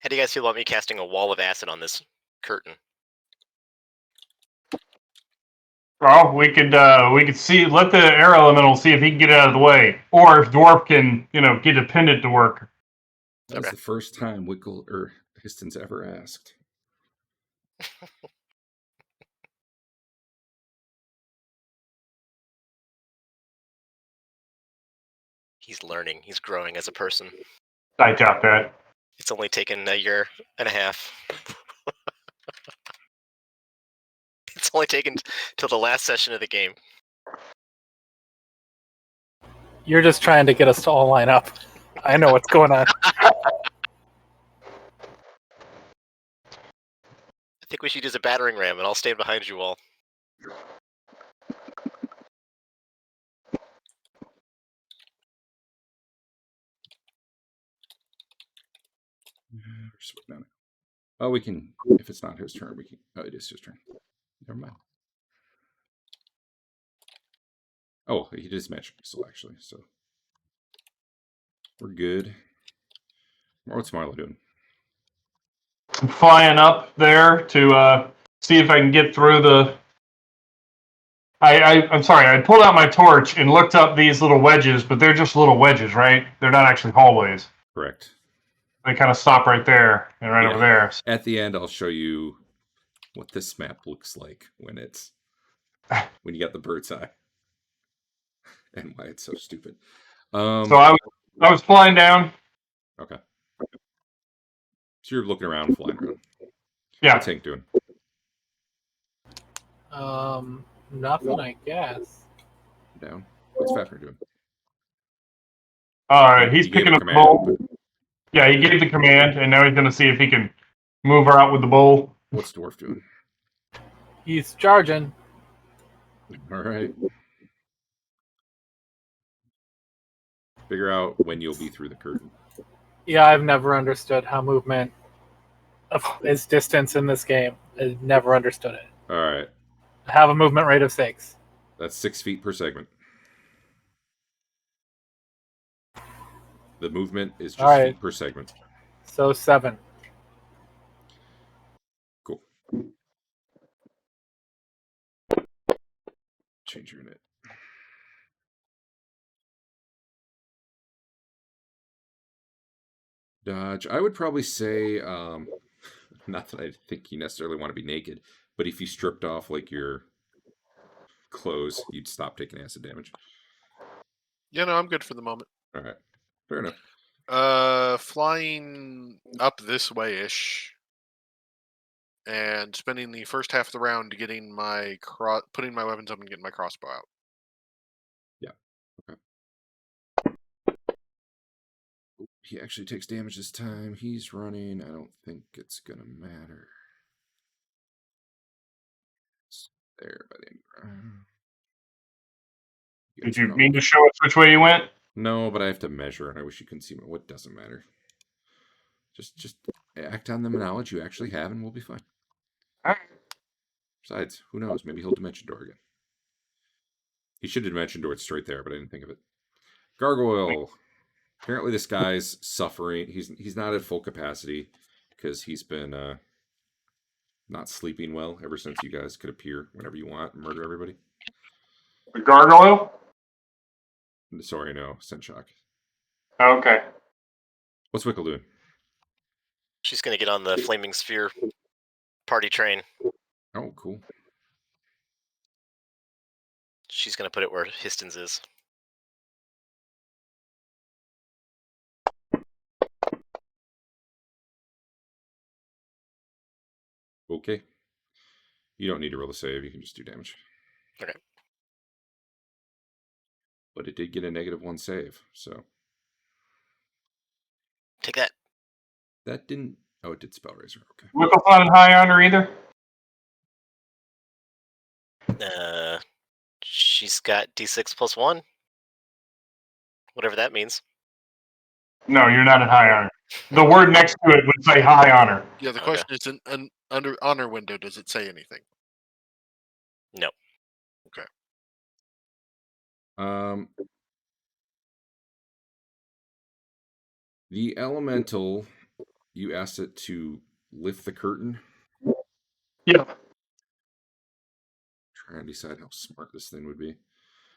How do you guys feel about me casting a wall of acid on this curtain? Well, we could see, let the air elemental see if he can get it out of the way, or if Dwarf can, get a pendant to work. That was Okay. the first time Wickle or Histon's ever asked. He's learning. He's growing as a person. I doubt that. It's only taken a year and a half. It's only taken till the last session of the game. You're just trying to get us to all line up. I know what's going on. I think we should use a battering ram, and I'll stand behind you all. Oh, we can. If it's not his turn, we can. Oh, it is his turn. Never mind. Oh, he did his magic missile actually, so we're good. What's Marlo doing? I'm flying up there to see if I can get through the. I'm sorry. I pulled out my torch and looked up these little wedges, but they're just little wedges, right? They're not actually hallways. Correct. They kind of stop right there and right over there. At the end, I'll show you what this map looks like when you get the bird's eye, and why it's so stupid. So I was flying down. Okay. So you're looking around, flying around. Yeah. What's Hank doing? Nothing, I guess. Down. What's Fafner doing? All right, he's He gave picking a up the command, bowl. Yeah, he gave the command, and now he's going to see if he can move her out with the bowl. What's Dwarf doing? He's charging. All right. Figure out when you'll be through the curtain. Yeah, I've never understood how movement is distance in this game. I've never understood it. All right. I have a movement rate of 6. That's 6 feet per segment. The movement is just Alright. feet per segment. So 7. Cool. Change your unit. Dodge. I would probably say, not that I think you necessarily want to be naked, but if you stripped off like your clothes, you'd stop taking acid damage. Yeah, no, I'm good for the moment. All right. Fair enough. Flying up this way-ish and spending the first half of the round getting my putting my weapons up and getting my crossbow out. He actually takes damage this time. He's running. I don't think it's going to matter. It's there by the end of the round. Did you mean to show us which way you went? No, but I have to measure, and I wish you couldn't see me. What doesn't matter. Just act on the knowledge you actually have, and we'll be fine. All right. Besides, who knows? Maybe he'll dimension door again. He should have dimension door straight there, but I didn't think of it. Gargoyle. Apparently this guy's suffering. He's not at full capacity because he's been not sleeping well ever since you guys could appear whenever you want and murder everybody. The gargoyle? Sorry, no. Sent shock. Okay. What's Wickle doing? She's going to get on the Flaming Sphere party train. Oh, cool. She's going to put it where Histons is. Okay. You don't need to roll a save. You can just do damage. Okay. But it did get a -1 save, so. Take that. That didn't... Oh, it did Spell Razor. Okay. Wickle's not in high honor either? She's got D6 plus 1. Whatever that means. No, you're not in high honor. The word next to it would say high honor. Yeah, the question is, under honor window, does it say anything? No. Okay. The elemental, you asked it to lift the curtain. Yeah. Trying to decide how smart this thing would be.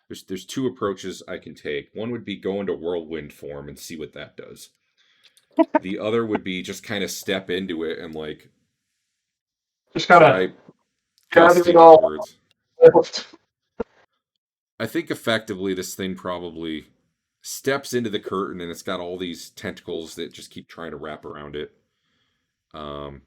There's 2 approaches I can take. One would be go into whirlwind form and see what that does. The other would be just kind of step into it and like Just gotta gather it all. words. I think effectively this thing probably steps into the curtain and it's got all these tentacles that just keep trying to wrap around it. And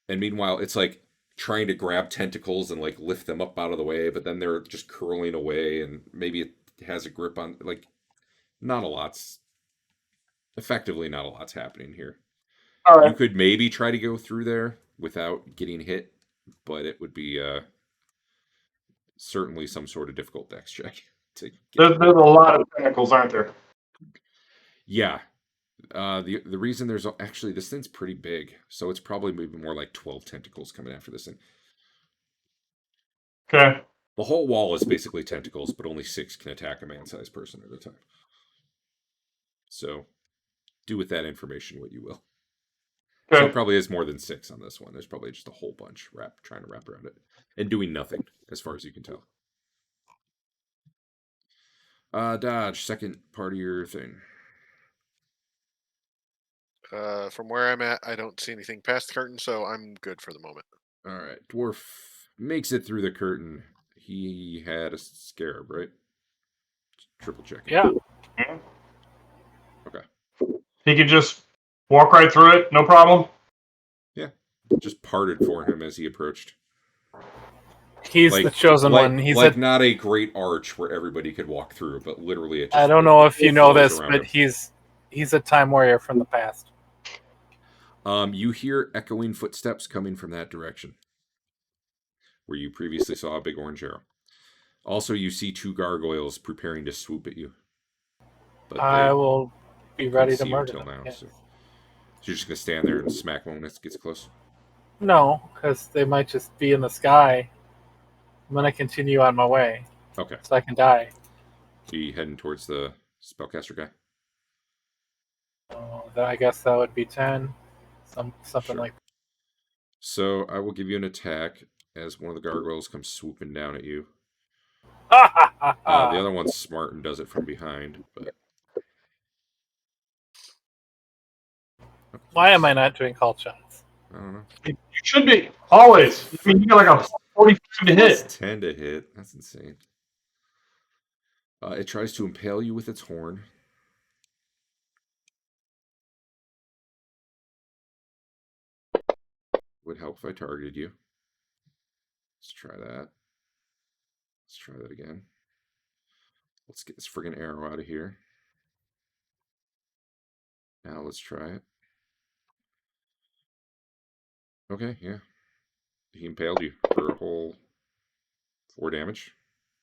meanwhile, it's like trying to grab tentacles and like lift them up out of the way, but then they're just curling away, and maybe it has a grip on, like, not a lot's happening here. All right. You could maybe try to go through there without getting hit, but it would be certainly some sort of difficult dex check. There's a lot of tentacles, aren't there? Yeah. The reason there's actually, this thing's pretty big, so it's probably maybe more like 12 tentacles coming after this thing. Okay. The whole wall is basically tentacles, but only 6 can attack a man-sized person at a time. So, do with that information what you will. Okay. So it probably is more than 6 on this one. There's probably just a whole bunch trying to wrap around it and doing nothing, as far as you can tell. Dodge, second part of your thing. From where I'm at, I don't see anything past the curtain, so I'm good for the moment. All right, dwarf makes it through the curtain. He had a scarab, right? Triple checking. Yeah. Okay. He could just walk right through it, no problem? Yeah. Just parted for him as he approached. He's the chosen one. He's like not a great arch where everybody could walk through, but literally it just, I don't know if you know this, around but him. he's a time warrior from the past. You hear echoing footsteps coming from that direction, where you previously saw a big orange arrow. Also, you see 2 gargoyles preparing to swoop at you. But I will be couldn't ready to see you murder until them. now. Yes. So you're just going to stand there and smack one when it gets close? No, because they might just be in the sky. I'm going to continue on my way Okay. so I can die. Are you heading towards the spellcaster guy? So I guess that would be 10. Something Sure. like So I will give you an attack as one of the gargoyles comes swooping down at you. that. The other one's smart and does it from behind, but Why am I not doing call shots? I don't know. You should be always. I mean, you got like a 45 to hit. Plus 10 to hit. That's insane. It tries to impale you with its horn. Would help if I targeted you. Let's try that. Let's try that again. Let's get this friggin' arrow out of here. Now let's try it. Okay, yeah. He impaled you for a whole 4 damage.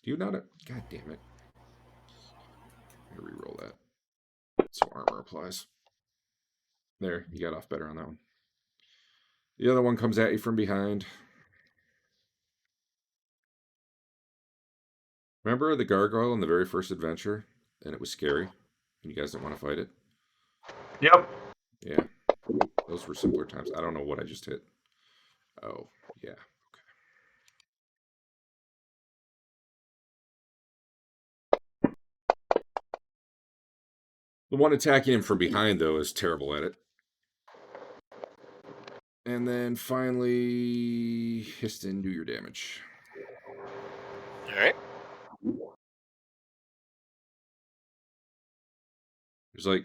Do you not? God damn it. I'm gonna reroll that. So armor applies. There, you got off better on that one. The other one comes at you from behind. Remember the gargoyle in the very first adventure? And it was scary? And you guys didn't want to fight it? Yep. Yeah. Those were simpler times. I don't know what I just hit. Oh, yeah. Okay. The one attacking him from behind, though, is terrible at it. And then finally, Histon, do your damage. All right. There's like,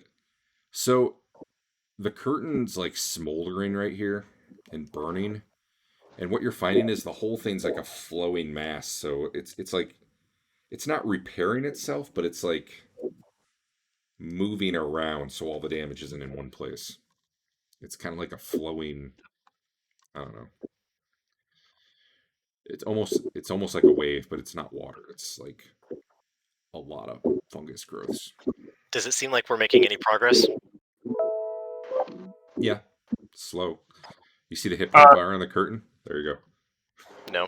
so the curtain's like smoldering right here and burning. And what you're finding is the whole thing's like a flowing mass. So it's like, it's not repairing itself, but it's like moving around so all the damage isn't in one place. It's kind of like a flowing, I don't know. It's almost like a wave, but it's not water. It's like a lot of fungus growths. Does it seem like we're making any progress? Yeah, slow. You see the hit point bar on the curtain? There you go. No.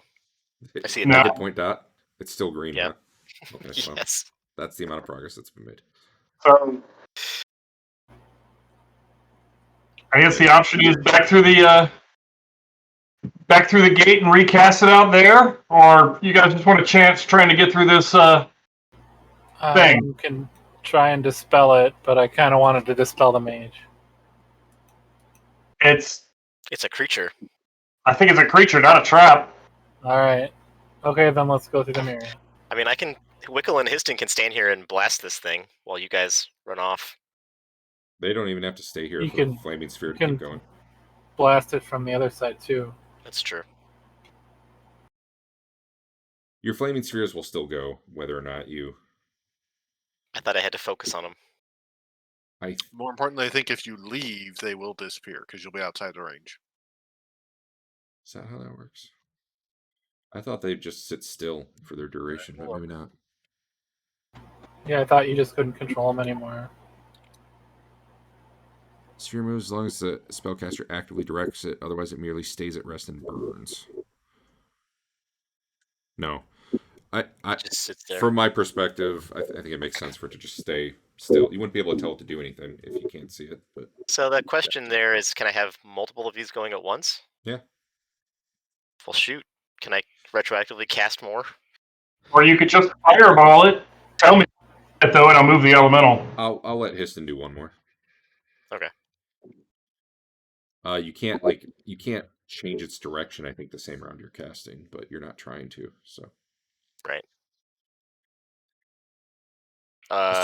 I see it. No. The hit point dot. It's still green, Yeah. huh? Okay, well, Yes. that's the amount of progress that's been made. So I guess the option is back through the gate and recast it out there, or you guys just want a chance trying to get through this thing. Can try and dispel it, but I kind of wanted to dispel the mage. It's a creature. I think it's a creature, not a trap. All right. Okay, then let's go through the mirror. I mean, Wickle and Histon can stand here and blast this thing while you guys run off. They don't even have to stay here You for can- the flaming sphere to you keep can- going. Blast it from the other side too. That's true. Your flaming spheres will still go, whether or not you. I thought I had to focus on them. More importantly, I think if you leave, they will disappear because you'll be outside the range. Is that how that works? I thought they'd just sit still for their duration, but maybe not. Yeah, I thought you just couldn't control them anymore. Sphere moves as long as the spellcaster actively directs it, otherwise it merely stays at rest and burns. No. Just sits there. From my perspective, I think it makes sense for it to just stay still. You wouldn't be able to tell it to do anything if you can't see it. But So the question there is, can I have multiple of these going at once? Yeah. Well, shoot. Can I retroactively cast more? Or you could just fireball it. Tell me that though, and I'll move the elemental. I'll let Histon do one more. Okay. You can't change its direction, I think, the same round you're casting, but you're not trying to, so. Right.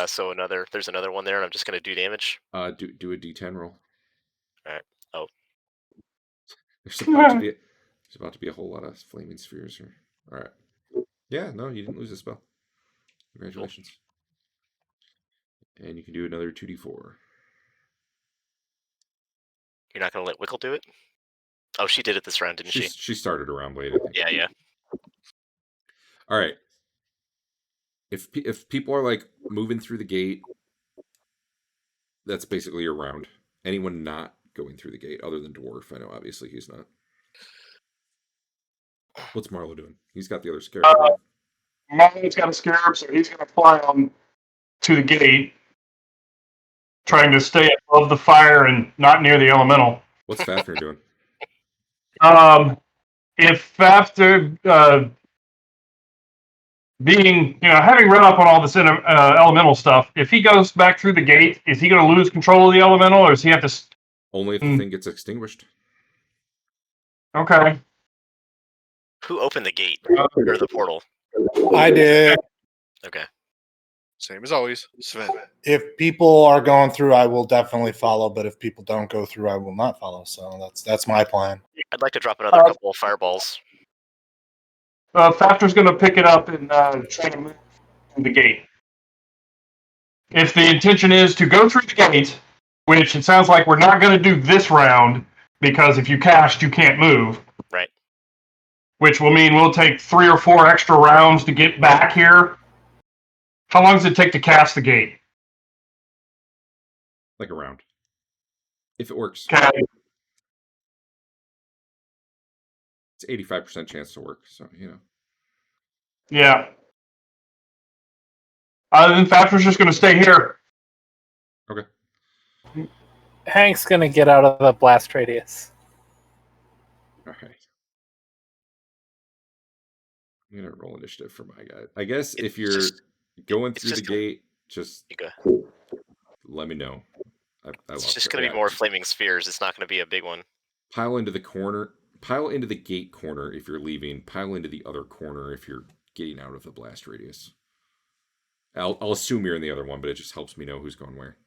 So there's another one there, and I'm just gonna do damage. Do a D10 roll. All right. Oh. There's about to be a whole lot of flaming spheres here. All right. Yeah, no, you didn't lose a spell. Congratulations. Cool. And you can do another 2d4. You're not gonna let Wickle do it? Oh, she did it this round, didn't she? She started around late, I think. Yeah. All right. If people are like moving through the gate, that's basically your round. Anyone not going through the gate, other than Dwarf, I know obviously he's not. What's Marlo doing? He's got the other scarab. Right? Marlo's got a scarab, so he's going to fly on to the gate, trying to stay above the fire and not near the elemental. What's Fafnir doing? If after being, having read up on all this elemental stuff, if he goes back through the gate, is he going to lose control of the elemental, or does he have to? Only if the thing gets extinguished. Okay. Who opened the gate or the portal? I did. Okay. Same as always, Sven. If people are going through, I will definitely follow. But if people don't go through, I will not follow. So that's my plan. I'd like to drop another couple of fireballs. Fafner's going to pick it up and try to move through the gate. If the intention is to go through the gate, which it sounds like we're not going to do this round, because if you cast, you can't move. Right. Which will mean we'll take 3 or 4 extra rounds to get back here. How long does it take to cast the gate? Like a round. If it works. Okay. It's 85% chance to work, so Yeah. Other than Fafner's just going to stay here. Okay. Hank's gonna get out of the blast radius. All right. I'm gonna roll initiative for my guy. I guess if you're going through the gate, just let me know. It's just going to be more flaming spheres. It's not going to be a big one. Pile into the corner. Pile into the gate corner if you're leaving. Pile into the other corner if you're getting out of the blast radius. I'll assume you're in the other one, but it just helps me know who's going where.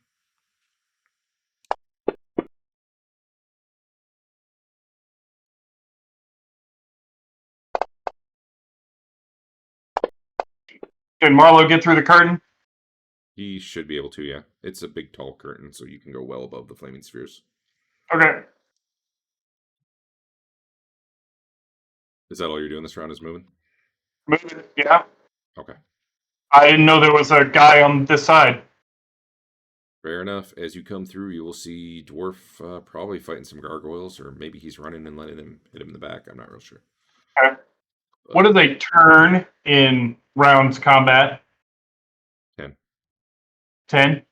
Can Marlo get through the curtain? He should be able to, yeah. It's a big, tall curtain, so you can go well above the flaming spheres. Okay. Is that all you're doing this round, is moving? Moving, yeah. Okay. I didn't know there was a guy on this side. Fair enough. As you come through, you will see Dwarf probably fighting some gargoyles, or maybe he's running and letting them hit him in the back. I'm not real sure. Okay. What is a turn in rounds combat? 10. 10?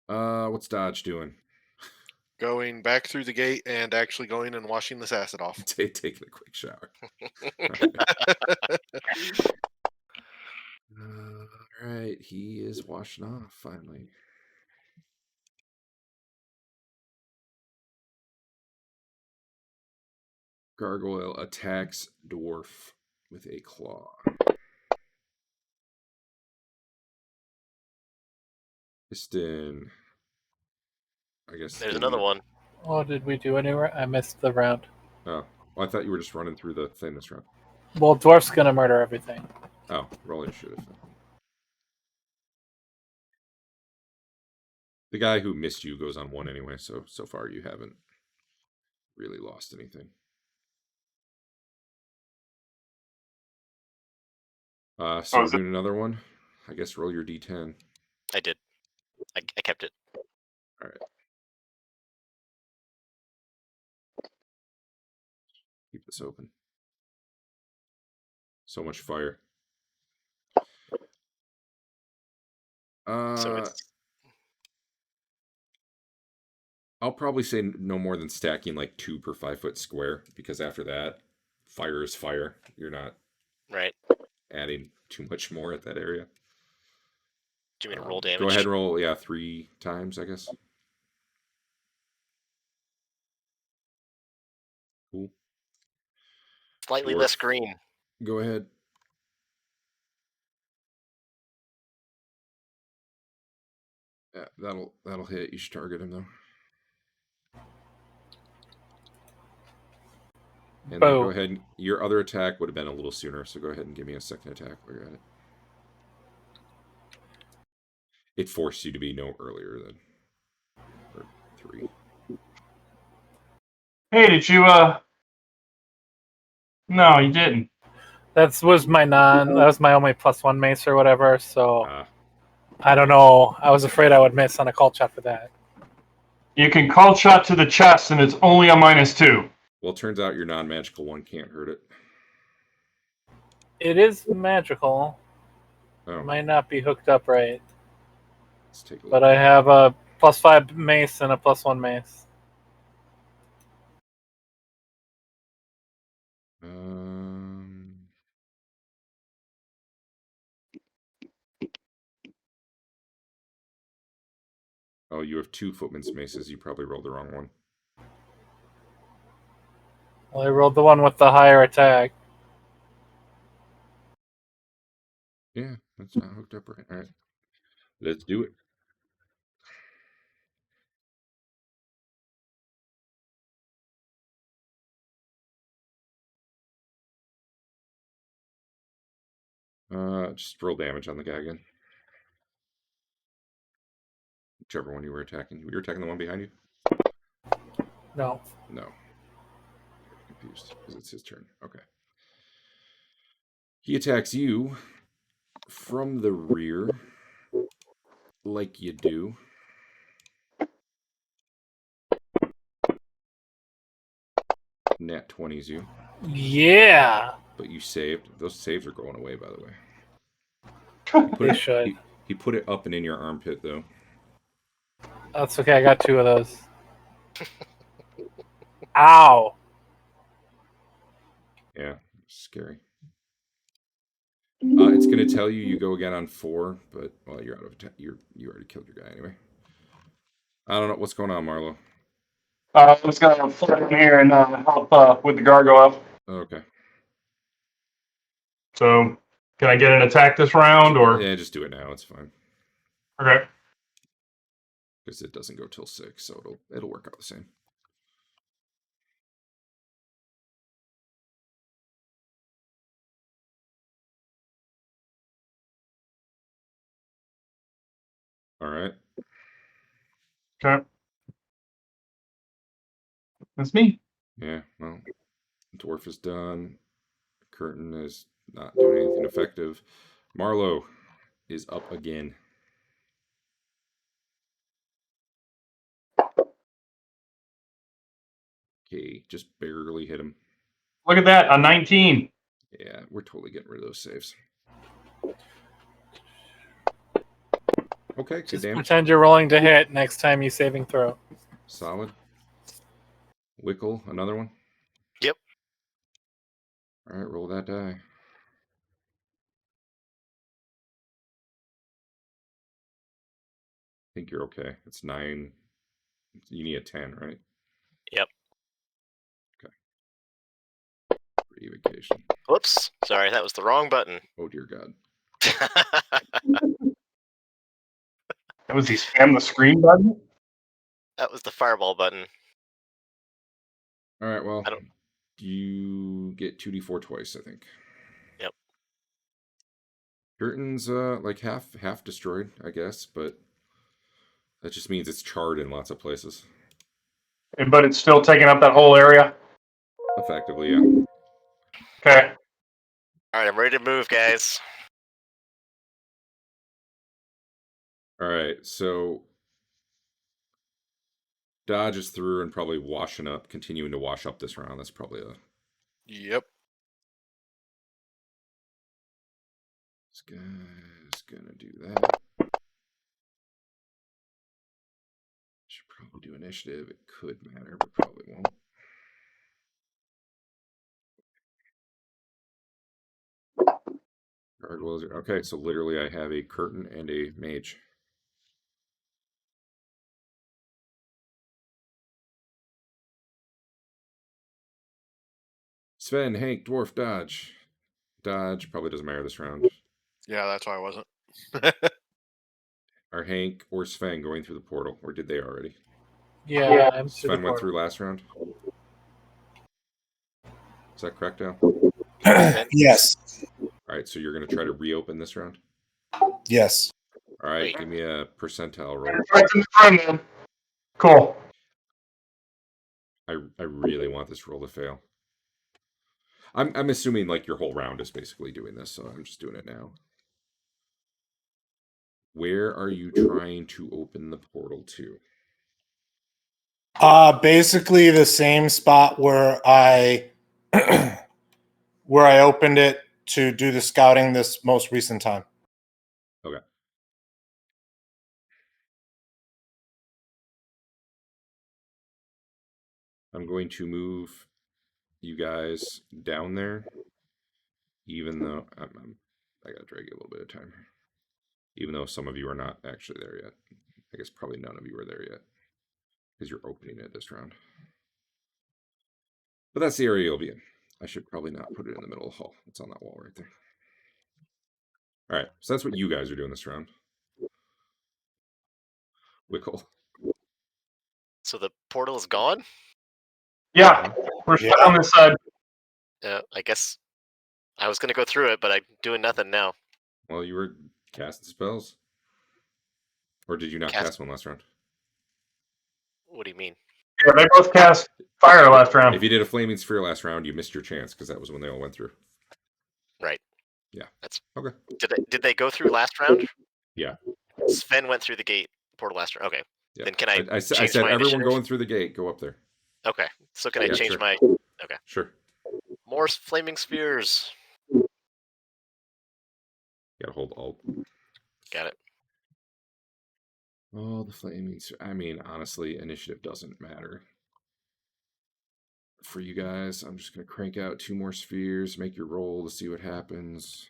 What's Dodge doing? Going back through the gate and actually going and washing this acid off. Taking a quick shower. All right, he is washing off finally. Gargoyle attacks Dwarf with a claw. Piston. I guess There's another one. Oh, did we do any? I missed the round. Oh, well, I thought you were just running through the thing this round. Well, Dwarf's gonna murder everything. Oh, roll initiative. The guy who missed you goes on 1 anyway, so far you haven't really lost anything. So we're doing another one. I guess roll your d10. I did. I kept it. All right. Keep this open. So much fire. So it's I'll probably say no more than stacking like 2 per 5 foot square, because after that, fire is fire. You're not right. adding too much more at that area. Do you mean to roll damage? Go ahead and roll, 3 times, I guess. Cool. Slightly less green. Go ahead. Yeah, that'll hit. You should target him though. And then go ahead and your other attack would have been a little sooner, so go ahead and give me a second attack while you're at it. It forced you to be no earlier than 3. Hey, did you No, you didn't. That was my only +1 mace or whatever, so Ah, I don't know. I was afraid I would miss on a call shot for that. You can call shot to the chest, and it's only a -2. well, it turns out your non-magical one can't hurt it. It is magical. Oh, It might not be hooked up right, let's take a look. but I have a +5 mace and a +1 mace. Oh, you have 2 footman's maces. You probably rolled the wrong one. Well, I rolled the one with the higher attack. Yeah, that's not hooked up right. All right, let's do it. Just roll damage on the guy again. Whichever one you were attacking. You were attacking the one behind you? No. No. I got confused because it's his turn. Okay. He attacks you from the rear, like you do. Nat 20s you. Yeah. But you saved. Those saves are going away, by the way. They should. He put it up and in your armpit, though. That's okay. I got 2 of those. Ow. Yeah, scary. It's going to tell you go again on 4, but well, you're out of attack. You already killed your guy anyway. I don't know what's going on, Marlo. I was going to fly in here and help with the gargoyle. Okay. So, can I get an attack this round, or? Yeah, just do it now. It's fine. Okay. Because it doesn't go till 6, so it'll work out the same. All right. Okay. That's me. Yeah, well, dwarf is done. Curtain is not doing anything effective. Marlo is up again. Okay, just barely hit him. Look at that, a 19. Yeah, we're totally getting rid of those saves. Okay, good Just damage. pretend you're rolling to hit next time you saving throw. Solid. Wickle, another one? Yep. All right, roll that die. I think you're okay. It's 9. You need a 10, right? Yep. Okay. Evocation. Whoops. Sorry, that was the wrong button. Oh, dear God. That was the spam the screen button? That was the fireball button. All right, well, I don't- you get 2d4 twice, I think. Yep. Curtain's like half destroyed, I guess, but that just means it's charred in lots of places. But it's still taking up that whole area? Effectively, yeah. Okay. All right, I'm ready to move, guys. All right, so dodges through and probably continuing to wash up this round. That's probably a... Yep. This guy's gonna do that. Should probably do initiative. It could matter, but probably won't. Gargoyles are... Okay, so literally I have a curtain and a mage. Sven, Hank, Dwarf, Dodge. Dodge probably doesn't matter this round. Yeah, that's why I wasn't. Are Hank or Sven going through the portal, or did they already? Yeah, I'm through Sven the went portal. through last round? Is that correct, Al? Yes. All right, so you're going to try to reopen this round? Yes. All right, Wait. give me a percentile roll. Right in the front, man. Cool. I really want this roll to fail. I'm assuming like your whole round is basically doing this, so I'm just doing it now. Where are you trying to open the portal to? Basically the same spot where I where I opened it to do the scouting this most recent time. Okay. I'm going to move you guys down there, even though I gotta drag you a little bit of time. Even though some of you are not actually there yet. I guess probably none of you are there yet, because you're opening it this round. But that's the area you'll be in. I should probably not put it in the middle of the hall. It's on that wall right there. All right, so that's what you guys are doing this round. Wickle. So the portal is gone? Yeah, we're stuck on this side. I guess I was going to go through it, but I'm doing nothing now. Well, you were casting spells. Or did you not cast one last round? What do you mean? Yeah, they both cast fire last round. If you did a flaming sphere last round, you missed your chance because that was when they all went through. Right. Yeah. That's okay. Did they go through last round? Yeah. Sven went through the gate portal last round. Okay. Yeah. Then can I said everyone initiative? going through the gate, go up there. Okay. So can I change sure. my... Okay. Sure. More flaming spheres. Gotta hold Alt. Got it. Oh, the flaming... I mean, honestly, initiative doesn't matter. For you guys, I'm just going to crank out 2 more spheres, make your roll to see what happens.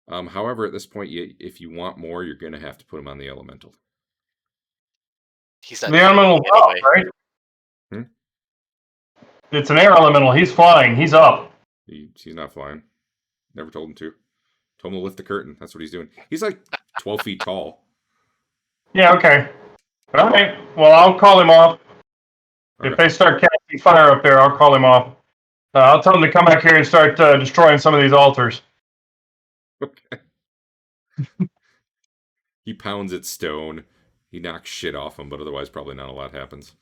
However, at this point, if you want more, you're going to have to put him on the elemental. He's not the elemental anyway. Up, right? It's an air elemental. He's flying. He's up. He's not flying. Never told him to. Told him to lift the curtain. That's what he's doing. He's like 12 feet tall. Yeah, okay. All right. Well, I'll call him off. Okay. If they start casting fire up there, I'll call him off. I'll tell him to come back here and start destroying some of these altars. Okay. He pounds at stone. He knocks shit off him, but otherwise probably not a lot happens.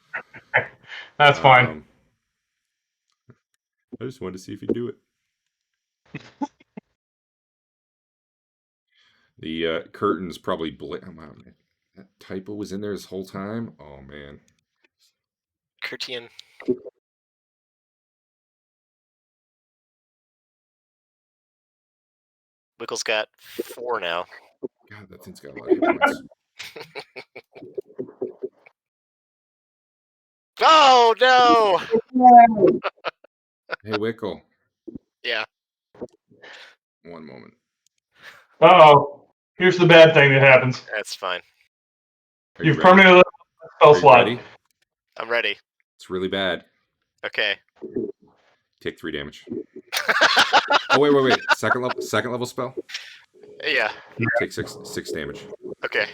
That's fine. I just wanted to see if he'd do it. The curtains probably oh, wow, man. That typo was in there this whole time? Oh, man. Curtian. Wickle's got 4 now. God, that thing's got a lot of hit points. Oh, no! Hey, Wickle. Yeah. One moment. Uh-oh. Here's the bad thing that happens. That's fine. You've permanently left the spell slot. Ready? I'm ready. It's really bad. Okay. Take 3 damage. Oh, wait. Second level spell? Yeah. Take 6 damage. Okay.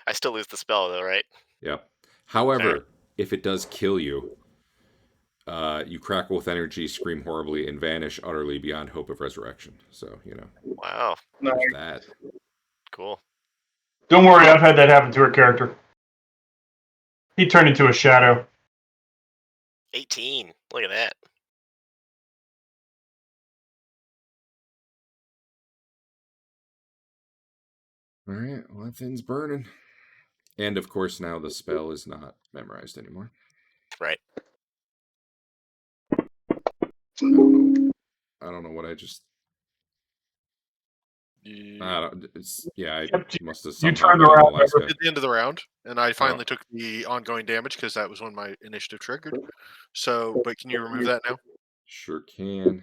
I still lose the spell, though, right? Yeah. However, if it does kill you, you crackle with energy, scream horribly, and vanish utterly beyond hope of resurrection. So, Wow. Nice. That. Cool. Don't worry, I've had that happen to her character. He turned into a shadow. 18. Look at that. All right. Well, that thing's burning. And, of course, now the spell is not memorized anymore. Right. I don't know what I just... I must have You turned around at the end of the round, and I finally took the ongoing damage because that was when my initiative triggered. So, but can you remove that now? Sure can.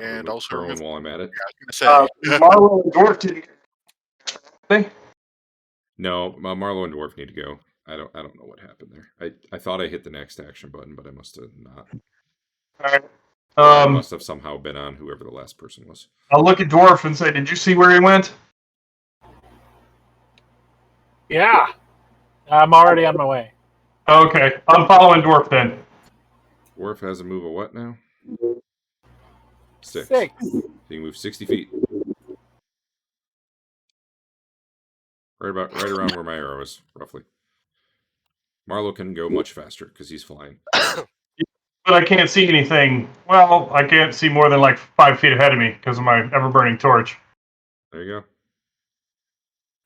And also remove while I'm at it. Yeah, I was gonna say. Marlo and Dwarf didn't. No, Marlo and Dwarf need to go. I don't know what happened there. I thought I hit the next action button, but I must have not. All right. I must have somehow been on whoever the last person was. I'll look at Dwarf and say, "Did you see where he went?" Yeah. I'm already on my way. Okay, I'm following Dwarf then. Dwarf has a move of what now? 6. 6. So you can move 60 feet. Right around where my arrow is, roughly. Marlo can go much faster because he's flying. But I can't see anything. Well, I can't see more than like 5 feet ahead of me because of my ever-burning torch. There you go.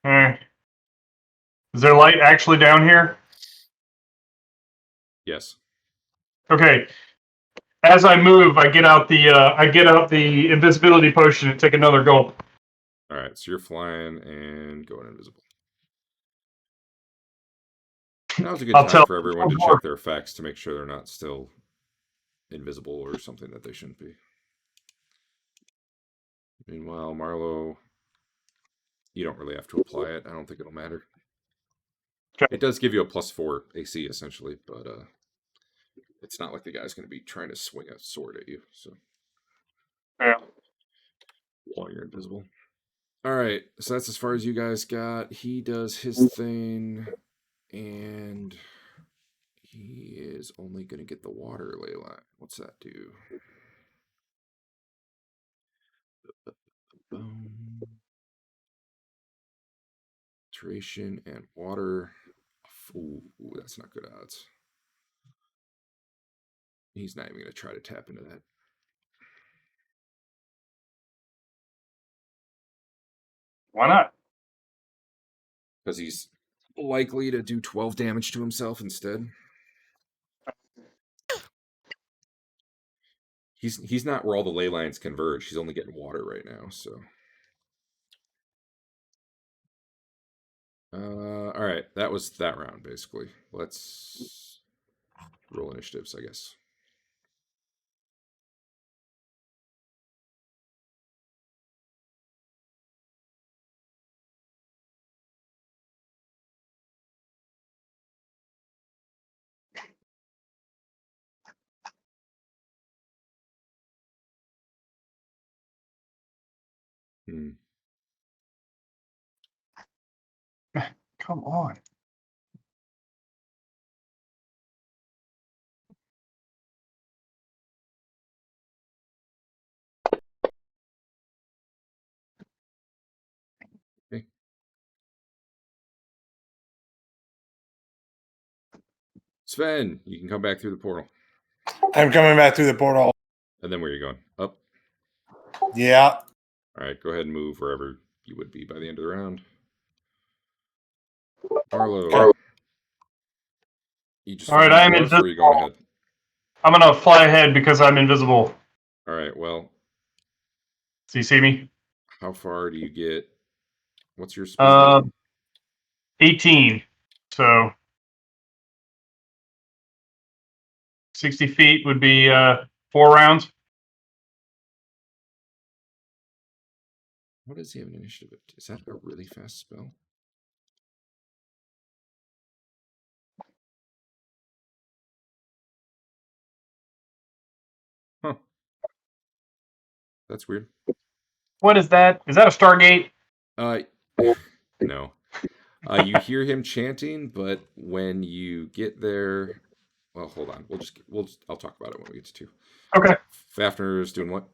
All right. Is there light actually down here? Yes. Okay. As I move, I get out the invisibility potion and take another gulp. All right. So you're flying and going invisible. Now's a good I'll time tell for everyone to check their effects to make sure they're not still invisible or something that they shouldn't be. Meanwhile, Marlo, you don't really have to apply it. I don't think it'll matter. Okay. It does give you a +4 AC essentially, but it's not like the guy's going to be trying to swing a sword at you. So Yeah. while you're invisible. All right, so that's as far as you guys got. He does his thing, and he is only going to get the water ley line. What's that do? Duration and water. Ooh, that's not good odds. He's not even going to try to tap into that. Why not? Because he's likely to do 12 damage to himself instead. He's not where all the ley lines converge. He's only getting water right now, so. All right, that was that round, basically. Let's roll initiatives, I guess. Come on. Okay. Sven, you can come back through the portal. I'm coming back through the portal. And then where are you going? Up? Yeah. All right, go ahead and move wherever you would be by the end of the round. Arlo, you just All right, following I am Dwarf, or are you going ahead? I'm gonna fly ahead because I'm invisible. All right, well. Do you see me? How far do you get? What's your speed? 18. So 60 feet would be 4 rounds. What does he have an initiative? Is that a really fast spell? Huh. That's weird. What is that? Is that a Stargate? No. You hear him chanting, but when you get there, well, hold on. I'll talk about it when we get to 2. Okay. Fafner's doing what?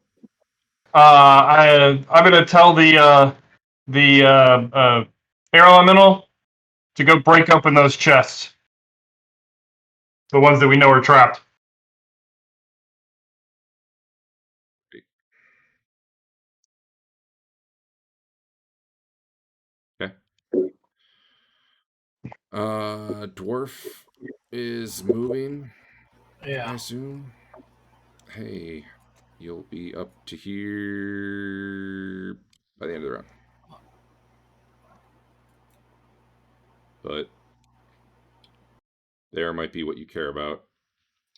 I'm gonna tell the air elemental to go break open those chests, the ones that we know are trapped. Okay. Dwarf is moving. Yeah. I assume. Hey, you'll be up to here by the end of the round. But there might be what you care about.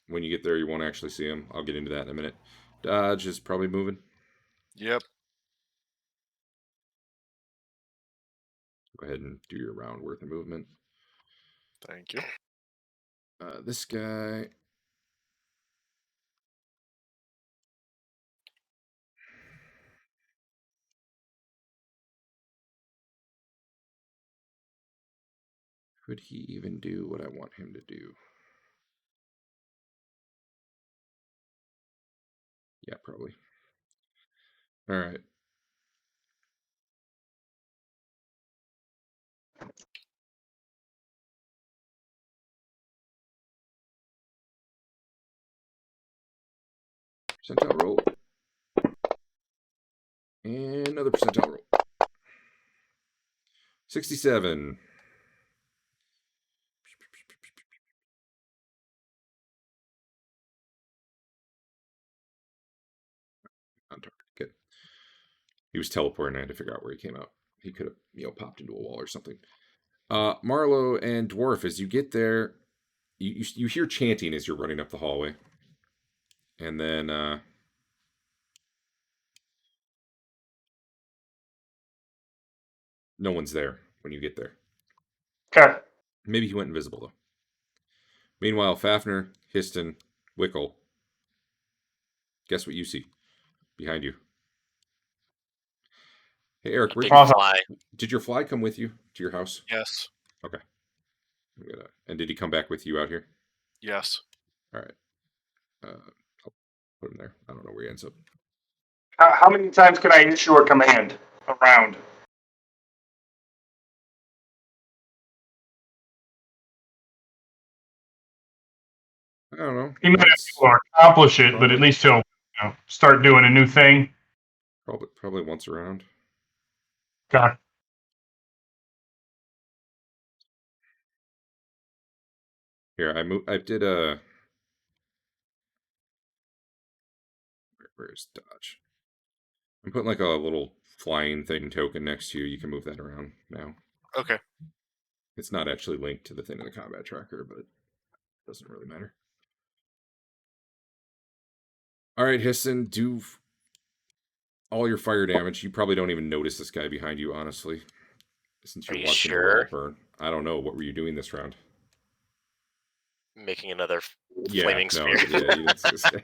When you get there, you won't actually see him. I'll get into that in a minute. Dodge is probably moving. Yep. Go ahead and do your round worth of movement. Thank you. This guy. Could he even do what I want him to do? Yeah, probably. All right. Percentile roll. And another percentile roll. 67. On target. Good. He was teleporting. I had to figure out where he came out. He could have, popped into a wall or something. Marlowe and Dwarf, as you get there, you hear chanting as you're running up the hallway. And then no one's there when you get there. Okay. Maybe he went invisible, though. Meanwhile, Fafnir, Histon, Wickle, guess what you see behind you? Hey, Eric, Big Awesome. fly. did your fly come with you to your house? Yes. Okay. And did he come back with you out here? Yes. All right. I'll put him there. I don't know where he ends up. How many times can I issue a command around? I don't know. He might have to accomplish it, but Probably. at least he'll start doing a new thing. Probably once around. Okay. Here, I did a. Where's dodge? I'm putting like a little flying thing token next to you. You can move that around now. Okay. It's not actually linked to the thing in the combat tracker, but it doesn't really matter. All right, Histon, do all your fire damage. You probably don't even notice this guy behind you, honestly, since you're Are you watching the sure? wall burn. I don't know. What were you doing this round? Making another Yeah, flaming no, spear. yeah, you didn't see this guy.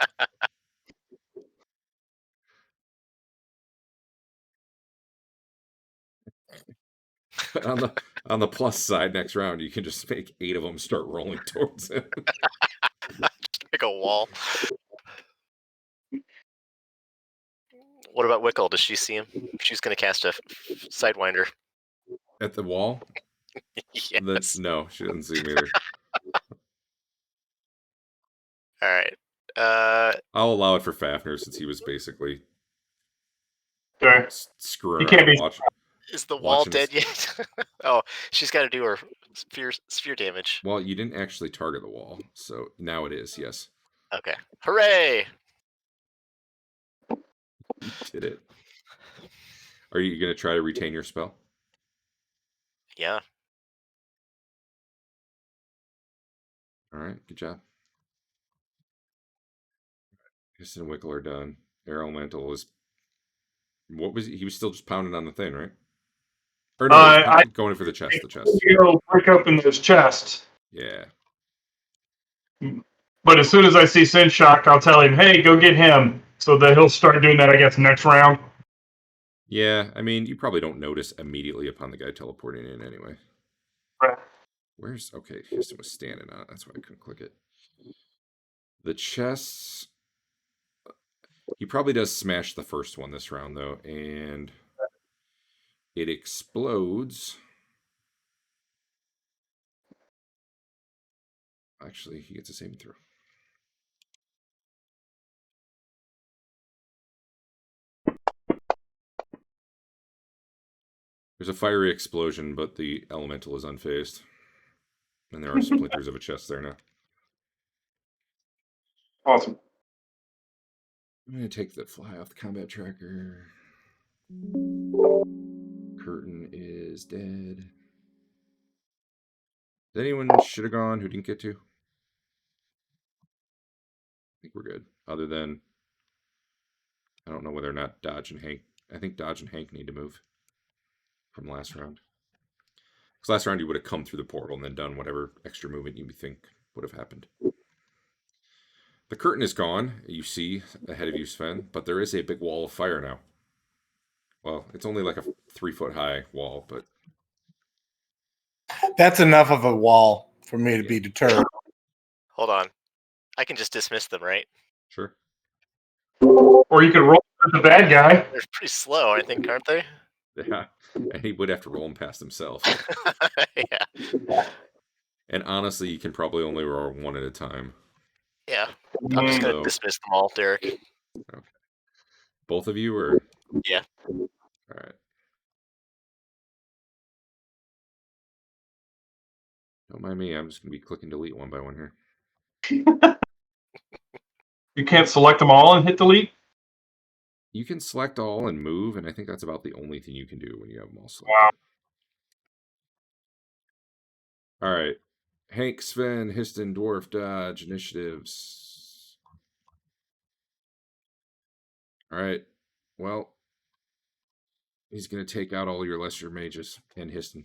But on the plus side, next round you can just make 8 of them start rolling towards him. Just make a wall. What about Wickle? Does she see him? She's going to cast a Sidewinder. At the wall? Yes. No, she doesn't see him either. All right. I'll allow it for Fafnir since he was basically Okay. screwing He can't around be- watching. Is the wall Watching dead yet? Oh, she's got to do her sphere damage. Well, you didn't actually target the wall, so now it is, yes. Okay. Hooray! You did it. Are you going to try to retain your spell? Yeah. All right, good job. Histon and Wickle are done. Air Elemental is... What was he? He was still just pounding on the thing, right? Or no, I going for the chest. The chest. He'll break open his chest. Yeah. But as soon as I see Sin Shock, I'll tell him, hey, go get him. So that he'll start doing that, I guess, next round. Yeah, I mean, you probably don't notice immediately upon the guy teleporting in anyway. Right. Where's... Okay, Histon was standing on it. That's why I couldn't click it. The chests... He probably does smash the first one this round, though, and it explodes. Actually, he gets a saving throw. There's a fiery explosion, but the elemental is unfazed. And there are splinters of a chest there now. Awesome. I'm going to take the fly off the combat tracker. Curtain is dead. Did anyone should have gone who didn't get to? I think we're good. Other than, I don't know whether or not Dodge and Hank. I think Dodge and Hank need to move from last round. Because last round you would have come through the portal and then done whatever extra movement you think would have happened. The curtain is gone, you see ahead of you, Sven, but there is a big wall of fire now. Well, it's only like a 3-foot high wall, but... That's enough of a wall for me to be deterred. Hold on. I can just dismiss them, right? Sure. Or you could roll with the bad guy. They're pretty slow, I think, aren't they? Yeah, and he would have to roll them past himself. Yeah. And honestly, you can probably only roll one at a time. Yeah. I'm just going to So- dismiss them all, Derek. Both of you, or? Yeah. All right. Don't mind me. I'm just going to be clicking delete one by one here. You can't select them all and hit delete? You can select all and move, and I think that's about the only thing you can do when you have them all selected. Wow. All right. Hank, Sven, Histon, Dwarf, Dodge, initiatives. All right. Well, he's going to take out all your lesser mages and Histon.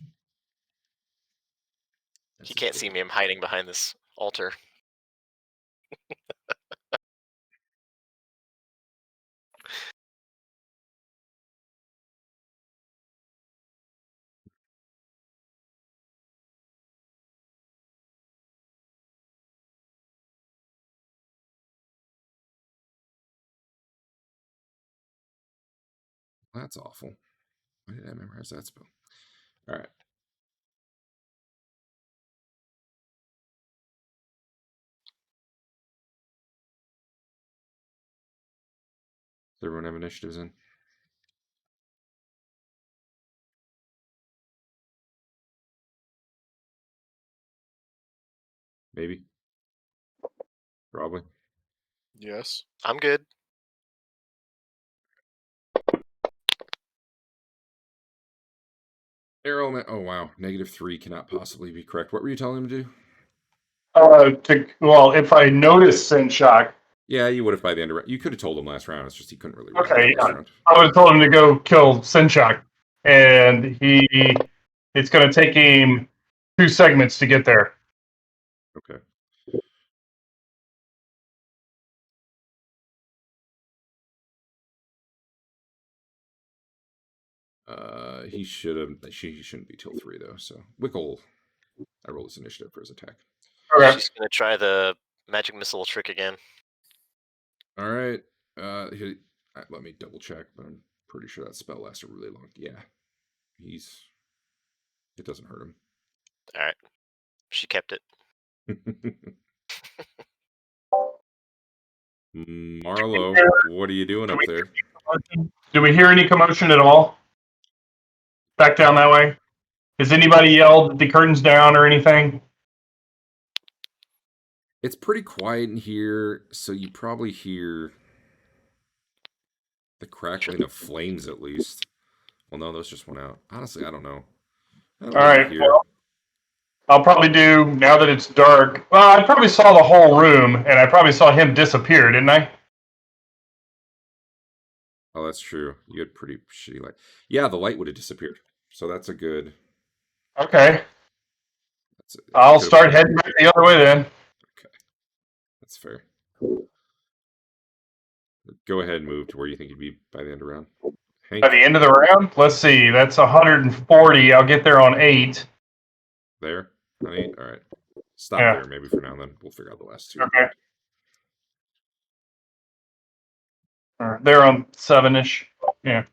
He can't see me. I'm hiding behind this altar. That's awful. Why did I memorize that spell? All right. Does everyone have initiatives in? Maybe. Probably. Yes. I'm good. Arrow. Oh, wow. -3 cannot possibly be correct. What were you telling him to do? If I notice Sin Shock, Yeah, you would have by the end of You could have told him last round. It's just he couldn't really okay, remember last round. I would have told him to go kill Sinchak, and it's going to take him 2 segments to get there. Okay. He should have. He shouldn't be till 3 though. So Wickle, I roll his initiative for his attack. Okay. She's gonna try the magic missile trick again. All right. Let me double check, but I'm pretty sure that spell lasted really long. Yeah, it doesn't hurt him. All right, she kept it. Marlo, what are you doing up there? Do we hear any commotion at all? Back down that way? Has anybody yelled the curtains down or anything? It's pretty quiet in here, so you probably hear the crackling of flames at least. Well, no, those just went out. Honestly, I don't know. All right. Well, I'll probably do, now that it's dark. Well, I probably saw the whole room, and I probably saw him disappear, didn't I? Oh, that's true. You had pretty shitty light. Yeah, the light would have disappeared. So that's a good. Okay. I'll start heading back the other way then. Okay. That's fair. Go ahead and move to where you think you'd be by the end of the round. Hank? By the end of the round? Let's see. That's 140. I'll get there on 8. There? On 8? All right. Stop there maybe for now, then. We'll figure out the last 2. Okay. All right. They're on 7-ish. Yeah.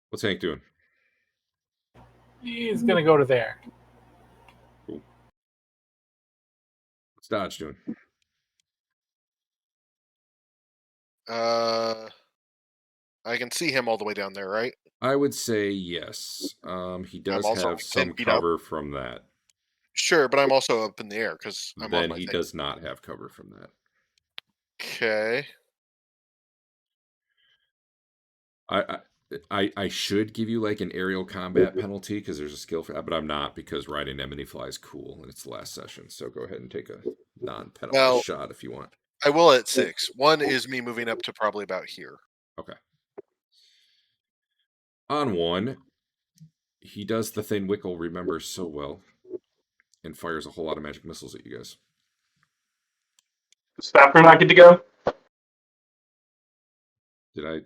What's Hank doing? He's going to go to there. Cool. What's Dodge doing? I can see him all the way down there, right? I would say yes. He does have some cover from that. Sure, but I'm also up in the air because I'm on my Then he thing. does not have cover from that. Okay. I should give you like an aerial combat penalty because there's a skill for that, but I'm not because riding Ebony Fly is cool and it's the last session. So go ahead and take a non-penalty shot if you want. I will at 6. 1 is me moving up to probably about here. Okay. On 1, he does the thing Wickle remembers so well and fires a whole lot of magic missiles at you guys. Does Staffer not get to go? Did I?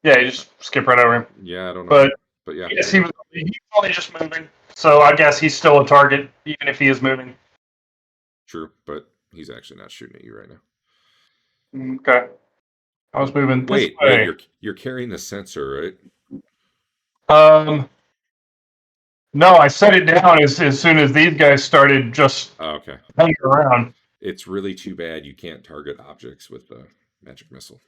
Yeah, you just skip right over him. Yeah, I don't know. But yeah. Yes, he's only just moving. So I guess he's still a target, even if he is moving. True, but he's actually not shooting at you right now. Okay. I was moving this way. Wait, you're carrying the sensor, right? No, I set it down as soon as these guys started just hanging around. It's really too bad you can't target objects with the magic missile.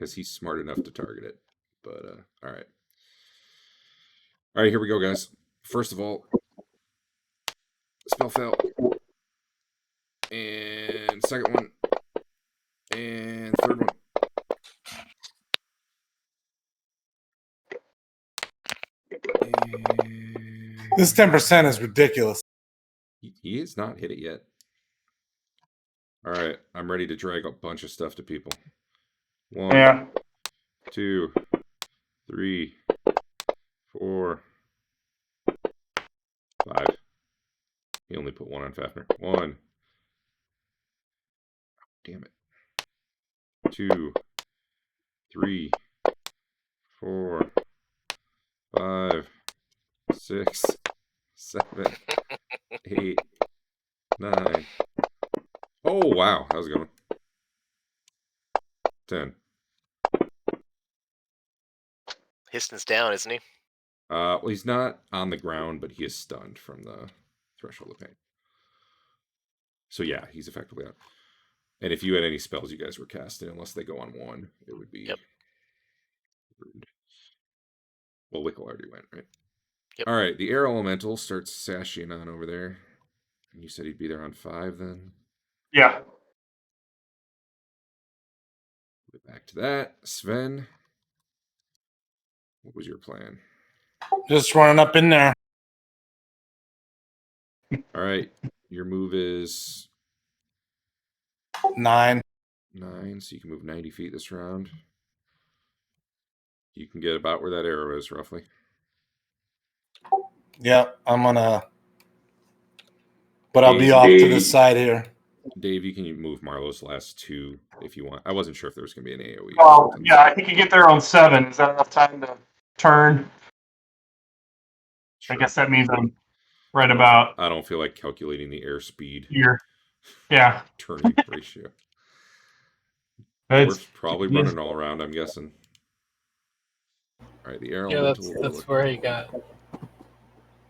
because he's smart enough to target it. But all right. All right, here we go, guys. First of all, spell fail. And second one. And third one. And This 10% is ridiculous. he has not hit it yet. All right, I'm ready to drag a bunch of stuff to people. 1, Yeah. 2, 3, 4, 5. He only put 1 on Fafner. 1. Damn it. 2, 3, 4, 5, 6, 7, 8, 9. Oh, wow. How's it going? 10. Histon's down, isn't he? Well, he's not on the ground, but he is stunned from the threshold of pain. So yeah, he's effectively out. And if you had any spells you guys were casting, unless they go on 1, it would be rude. Well, Wickle already went, right? Yep. All right, the air elemental starts sashing on over there. And you said he'd be there on 5 then? Yeah. Back to that. Sven, what was your plan? Just running up in there. All right, your move is 9. 9, so you can move 90 feet this round. You can get about where that arrow is, roughly. Yeah, I'm gonna. But I'll be off to the side here. Dave, you can move Marlowe's last 2 if you want. I wasn't sure if there was going to be an AoE. Oh, yeah, he could get there on 7. Is that enough time to turn? Sure. I guess that means I'm right about I don't feel like calculating the airspeed here. Yeah. turning ratio. It's Dwarf's probably running all around, I'm guessing. All right, the air Yeah, elemental. that's where he got.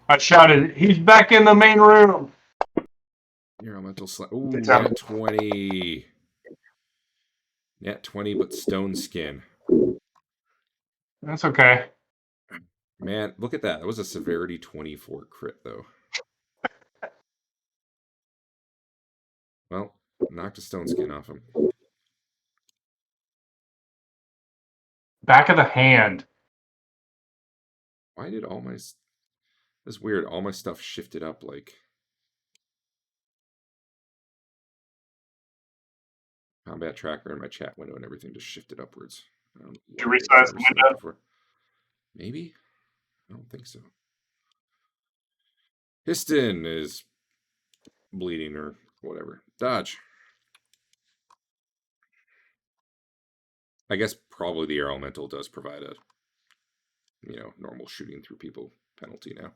I shouted, he's back in the main room. Air elemental Ooh, It's out. nat 20. Nat 20, but stone skin. That's okay. Man, look at that. That was a severity 24 crit, though. Well, knocked a stone skin off him. Back of the hand. Why did all my... That's weird. All my stuff shifted up, like... Combat tracker and my chat window and everything just shifted upwards. Did you resize the window? Before. Maybe? I don't think so. Histon is bleeding or whatever. Dodge. I guess probably the air elemental does provide a, normal shooting through people penalty now.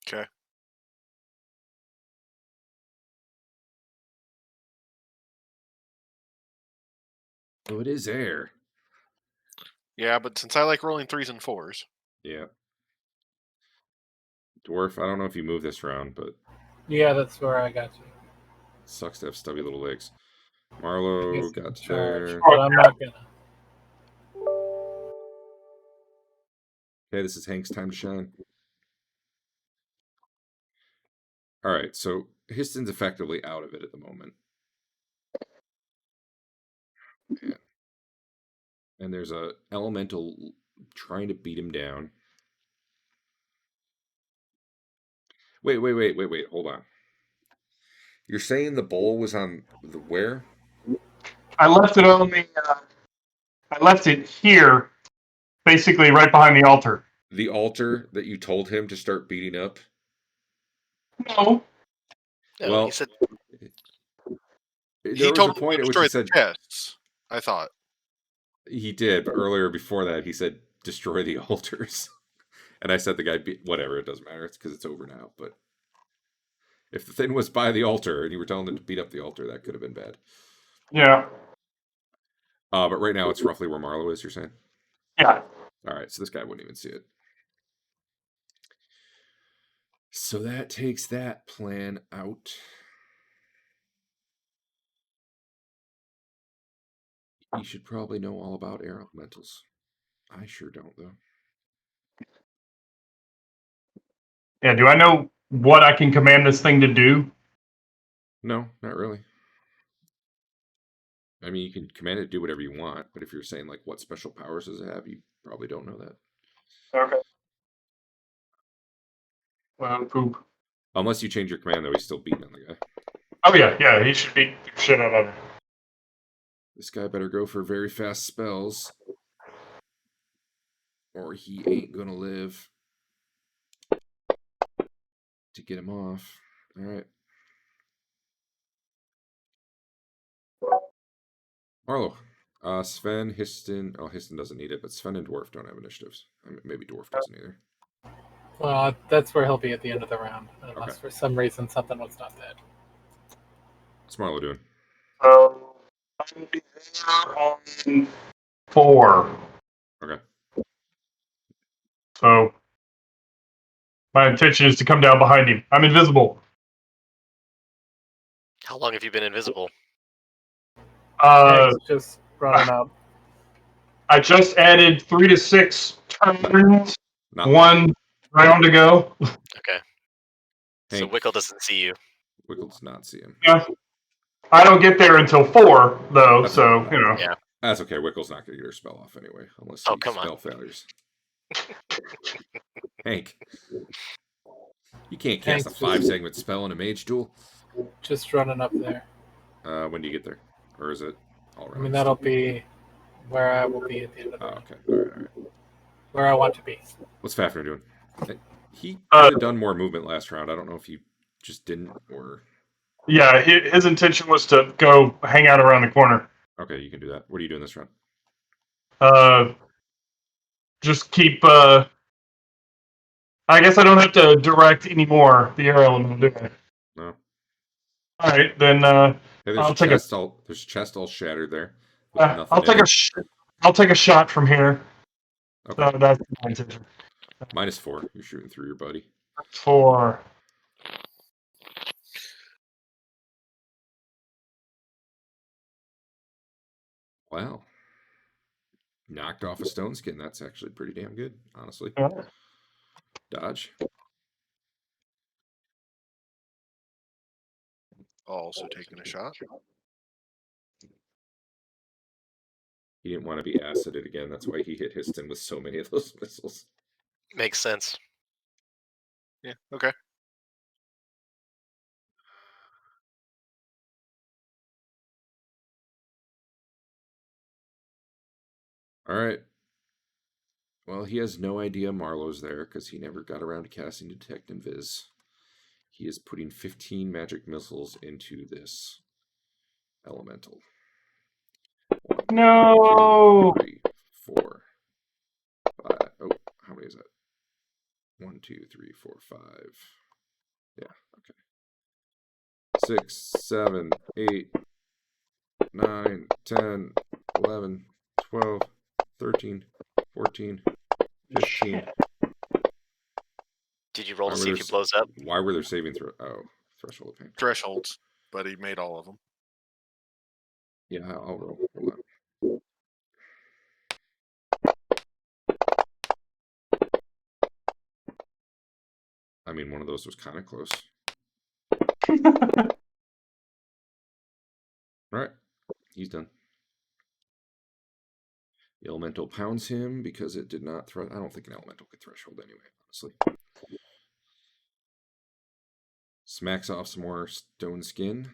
Okay. Oh, it is air. Yeah, but since I like rolling 3s and 4s. Yeah. Dwarf, I don't know if you move this round, but... Yeah, that's where I got you. Sucks to have stubby little legs. Marlowe got there. But I'm not gonna. Okay, this is Hank's time to shine. All right, so Histon's effectively out of it at the moment. Yeah. And there's a elemental trying to beat him down. Wait, hold on. You're saying the bowl was on the where? I left it on the. I left it here, basically right behind the altar. The altar that you told him to start beating up? No. No, Well, he said there He was told a him point to at which destroy he said the chests, I thought. he did, but earlier before that he said destroy the altars. And I said the guy whatever, it doesn't matter. It's because it's over now. But if the thing was by the altar and you were telling him to beat up the altar, that could have been bad. Yeah. But right now it's roughly where Marlowe is, you're saying? Yeah. All right, so this guy wouldn't even see it. So that takes that plan out. You should probably know all about air elementals. I sure don't, though. Yeah, do I know what I can command this thing to do? No, not really. I mean, you can command it to do whatever you want, but if you're saying, like, what special powers does it have, you probably don't know that. Okay. Well, poop. Unless you change your command, though, he's still beating on the guy. Oh, yeah, he should beat the shit out of it. This guy better go for very fast spells, or he ain't gonna live to get him off. All right. Marlo. Sven, Histon. Oh, Histon doesn't need it, but Sven and Dwarf don't have initiatives. I mean, maybe Dwarf doesn't either. Well, that's where he'll be at the end of the round, unless Okay. for some reason something was not dead. What's Marlo doing? So, I'm going to be there on 4. Okay. So, my intention is to come down behind him. I'm invisible. How long have you been invisible? Uh, It's just running up. I just added 3 to 6 turns. Not long. 1 round to go. Okay. So Hank. Wickle doesn't see you. Wickle does not see him. Yeah. I don't get there until 4, though, That's so, okay. you know. Yeah. That's okay. Wickle's not going to get her spell off anyway, unless Oh, he come on. spell failures. Hank. You can't cast Hank's a 5-segment spell in a mage duel. Just running up there. When do you get there? Or is it all I rounds? mean, that'll be where I will be at the end of the Oh, round. okay. All right. Where I want to be. What's Fafnir doing? He could have done more movement last round. I don't know if he just didn't or... Yeah, his intention was to go hang out around the corner. Okay, you can do that. What are you doing this round? Just keep. I guess I don't have to direct anymore the air element, do I? No. All right, then. Hey, there's I'll a take chest there's a chest all shattered there. With nothing I'll take in a. I'll take a shot from here. Okay. So that's my intention. -4. You're shooting through your buddy. 4. Wow. Knocked off a stone skin. That's actually pretty damn good, honestly. Yeah. Dodge. Also taking a shot. He didn't want to be acided again. That's why he hit Histon with so many of those missiles. Makes sense. Yeah. Okay. All right. Well, he has no idea Marlowe's there because he never got around to casting Detect and Viz. He is putting 15 magic missiles into this elemental. 1, No. 2, 3, 4, 5. Oh, how many is that? 1, 2, 3, 4, 5. Yeah, okay. 6, 7, 8, 9, 10, 11, 12, 13, 14, 15. Did you roll to see if he blows up? Why were there saving throw? Oh, threshold of pain. Thresholds, but he made all of them. Yeah, I'll roll. Hold on. I mean, one of those was kind of close. All right, he's done. The elemental pounds him because it did not throw. I don't think an elemental could threshold anyway, honestly. Smacks off some more stone skin.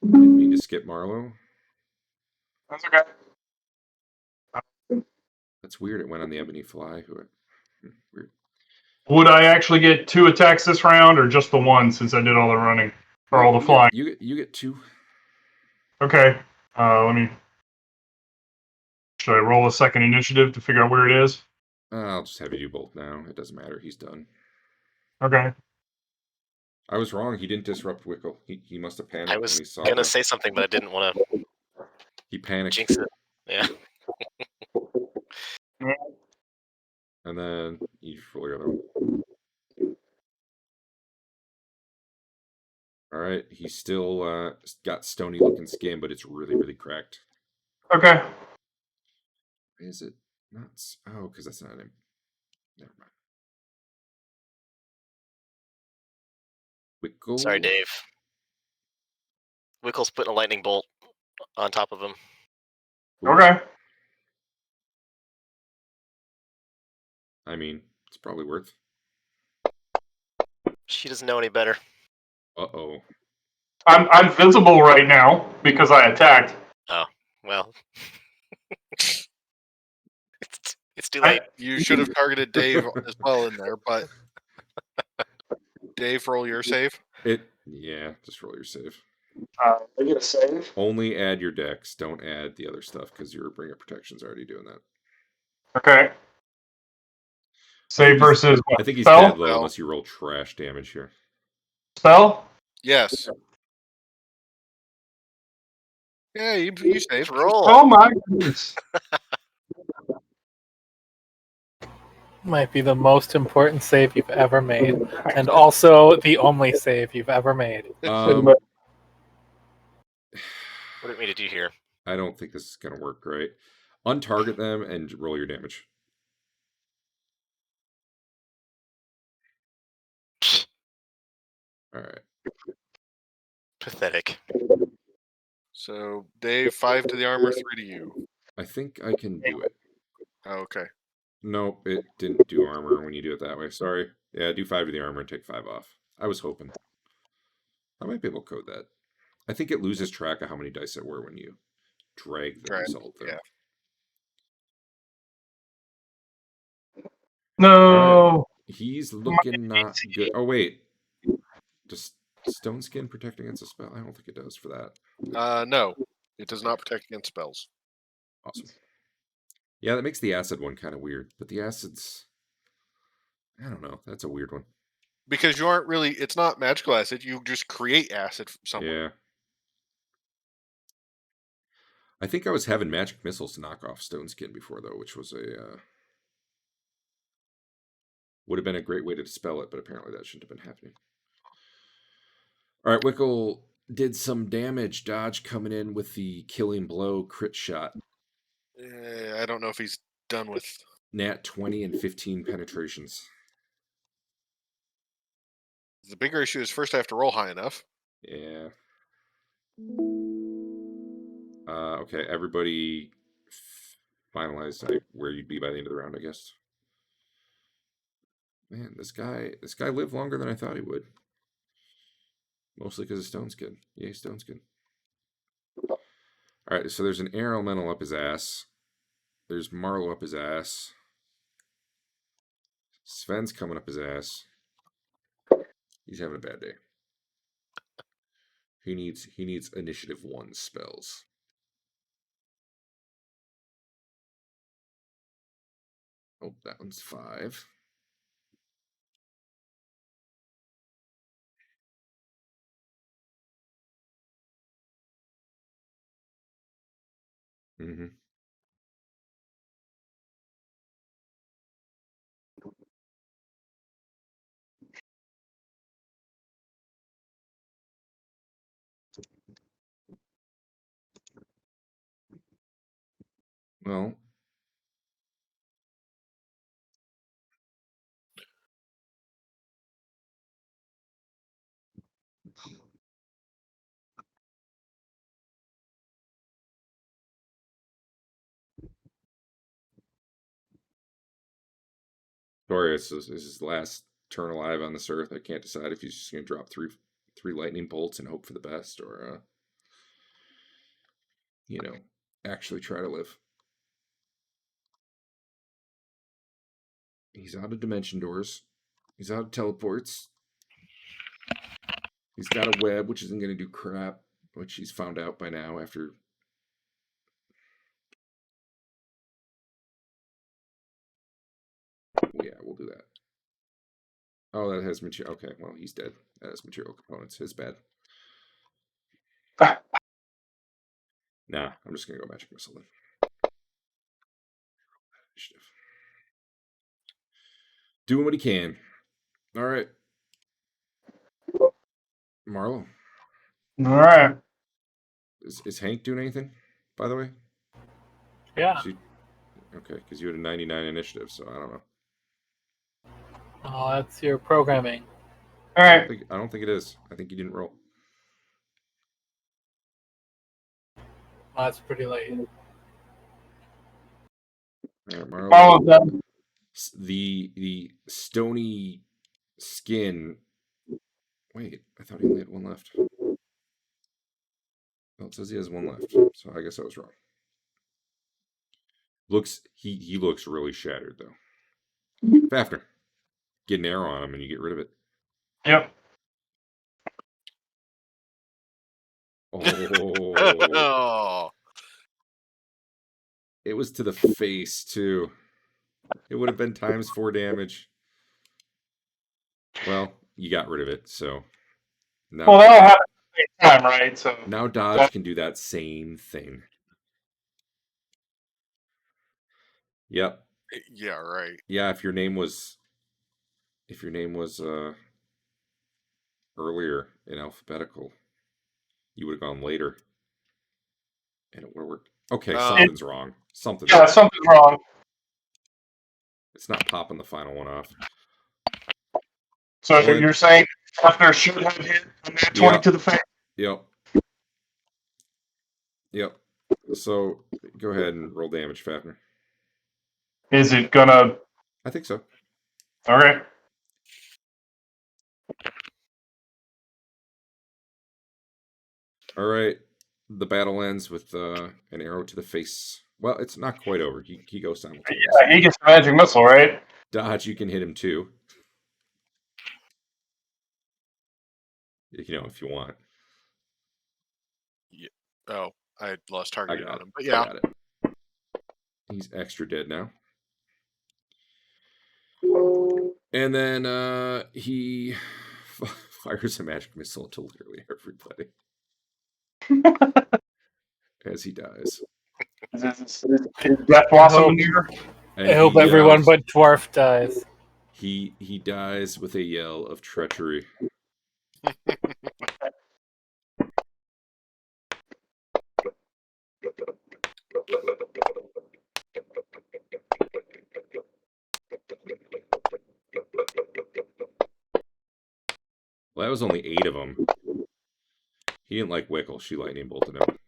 Didn't mean to skip Marlowe. That's okay. That's weird. It went on the ebony fly. Weird. Would I actually get 2 attacks this round, or just the 1 since I did all the running or all the flying? You get 2. Okay. Let me. Should I roll a second initiative to figure out where it is? I'll just have you do both now. It doesn't matter. He's done. Okay. I was wrong. He didn't disrupt Wickle. He must have panicked I when was he saw gonna that. say something, but I didn't want to He panicked. jinx it. Yeah. And then you roll your other one. All right. He's still got stony looking skin, but it's really, really cracked. Okay. Why is it not? Oh, because that's not him. Never mind. Wickle. Sorry, Dave. Wickle's putting a lightning bolt on top of him. Okay. I mean, it's probably worth. She doesn't know any better. Uh-oh. I'm visible right now because I attacked. Oh, well. It's too late. You should have targeted Dave as well in there, but Dave, roll your save. Yeah, just roll your save. I get a save. Only add your dex. Don't add the other stuff because your Bringer Protection's already doing that. Okay. Save versus what? I think he's Spell? dead low Spell. unless you roll trash damage here. Spell? Yes. Yeah, you saved. Let's roll. Oh my goodness. Might be the most important save you've ever made, and also the only save you've ever made. What do you want me to do here? I don't think this is going to work great. Untarget them and roll your damage. All right. Pathetic. So Dave, 5 to the armor, 3 to you. I think I can do it. Oh, okay. Nope, it didn't do armor when you do it that way. Sorry. Yeah, do 5 to the armor and take 5 off. I was hoping. I might be able to code that. I think it loses track of how many dice it were when you drag the result, though. Yeah. No. Right. He's looking not good. Oh, wait. Does Stone Skin protect against a spell? I don't think it does for that. No, it does not protect against spells. Awesome. Yeah, that makes the acid one kind of weird. But the acids, I don't know. That's a weird one. Because you aren't really, it's not magical acid. You just create acid from somewhere. Yeah. I think I was having magic missiles to knock off Stone Skin before, though, which was would have been a great way to dispel it, but apparently that shouldn't have been happening. All right, Wickle did some damage. Dodge coming in with the killing blow crit shot. I don't know if he's done with. Nat 20 and 15 penetrations. The bigger issue is first I have to roll high enough. Yeah. Okay, everybody finalize where you'd be by the end of the round, I guess. Man, this guy lived longer than I thought he would. Mostly because of Stone Skin. Yay, Stone Skin. All right, so there's an air elemental up his ass. There's Marlowe up his ass. Sven's coming up his ass. He's having a bad day. He needs initiative 1 spells. Oh, that one's 5. Mm-hmm. Well, Dorius is his last turn alive on this earth. I can't decide if he's just going to drop three lightning bolts and hope for the best, or actually try to live. He's out of dimension doors. He's out of teleports. He's got a web, which isn't going to do crap, which he's found out by now after. Yeah, we'll do that. Oh, that has material. Okay, well, he's dead. That has material components. His bad. Nah, I'm just going to go magic missile then. Initiative. Doing what he can. All right. Marlo. All right. Is Hank doing anything, by the way? Yeah. Okay, because you had a 99 initiative, so I don't know. Oh, that's your programming. All right. I don't think it is. I think you didn't roll. Oh, that's pretty late. All right, Marlo. Marlo's done. The stony skin. Wait, I thought he only had one left. Well, it says he has one left, so I guess I was wrong. He looks really shattered though. Fafner, get an arrow on him and you get rid of it. Yep. Oh, Oh, it was to the face too. It would have been ×4 damage. Well, you got rid of it, so now, Well, that'll happen at the same time, right? So now Dodge can do that same thing. Yep. yeah, right. Yeah, if your name was earlier in alphabetical, you would have gone later. And it would have worked. Okay, something's wrong. Something's wrong. It's not popping the final one off. So Well, you're saying Fafner should have hit a nat 20 to the face? Yep. So go ahead and roll damage, Fafner. Is it gonna? I think so. All right. All right. The battle ends with an arrow to the face. Well, it's not quite over. He goes simultaneously. Yeah, he gets the magic missile, right? Dodge, you can hit him too. You know, if you want. Yeah. Oh, I had lost target on him. But I yeah. got it. He's extra dead now. And then he fires a magic missile to literally everybody as he dies. Is Death Blossom near? And I hope he everyone yells- but Dwarf dies. He dies with a yell of treachery. Well, that was only 8 of them. He didn't like Wickle. She lightning bolted him.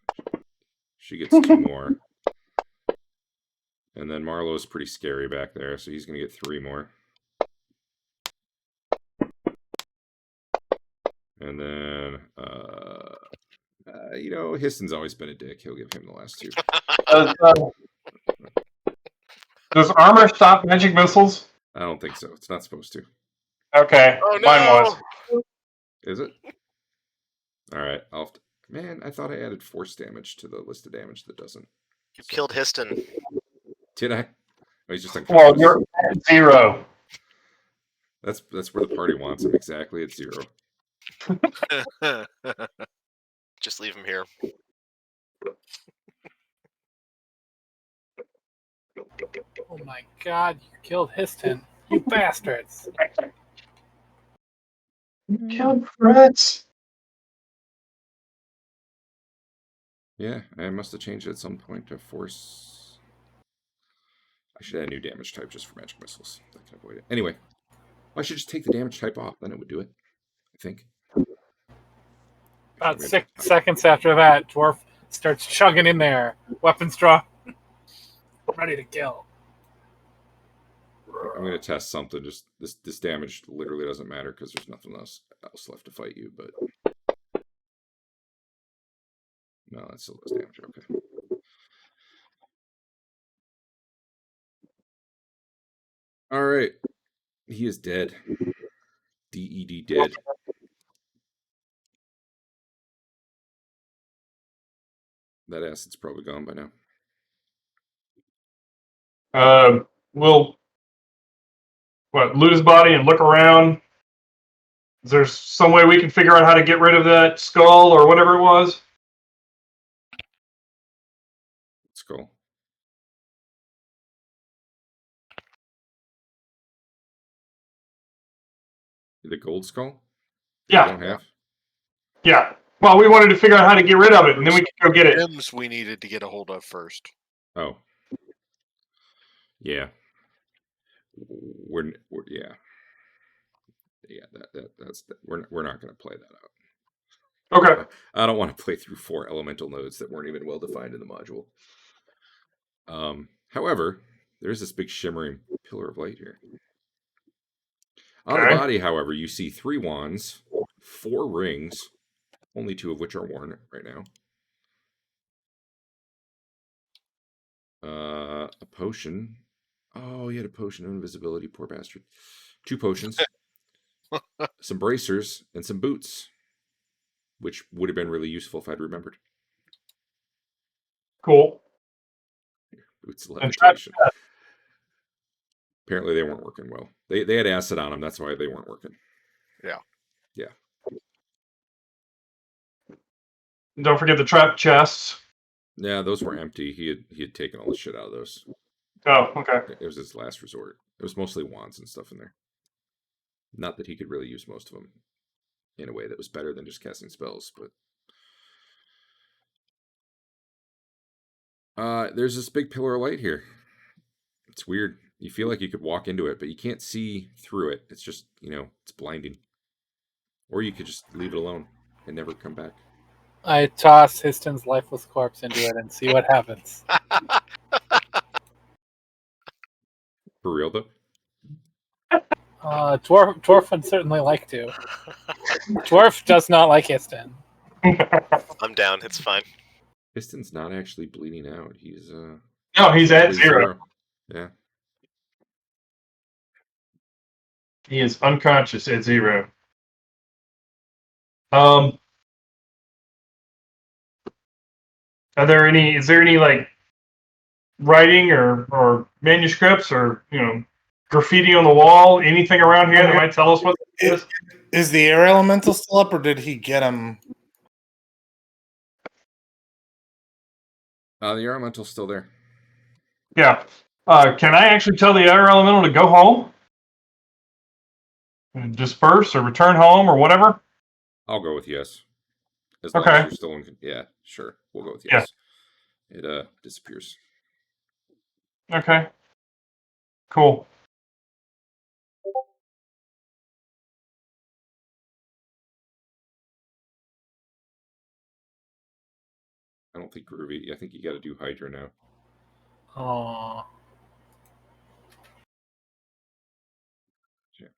She gets 2 more. And then Marlowe's pretty scary back there, so he's going to get 3 more. And then, you know, Histon's always been a dick. He'll give him the last 2. Does armor stop magic missiles? I don't think so. It's not supposed to. Okay, Oh, mine no! was. Is it? All right. Man, I thought I added force damage to the list of damage that doesn't. You killed Histon. Did I? Oh, he's just Well, unconscious. you're at 0. That's where the party wants him, exactly at 0. Just leave him here. Oh my god, you killed Histon. You bastards. Killed Fritz. Yeah, I must have changed it at some point to force. I should add a new damage type just for magic missiles. That can avoid it. Anyway, I should just take the damage type off, then it would do it. I think. About 6 seconds after that, Dwarf starts chugging in there. Weapons drawn. Ready to kill. I'm gonna test something. Just this damage literally doesn't matter because there's nothing else left to fight you. But no, that still does damage. Okay. All right, he is dead. DED dead. That acid's probably gone by now. We'll loot his body and look around. Is there some way we can figure out how to get rid of that skull or whatever it was? Skull. The gold skull? Yeah. You don't have? Yeah. Well, we wanted to figure out how to get rid of it, and then we could go get it. Gems we needed to get a hold of first. Oh. Yeah. We're we're not going to play that out. Okay. I don't want to play through 4 elemental nodes that weren't even well defined in the module. However, there's this big shimmering pillar of light here. On the Okay. body, however, you see 3 wands, 4 rings, only 2 of which are worn right now. A potion. Oh, he had a potion of invisibility, poor bastard. 2 potions, some bracers, and some boots, which would have been really useful if I'd remembered. Cool. Boots of And trap levitation. Apparently they weren't working well. They had acid on them, that's why they weren't working. Yeah. Yeah. Don't forget the trap chests. Yeah, those were empty. He had taken all the shit out of those. Oh, okay. It was his last resort. It was mostly wands and stuff in there. Not that he could really use most of them in a way that was better than just casting spells, but there's this big pillar of light here. It's weird. You feel like you could walk into it, but you can't see through it. It's just, it's blinding. Or you could just leave it alone and never come back. I toss Histon's lifeless corpse into it and see what happens. For real, though? Dwarf would certainly like to. Dwarf does not like Histon. I'm down. It's fine. Piston's not actually bleeding out. He's No, he's at basically 0. Yeah. He is unconscious at 0. Is there any like writing or manuscripts or graffiti on the wall, anything around here that might tell us what this is? Is the air elemental still up, or did he get him? The air elemental's still there. Yeah. Can I actually tell the air elemental to go home? And disperse or return home or whatever? I'll go with yes. As long Okay. as you're still in. Yeah, sure. We'll go with yes. Yeah. It disappears. Okay. Cool. I don't think Groovy. I think you got to do Hydra now. Aww. Yeah.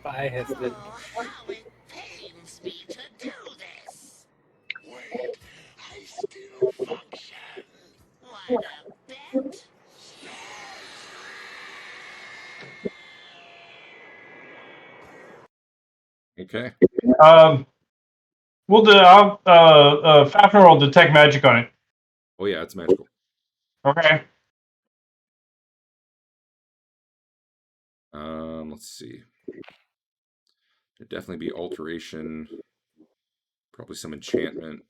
Bye, Histon. Oh, how it pains me to do this. Wait, I still function. Want a bet? Okay. We'll do. Fafnir will detect magic on it. Oh yeah, it's magical. Okay. Let's see. There'd definitely be alteration. Probably some enchantment.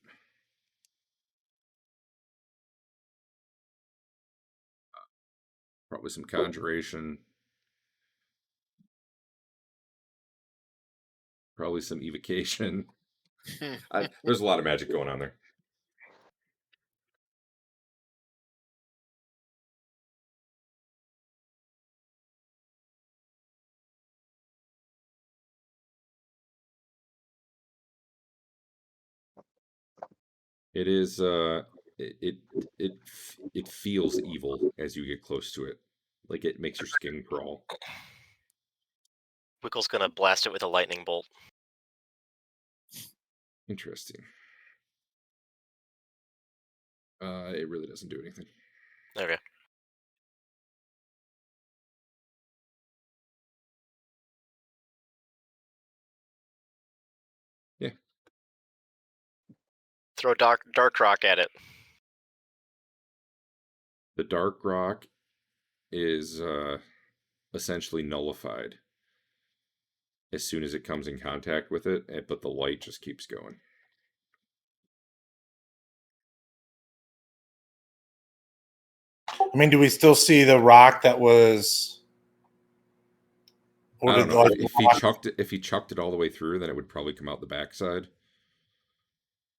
Probably some conjuration. Probably some evocation. There's a lot of magic going on there. It is. It feels evil as you get close to it. Like it makes your skin crawl. Wickle's gonna blast it with a lightning bolt. Interesting. It really doesn't do anything. Okay. Yeah. Throw dark rock at it. The dark rock is essentially nullified as soon as it comes in contact with it, but the light just keeps going. I mean, do we still see the rock that was Or I don't did, know. like, If he chucked it all the way through, then it would probably come out the backside.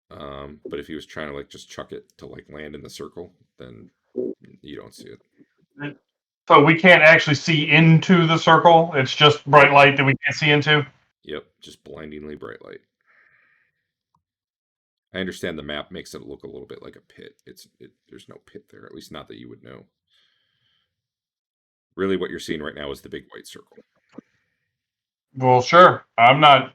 But if he was trying to like just chuck it to like land in the circle, then you don't see it. So we can't actually see into the circle. It's just bright light that we can't see into. Yep, just blindingly bright light. I understand the map makes it look a little bit like a pit. There's no pit there, at least not that you would know. Really, what you're seeing right now is the big white circle. Well, sure. I'm not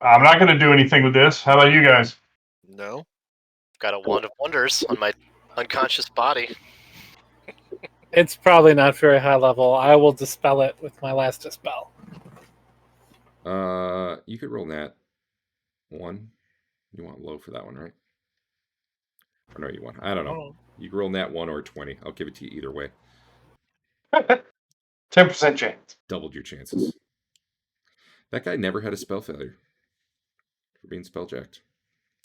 going to do anything with this. How about you guys? No. Got a wand of wonders on my unconscious body. It's probably not very high level. I will dispel it with my last dispel. You could roll nat 1. You want low for that one, right? Or no, you want. I don't know. Oh. You can roll nat 1 or 20. I'll give it to you either way. 10% chance. Doubled your chances. That guy never had a spell failure for being spelljacked.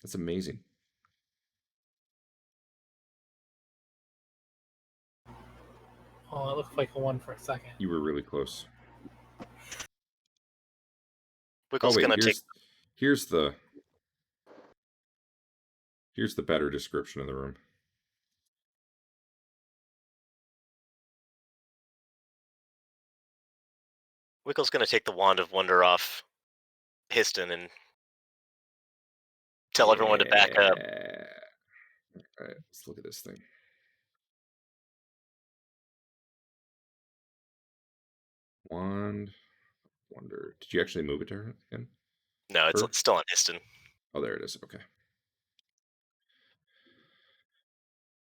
That's amazing. Oh, it looked like a 1 for a second. You were really close. Wiggle's Oh wait, gonna take. here's the better description of the room. Wiggle's gonna take the wand of wonder off Histon and tell everyone to back up. All right, let's look at this thing. Wand wonder. Did you actually move it to her again? No, it's still on Histon. Oh, there it is. Okay.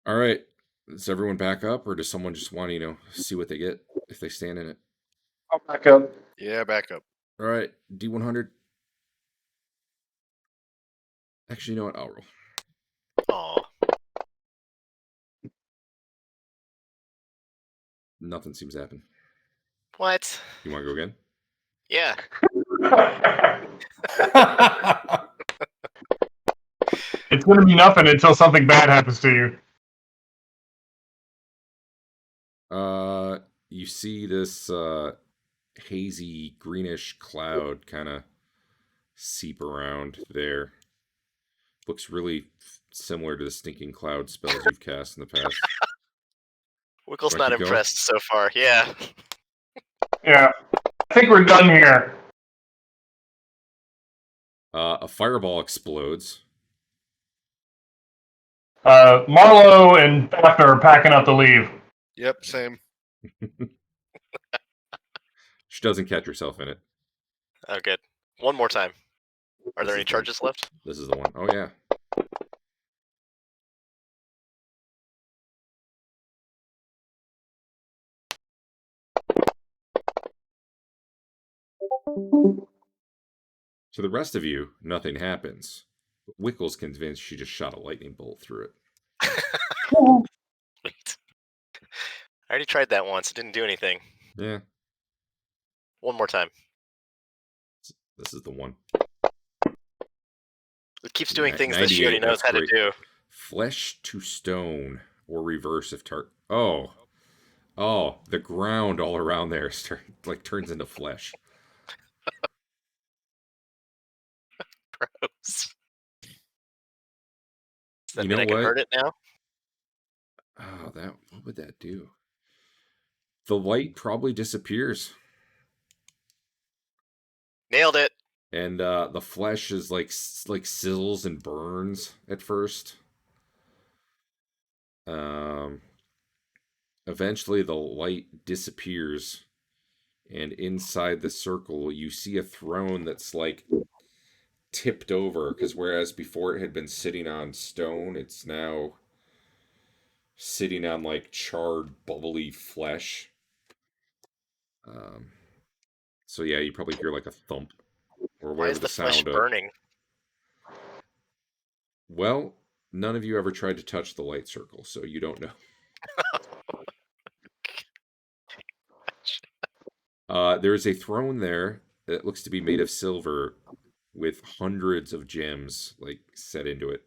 All right. Does everyone back up, or does someone just want to, see what they get if they stand in it? I'll back up. Yeah, back up. All right. D100. Actually, you know what? I'll roll. Aw. Nothing seems to happen. What? You want to go again? Yeah. It's going to be nothing until something bad happens to you. You see this hazy greenish cloud kind of seep around there. Looks really similar to the stinking cloud spells you've cast in the past. Wiggle's Want to not keep going? impressed so far. Yeah. Yeah. I think we're done here. A fireball explodes. Marlo and Daphne are packing up to leave. Yep, same. She doesn't catch herself in it. Oh, good. One more time. Are This there any is the- charges left? This is the one. Oh, yeah. To the rest of you, nothing happens. But Wickle's convinced she just shot a lightning bolt through it. Wait. I already tried that once. It didn't do anything. Yeah, One more time. this is the one. It keeps doing Ni- things that she already 98, knows that's how great. to do. Flesh to stone, or reverse if Oh, the ground all around there turns into flesh. Gross. Does that You mean know I can what? hurt it now? Oh, what would that do? The light probably disappears, Nailed it. and the flesh is like sizzles and burns at first. Eventually, the light disappears, and inside the circle, you see a throne that's like tipped over. Because whereas before it had been sitting on stone, it's now sitting on like charred, bubbly flesh. So yeah, you probably hear like a thump or Why whatever is the the flesh sound of. burning? Well, none of you ever tried to touch the light circle, so you don't know. There is a throne there that looks to be made of silver with hundreds of gems like set into it.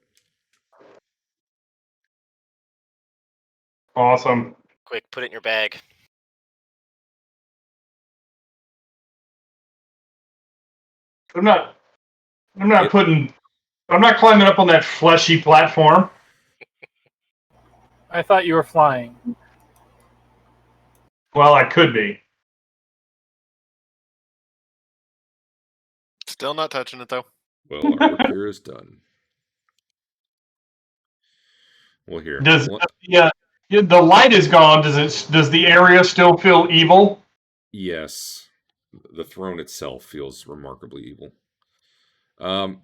Awesome. Quick, put it in your bag. I'm not climbing up on that fleshy platform. I thought you were flying. Well, I could be. Still not touching it though. Well, our work here is done. Well, here. Does the light is gone? Does the area still feel evil? Yes, the throne itself feels remarkably evil. All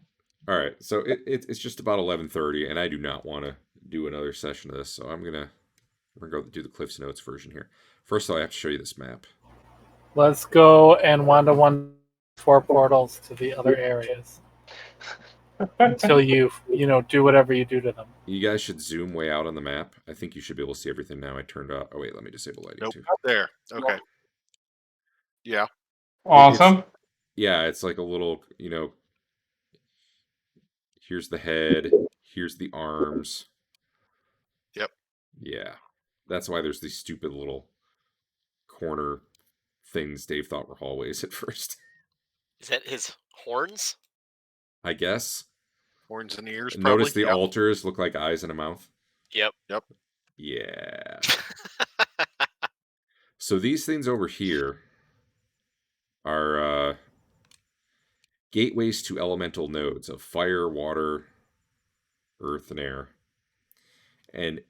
right, so it's just about 11:30, and I do not want to do another session of this, so we're gonna go do the Cliff's Notes version here. First, I have to show you this map. Let's go and 4 portals to the other areas until you do whatever you do to them. You guys should zoom way out on the map. I think you should be able to see everything now. I turned off. Oh wait, let me disable lighting Nope. too. There. Okay. Yeah. Awesome. It's like a little, here's the head, here's the arms. Yep. Yeah. That's why there's these stupid little corner things Dave thought were hallways at first. Is that his horns? I guess. Horns and ears, Notice probably. the altars look like eyes and a mouth. Yep. Yeah. So these things over here are gateways to elemental nodes of fire, water, earth, and air. And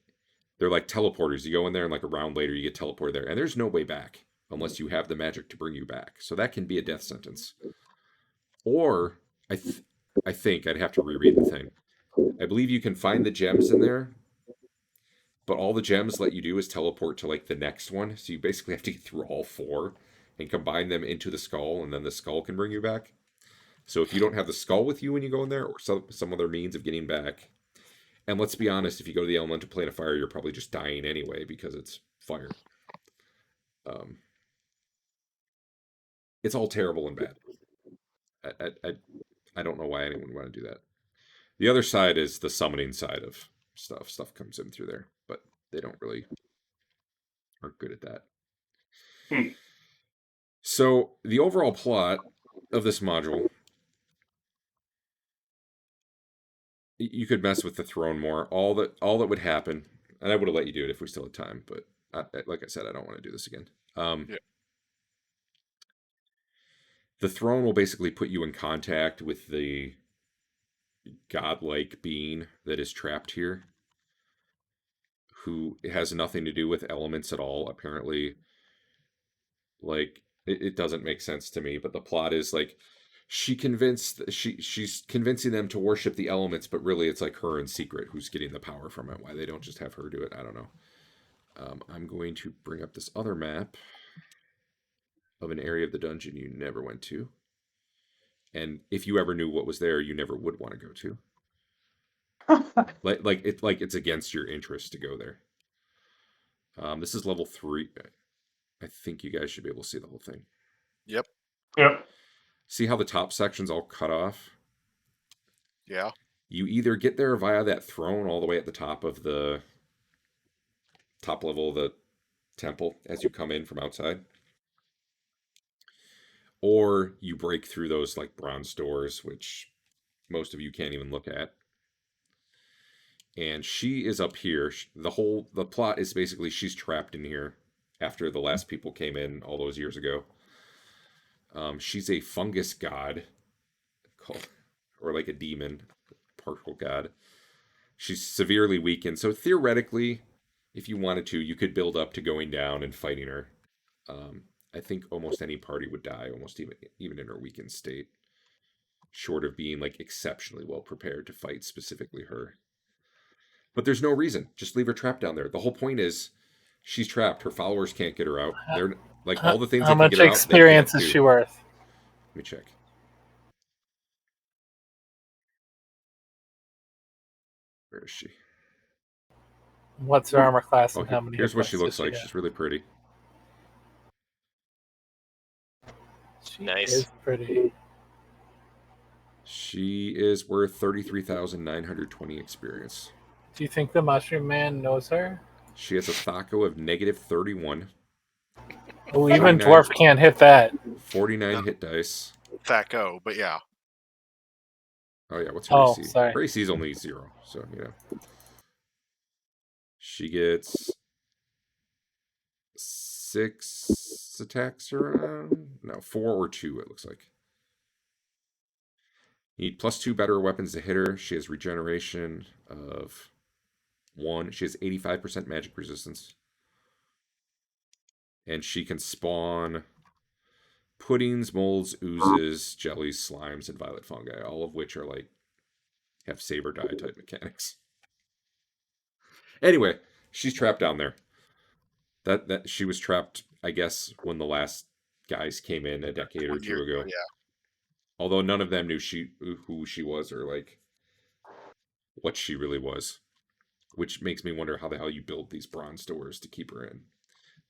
they're like teleporters. You go in there and like a round later you get teleported there. And there's no way back unless you have the magic to bring you back. So that can be a death sentence. Or I think I'd have to reread the thing. I believe you can find the gems in there, but all the gems let you do is teleport to like the next one. So you basically have to get through all 4 and combine them into the skull, and then the skull can bring you back. So if you don't have the skull with you when you go in there, or some other means of getting back, and let's be honest, if you go to the elemental plane of fire, you're probably just dying anyway because it's fire. It's all terrible and bad. I don't know why anyone would want to do that. The other side is the summoning side of stuff. Stuff comes in through there, but they aren't good at that. So the overall plot of this module, you could mess with the throne more. All that would happen, and I would have let you do it if we still had time, but like I said, I don't want to do this again. The throne will basically put you in contact with the godlike being that is trapped here, who has nothing to do with elements at all, apparently. Like, it doesn't make sense to me, but the plot is like she's convincing them to worship the elements, but really it's like her in secret who's getting the power from it. Why they don't just have her do it, I don't know. I'm going to bring up this other map of an area of the dungeon you never went to. And if you ever knew what was there, you never would want to go to. It's against your interest to go there. This is level 3. I think you guys should be able to see the whole thing. Yep. See how the top section's all cut off? Yeah. You either get there via that throne all the way at the top of the top level of the temple as you come in from outside, or you break through those like bronze doors, which most of you can't even look at. And she is up here. The plot is basically she's trapped in here after the last people came in all those years ago. She's a fungus god, or like a demon, partial god. She's severely weakened. So theoretically, if you wanted to, you could build up to going down and fighting her. I think almost any party would die, almost even in her weakened state, short of being like exceptionally well prepared to fight specifically her. But there's no reason. Just leave her trapped down there. The whole point is she's trapped. Her followers can't get her out. They're like all the things. How that much can get experience her out, is she worth? Let me check. Where is she? What's her armor class and how many? Here's what she hit looks points like. does she She's really pretty. She Nice. is pretty. She is worth 33,920 experience. Do you think the Mushroom Man knows her? She has a Thaco of -31. Oh, even Dwarf can't hit that. 49 hit dice. Thaco, but yeah. Oh yeah, what's her Oh, AC? sorry. Her AC is only 0, so she gets 6 attacks around. No, 4 or 2. It looks like. You need +2 better weapons to hit her. She has regeneration of 1. She has 85% magic resistance, and she can spawn puddings, molds, oozes, jellies, slimes, and violet fungi, all of which are like have save or die type mechanics. Anyway, she's trapped down there. That she was trapped, I guess, when the last guys came in a decade or 2 ago. Yeah. Although none of them knew who she was or like what she really was, which makes me wonder how the hell you build these bronze doors to keep her in.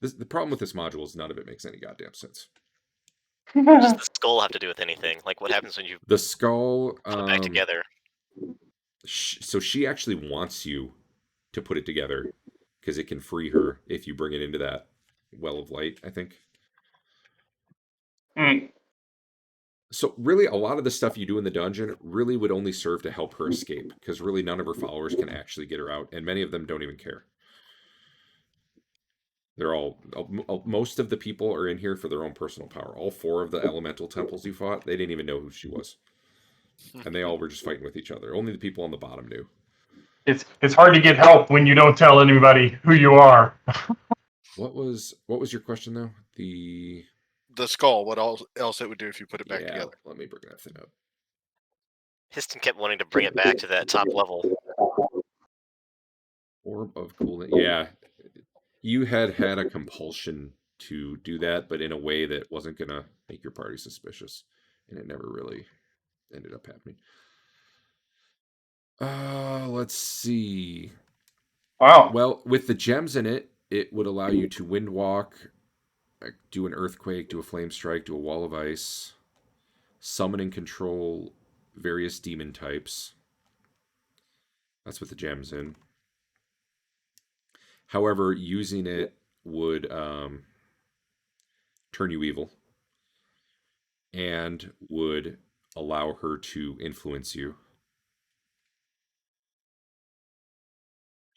The problem with this module is none of it makes any goddamn sense. What does the skull have to do with anything? Like, what happens when you The skull put it back together? So she actually wants you to put it together because it can free her if you bring it into that well of light, I think. Mm. So really, a lot of the stuff you do in the dungeon really would only serve to help her escape, because really none of her followers can actually get her out, and many of them don't even care. They're all most of the people are in here for their own personal power. All 4 of the elemental temples you fought, they didn't even know who she was, and they all were just fighting with each other. Only the people on the bottom knew. It's hard to get help when you don't tell anybody who you are. What was your question though? The skull. What else it would do if you put it back together? Let me bring that thing up. Histon kept wanting to bring it back to that top level. Orb of coolness. Yeah, you had a compulsion to do that, but in a way that wasn't gonna make your party suspicious, and it never really ended up happening. Let's see. Wow. Well, with the gems in it, it would allow you to wind walk, do an earthquake, do a flame strike, do a wall of ice, summon and control various demon types. That's what the gems in. However, using it would turn you evil and would allow her to influence you.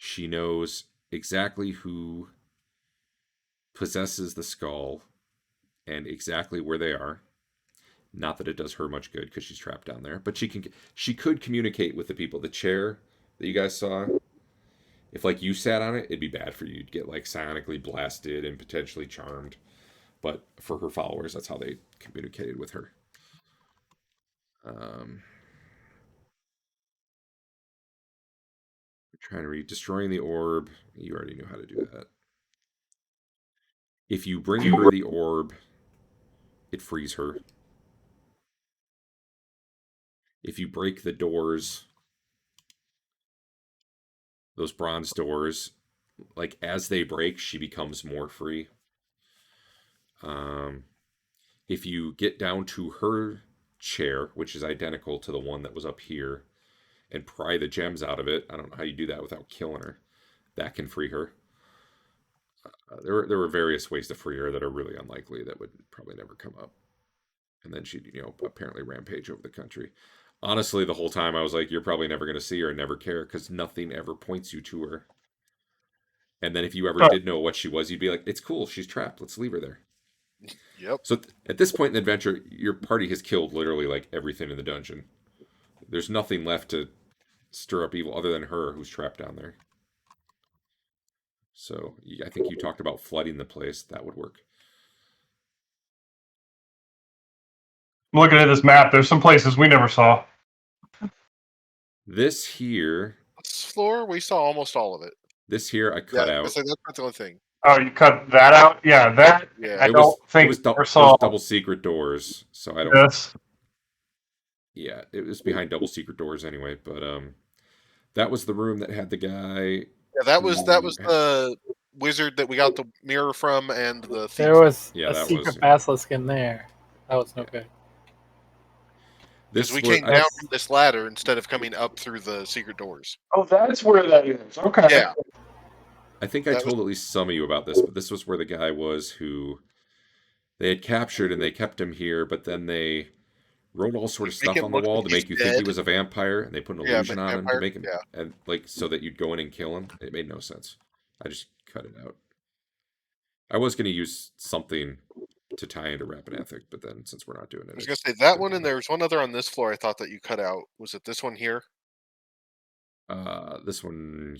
She knows exactly who possesses the skull and exactly where they are. Not that it does her much good because she's trapped down there, but she could communicate with the people. The chair that you guys saw, if like you sat on it, it'd be bad for you. You'd get like psionically blasted and potentially charmed. But for her followers, that's how they communicated with her. Trying to read. Destroying the orb. You already knew how to do that. If you bring her the orb, it frees her. If you break the doors, those bronze doors, like as they break, she becomes more free. If you get down to her chair, which is identical to the one that was up here, and pry the gems out of it, I don't know how you do that without killing her. That can free her. There were various ways to free her that are really unlikely that would probably never come up. And then she'd, apparently rampage over the country. Honestly, the whole time I was like, you're probably never going to see her and never care because nothing ever points you to her. And then if you ever did know what she was, you'd be like, it's cool. She's trapped. Let's leave her there. Yep. So at this point in the adventure, your party has killed literally like everything in the dungeon. There's nothing left to stir up evil other than her who's trapped down there. So I think you talked about flooding the place. That would work. I'm looking at this map. There's some places we never saw. This here. This floor, we saw almost all of it. This here I cut out. That's not the only thing. Oh, you cut that out? Yeah, that. Yeah. I don't think it was saw. double secret doors. So I don't. Yes. Yeah, it was behind double secret doors anyway. But that was the room that had the guy. Yeah, that was the wizard that we got the mirror from, and the thief. There was Yeah, a that secret was- basilisk in there. That was no good. Because we came down from this ladder instead of coming up through the secret doors. Oh, that's where that is. Okay. Yeah. I think I told at least some of you about this, but this was where the guy was who they had captured and they kept him here, but then they wrote all sort of Make stuff him on the look wall like to he's make you think he dead. was a vampire, and they put an Yeah, illusion on him to vampire, make him, yeah. and like so that you'd go in and kill him. It made no sense. I just cut it out. I was going to use something to tie into Rapid Ethic, but then since we're not doing it, I was it gonna say that didn't one, and matter. there was one other on this floor. I thought that you cut out. Was it this one here? This one,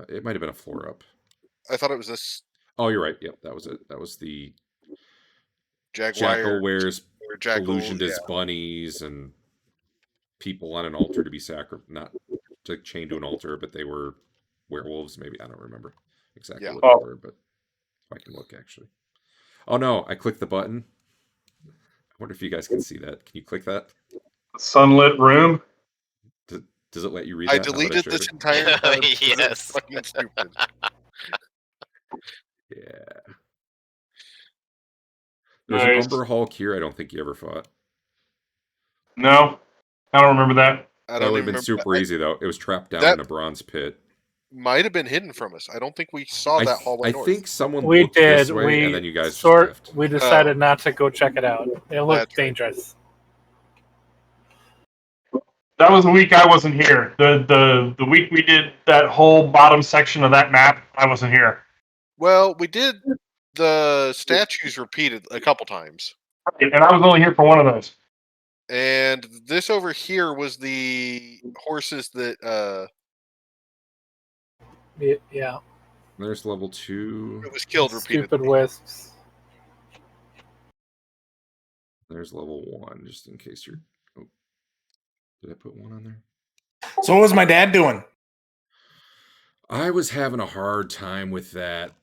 it might have been a floor up. I thought it was this Oh, you're right. Yep, that was it. That was the Jaguar Jackal wears or Jackal. illusioned as Yeah, bunnies and people on an altar to be not like chained to an altar, but they were werewolves. Maybe I don't remember exactly Yeah. what they were, but I can look actually. Oh no, I clicked the button. I wonder if you guys can see that. Can you click that? Sunlit room. Does it let you read I that? now that deleted showed this it? entire time because it's Yes. fucking stupid. Yeah. There's an Nice. Umber Hulk here. I don't think you ever fought. No, I don't remember that. I That don't would even have been remember. super easy though. It was trapped down that- in a bronze pit. Might have been hidden from us. I don't think we saw that hallway I north. think someone We looked did. this way, We and then you guys just left. We decided not to go check it out. It looked That's right. dangerous. That was the week I wasn't here. The week we did that whole bottom section of that map, I wasn't here. Well, we did the statues repeated a couple times, And I was only here for one of those. and this over here was the horses that Yeah. There's level 2. it was killed repeatedly. Stupid wisps. There's level 1, just in case you're. Oh, did I put 1 on there? So what was my dad doing? I was having a hard time with that.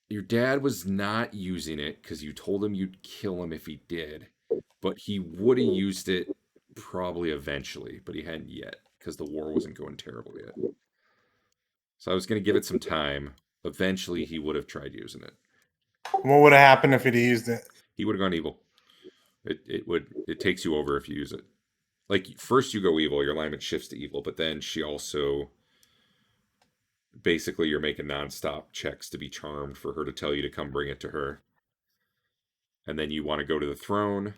Your dad was not using it because you told him you'd kill him if he did, but he would have used it probably eventually, but he hadn't yet because the war wasn't going terrible yet. So I was going to give it some time. Eventually, he would have tried using it. What would have happened if he'd used it? He would have gone evil. It takes you over if you use it. Like first you go evil, your alignment shifts to evil, but then she also basically you're making nonstop checks to be charmed for her to tell you to come bring it to her. And then you want to go to the throne.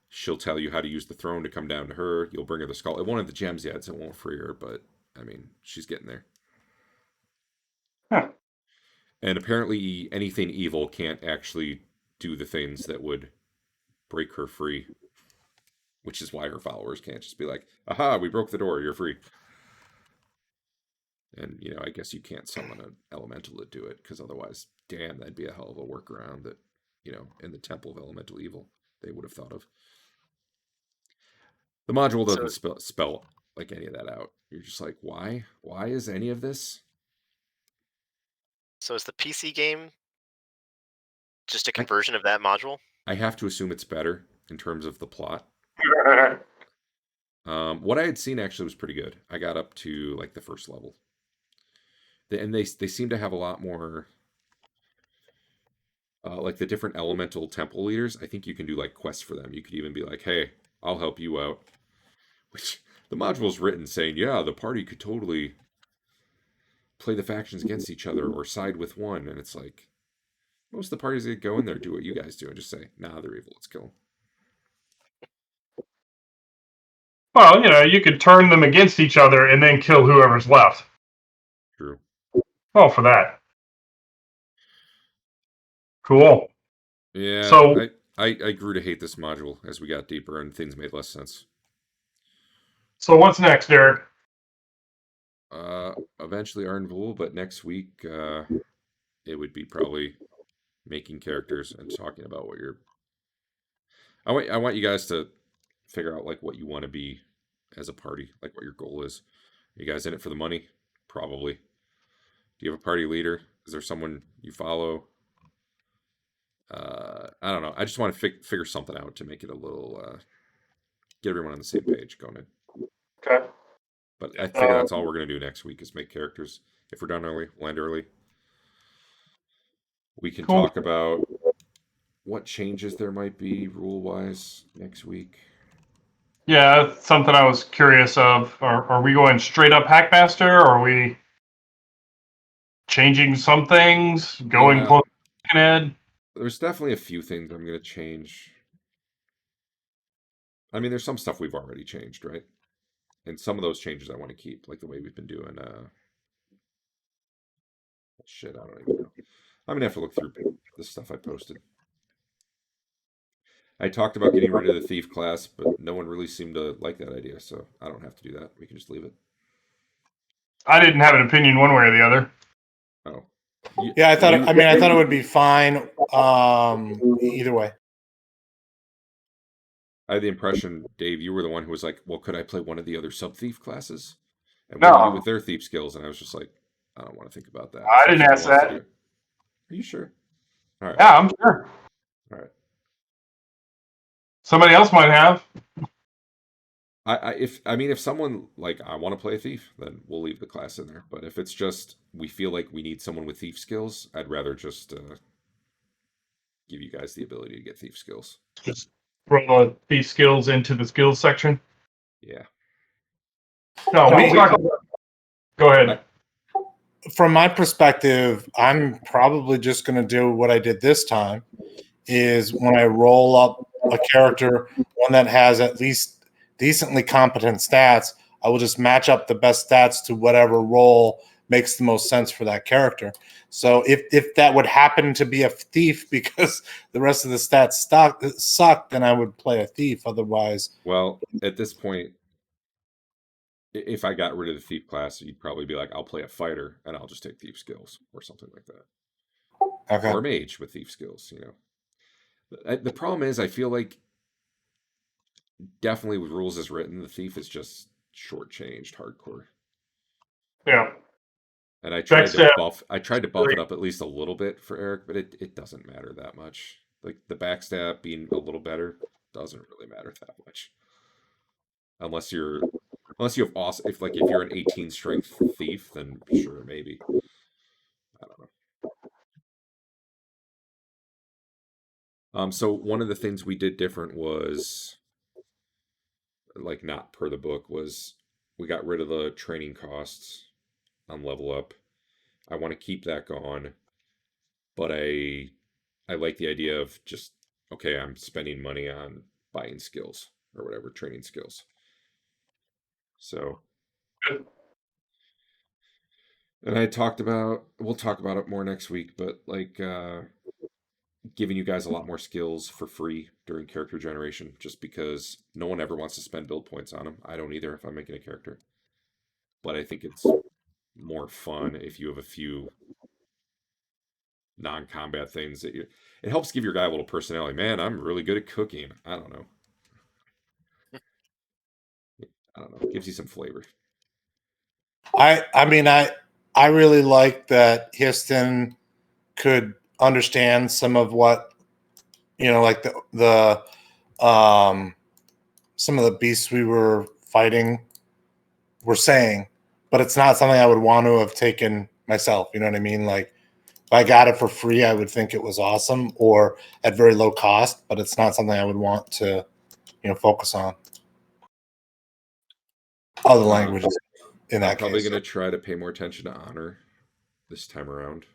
She'll tell you how to use the throne to come down to her. You'll bring her the skull. It won't have the gems yet, so it won't free her, but I mean, she's getting there. Huh. And apparently anything evil can't actually do the things that would break her free. Which is why her followers can't just be like, aha, we broke the door, you're free. And, you know, I guess you can't summon an elemental to do it, because otherwise, damn, that'd be a hell of a workaround that, you know, in the Temple of Elemental Evil, they would have thought of. The module doesn't spell like any of that out. You're just like, why? Why is any of this? So is the PC game just a conversion of that module? I have to assume it's better in terms of the plot. What I had seen actually was pretty good. I got up to like the first level. And they seem to have a lot more like the different elemental temple leaders. I think you can do like quests for them. You could even be like, hey, I'll help you out. Which the module's written saying, yeah, the party could totally play the factions against each other or side with one. And it's like, most of the parties that go in there do what you guys do and just say, nah, they're evil, let's kill them. Well, you know, you could turn them against each other and then kill whoever's left. True. Oh, for that. Cool. Yeah, So I grew to hate this module as we got deeper and things made less sense. So what's next, Derek? Eventually Arnvul, but next week it would be probably making characters and talking about what you're. I want you guys to figure out like what you want to be as a party, like what your goal is. Are you guys in it for the money? Probably. Do you have a party leader? Is there someone you follow? I don't know. I just want to figure something out to make it a little get everyone on the same page going in. Okay. But I figure that's all we're gonna do next week is make characters. If we're done early, we'll end early. We can Cool. talk about what changes there might be rule-wise next week. Yeah, that's something I was curious of. Are we going straight up Hackmaster, or are we changing some things? Going Yeah. close to Ed? There's definitely a few things I'm gonna change. I mean, there's some stuff we've already changed, right? And some of those changes I want to keep, like the way we've been doing. Shit, I don't even know. I'm gonna have to look through the stuff I posted. I talked about getting rid of the thief class, but no one really seemed to like that idea, so I don't have to do that. We can just leave it. I didn't have an opinion one way or the other. Oh, Yeah, I thought. I mean, I thought it would be fine. Either way. I had the impression, Dave, you were the one who was like, "Well, could I play one of the other sub thief classes? And what do you do No. with their thief skills?" And I was just like, "I don't want to think about that." I So if didn't someone ask wants to that. do it- Are you sure? All right. Yeah, I'm sure. All right. Somebody else might have. If someone like I want to play a thief, then we'll leave the class in there. But if it's just we feel like we need someone with thief skills, I'd rather just give you guys the ability to get thief skills. Just throw these skills into the skills section. Yeah. No, I we mean- talk about. Go ahead. From my perspective, I'm probably just going to do what I did this time. Is when I roll up a character, one that has at least decently competent stats, I will just match up the best stats to whatever role makes the most sense for that character. So if that would happen to be a thief because the rest of the stats suck, then I would play a thief. Otherwise, Well, at this point, if I got rid of the thief class, you'd probably be like, "I'll play a fighter and I'll just take thief skills" or something like that, okay. or a mage with thief skills. The problem is, I feel like definitely with rules as written, the thief is just shortchanged hardcore. Yeah. And I tried to Backstab. buff it up at least a little bit for Eric, but it doesn't matter that much. Like the backstab being a little better doesn't really matter that much. Unless you have awesome if you're an 18 strength thief, then sure, maybe. I don't know. So one of the things we did different was like not per the book was we got rid of the training costs on level up. I want to keep that going, but I like the idea of just okay, I'm spending money on buying skills or whatever, training skills. So, and we'll talk about it more next week, but like giving you guys a lot more skills for free during character generation, just because no one ever wants to spend build points on them. I don't either if I'm making a character, but I think it's more fun if you have a few non-combat things that it helps give your guy a little personality. Man, I'm really good at cooking. I don't know. It gives you some flavor. I mean, I really like that Histon could understand some of what, like the some of the beasts we were fighting were saying, but it's not something I would want to have taken myself. You know what I mean? Like if I got it for free, I would think it was awesome or at very low cost, but it's not something I would want to, focus on. Other languages in that I'm probably case. going to try to pay more attention to honor this time around.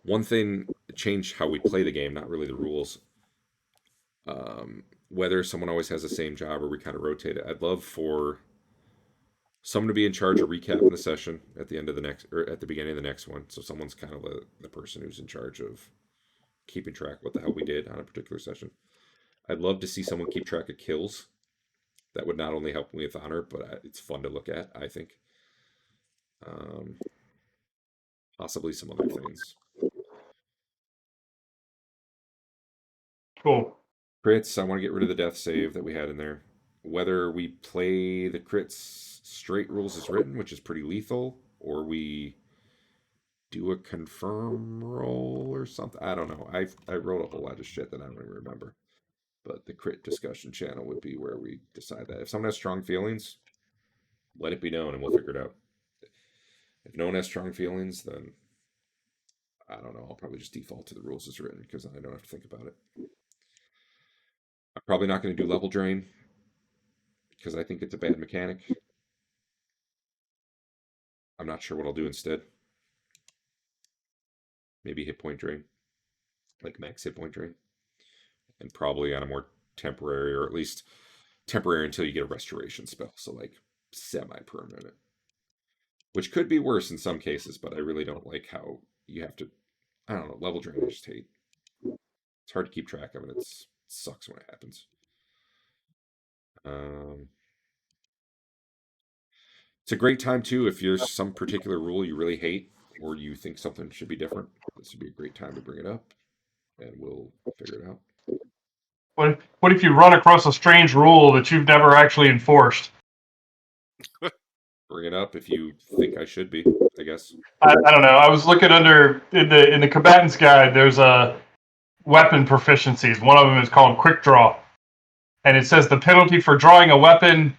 One thing changed how we play the game, not really the rules. Whether someone always has the same job or we kind of rotate it. I'd love for someone to be in charge of recapping the session at the end of the next or at the beginning of the next one. So someone's kind of the person who's in charge of keeping track of what the hell we did on a particular session. I'd love to see someone keep track of kills. That would not only help me with honor, but it's fun to look at, I think. Possibly some other things. Cool. Crits, I want to get rid of the death save that we had in there. Whether we play the crits straight rules as written, which is pretty lethal, or we do a confirm roll or something. I don't know. I wrote a whole lot of shit that I don't even remember. But the crit discussion channel would be where we decide that. If someone has strong feelings, let it be known and we'll figure it out. If no one has strong feelings, then I don't know. I'll probably just default to the rules as written because I don't have to think about it. I'm probably not going to do level drain because I think it's a bad mechanic. I'm not sure what I'll do instead. Maybe hit point drain, like max hit point drain. and probably on a more temporary, or at least temporary until you get a restoration spell. So like semi-permanent, which could be worse in some cases, but I really don't like how you have to. I don't know. Level drain I just hate. It's hard to keep track of it. It sucks when it happens. It's a great time too if there's some particular rule you really hate or you think something should be different. This would be a great time to bring it up, and we'll figure it out. What if you run across a strange rule that you've never actually enforced? Bring it up if you think I should be, I guess. I don't know. I was looking under in the combatant's guide. There's a weapon proficiencies. One of them is called quick draw, and it says the penalty for drawing a weapon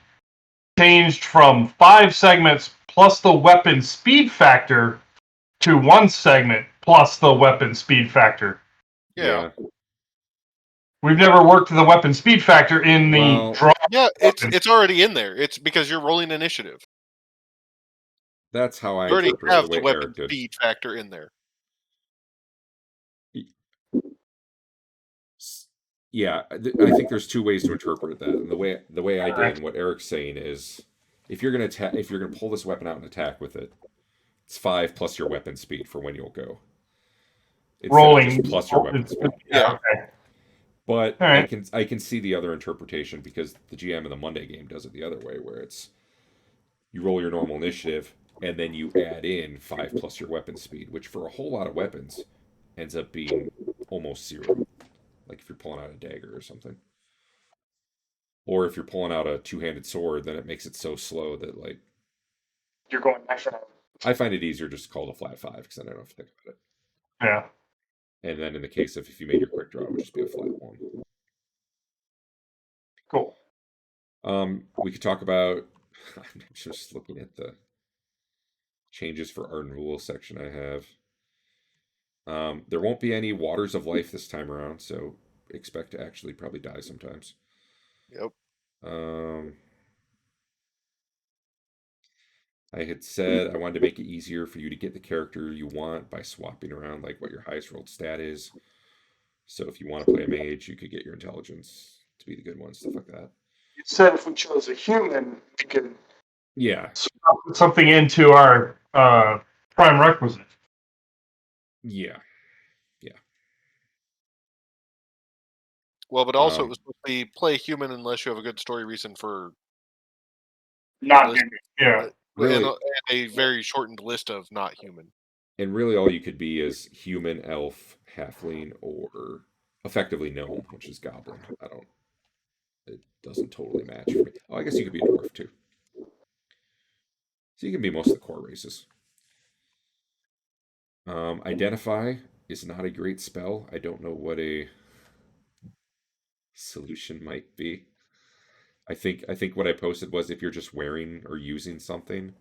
changed from 5 segments plus the weapon speed factor to 1 segment plus the weapon speed factor. Yeah. We've never worked the weapon speed factor in the draw. Yeah, it's already in there. It's because you're rolling initiative. That's how I You already interpret have the the way weapon Eric did. speed factor in there. Yeah, I think there's 2 ways to interpret that. And the way I did, and what Eric's saying is, if you're gonna pull this weapon out and attack with it, it's 5 plus your weapon speed for when you'll go. Rolling just plus your weapon speed. Yeah. Okay. But right. I can see the other interpretation because the GM in the Monday game does it the other way, where it's you roll your normal initiative and then you add in 5 plus your weapon speed, which for a whole lot of weapons ends up being almost 0. Like if you're pulling out a dagger or something. Or if you're pulling out a 2-handed sword, then it makes it so slow that like You're going extra. I find it easier just to call it a flat 5 because I don't have to think about it. Yeah. And then in the case of if you made your quick draw, it would just be a flat 1. Cool. We could talk about. I'm just looking at the changes for art and rules section I have. There won't be any waters of life this time around, so expect to actually probably die sometimes. Yep. I had said I wanted to make it easier for you to get the character you want by swapping around like what your highest rolled stat is. So if you want to play a mage, you could get your intelligence to be the good one, stuff like that. You said if we chose a human, we could put something into our prime requisite. Yeah. Well, but also it was supposed to be play human unless you have a good story reason for not human. Yeah. Really, and a very shortened list of not human. And really all you could be is human, elf, halfling, or effectively gnome, which is goblin. It doesn't totally match for me. Oh, I guess you could be a dwarf too. So you can be most of the core races. Identify is not a great spell. I don't know what a solution might be. I think what I posted was if you're just wearing or using something,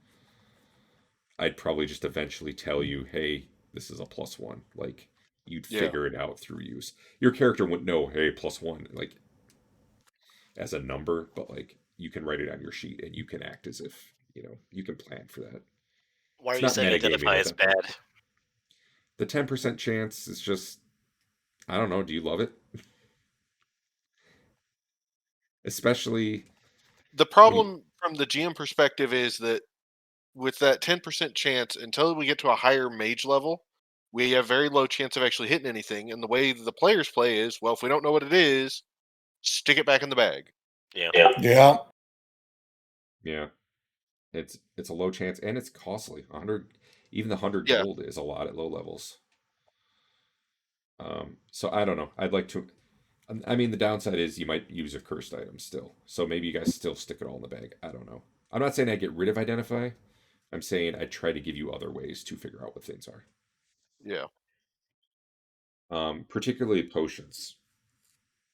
I'd probably just eventually tell you, hey, this is a +1. Like you'd figure it out through use. Your character wouldn't know, hey, +1, like as a number, but like you can write it on your sheet and you can act as if, you can plan for that. Why are you saying identify is bad? The 10% chance is just, I don't know, do you love it? Especially the problem from the GM perspective is that with that 10% chance, until we get to a higher mage level, we have very low chance of actually hitting anything. And the way the players play is, well, if we don't know what it is, stick it back in the bag. Yeah. It's a low chance and it's costly. 100, even the 100 gold is a lot at low levels. So I don't know. I'd like to. I mean, the downside is you might use a cursed item still. So maybe you guys still stick it all in the bag. I don't know. I'm not saying I get rid of identify. I'm saying I try to give you other ways to figure out what things are. Yeah. Particularly potions.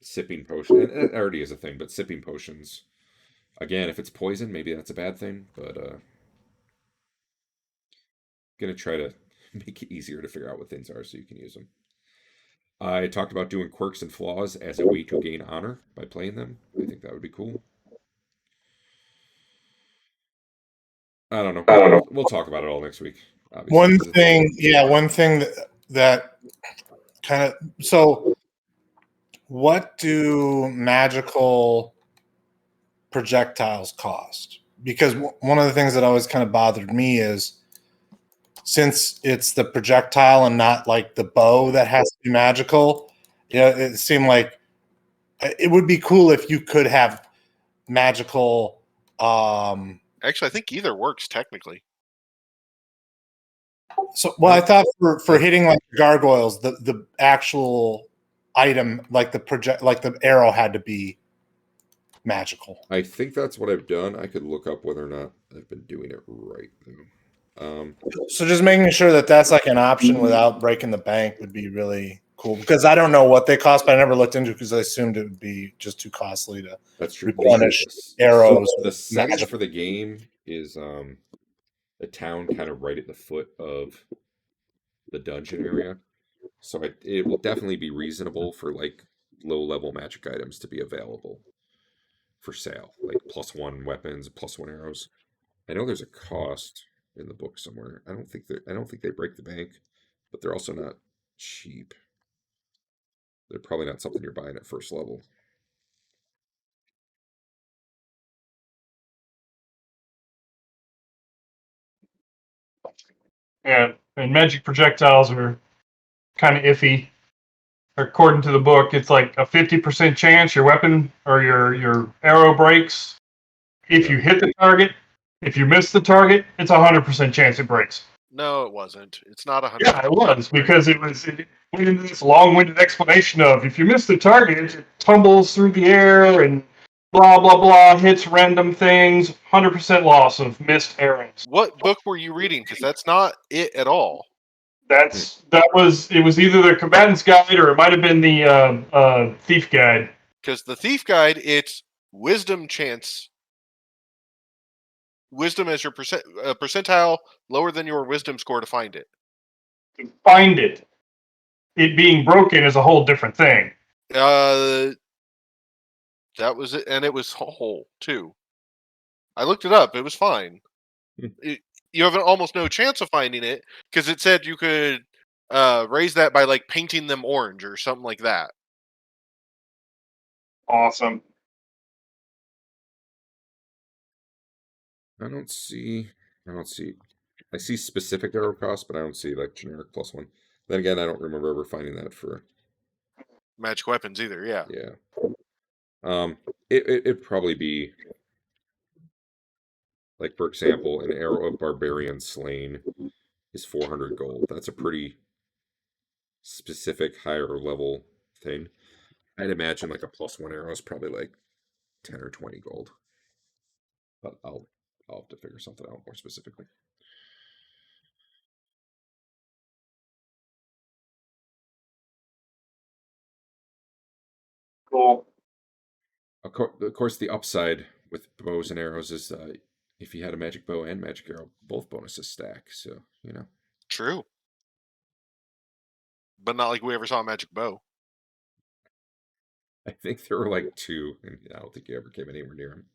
Sipping potion. And it already is a thing, but sipping potions. Again, if it's poison, maybe that's a bad thing. But gonna try to make it easier to figure out what things are so you can use them. I talked about doing quirks and flaws as a way to gain honor by playing them. I think that would be cool. I don't know. We'll talk about it all next week. Obviously. One thing that kind of, so what do magical projectiles cost? Because one of the things that always kind of bothered me is, since it's the projectile and not like the bow that has to be magical, it seemed like it would be cool if you could have magical. Actually, I think either works technically. So, well, I thought for hitting like gargoyles, the actual item, like the arrow, had to be magical. I think that's what I've done. I could look up whether or not I've been doing it right, though. So just making sure that that's like an option without breaking the bank would be really cool, because I don't know what they cost, but I never looked into it because I assumed it would be just too costly to That's true. replenish arrows. So the setting magical. for the game is a town kind of right at the foot of the dungeon area. So it will definitely be reasonable for like low level magic items to be available for sale, like +1 weapons, +1 arrows. I know there's a cost in the book somewhere. I don't think they break the bank, but they're also not cheap. They're probably not something you're buying at first level. Yeah, and magic projectiles are kind of iffy. According to the book, it's like a 50% chance your weapon or your arrow breaks if you hit the target. If you miss the target, it's 100% chance it breaks. No, it wasn't. It's not 100. Yeah, it was, because it went into this long-winded explanation of, if you miss the target, it tumbles through the air and blah blah blah, hits random things. 100% loss of missed arrows. What book were you reading? Because that's not it at all. It was either the Combatant's Guide or it might have been the Thief Guide. Because the Thief Guide, it's wisdom chance. Wisdom as your percentile lower than your wisdom score to find it. To find it. It being broken is a whole different thing. That was it, and it was whole too. I looked it up; it was fine. You have almost no chance of finding it because it said you could raise that by like painting them orange or something like that. Awesome. I don't see. I see specific arrow costs, but I don't see like generic +1. Then again, I don't remember ever finding that for Magic weapons either. Yeah. Yeah. It'd probably be like, for example, an arrow of barbarian slain is 400 gold. That's a pretty specific higher level thing. I'd imagine like a +1 arrow is probably like 10 or 20 gold. But I'll have to figure something out more specifically. Cool. Of course, the upside with bows and arrows is if you had a magic bow and magic arrow, both bonuses stack. So, True. But not like we ever saw a magic bow. I think there were like 2, and I don't think you ever came anywhere near them.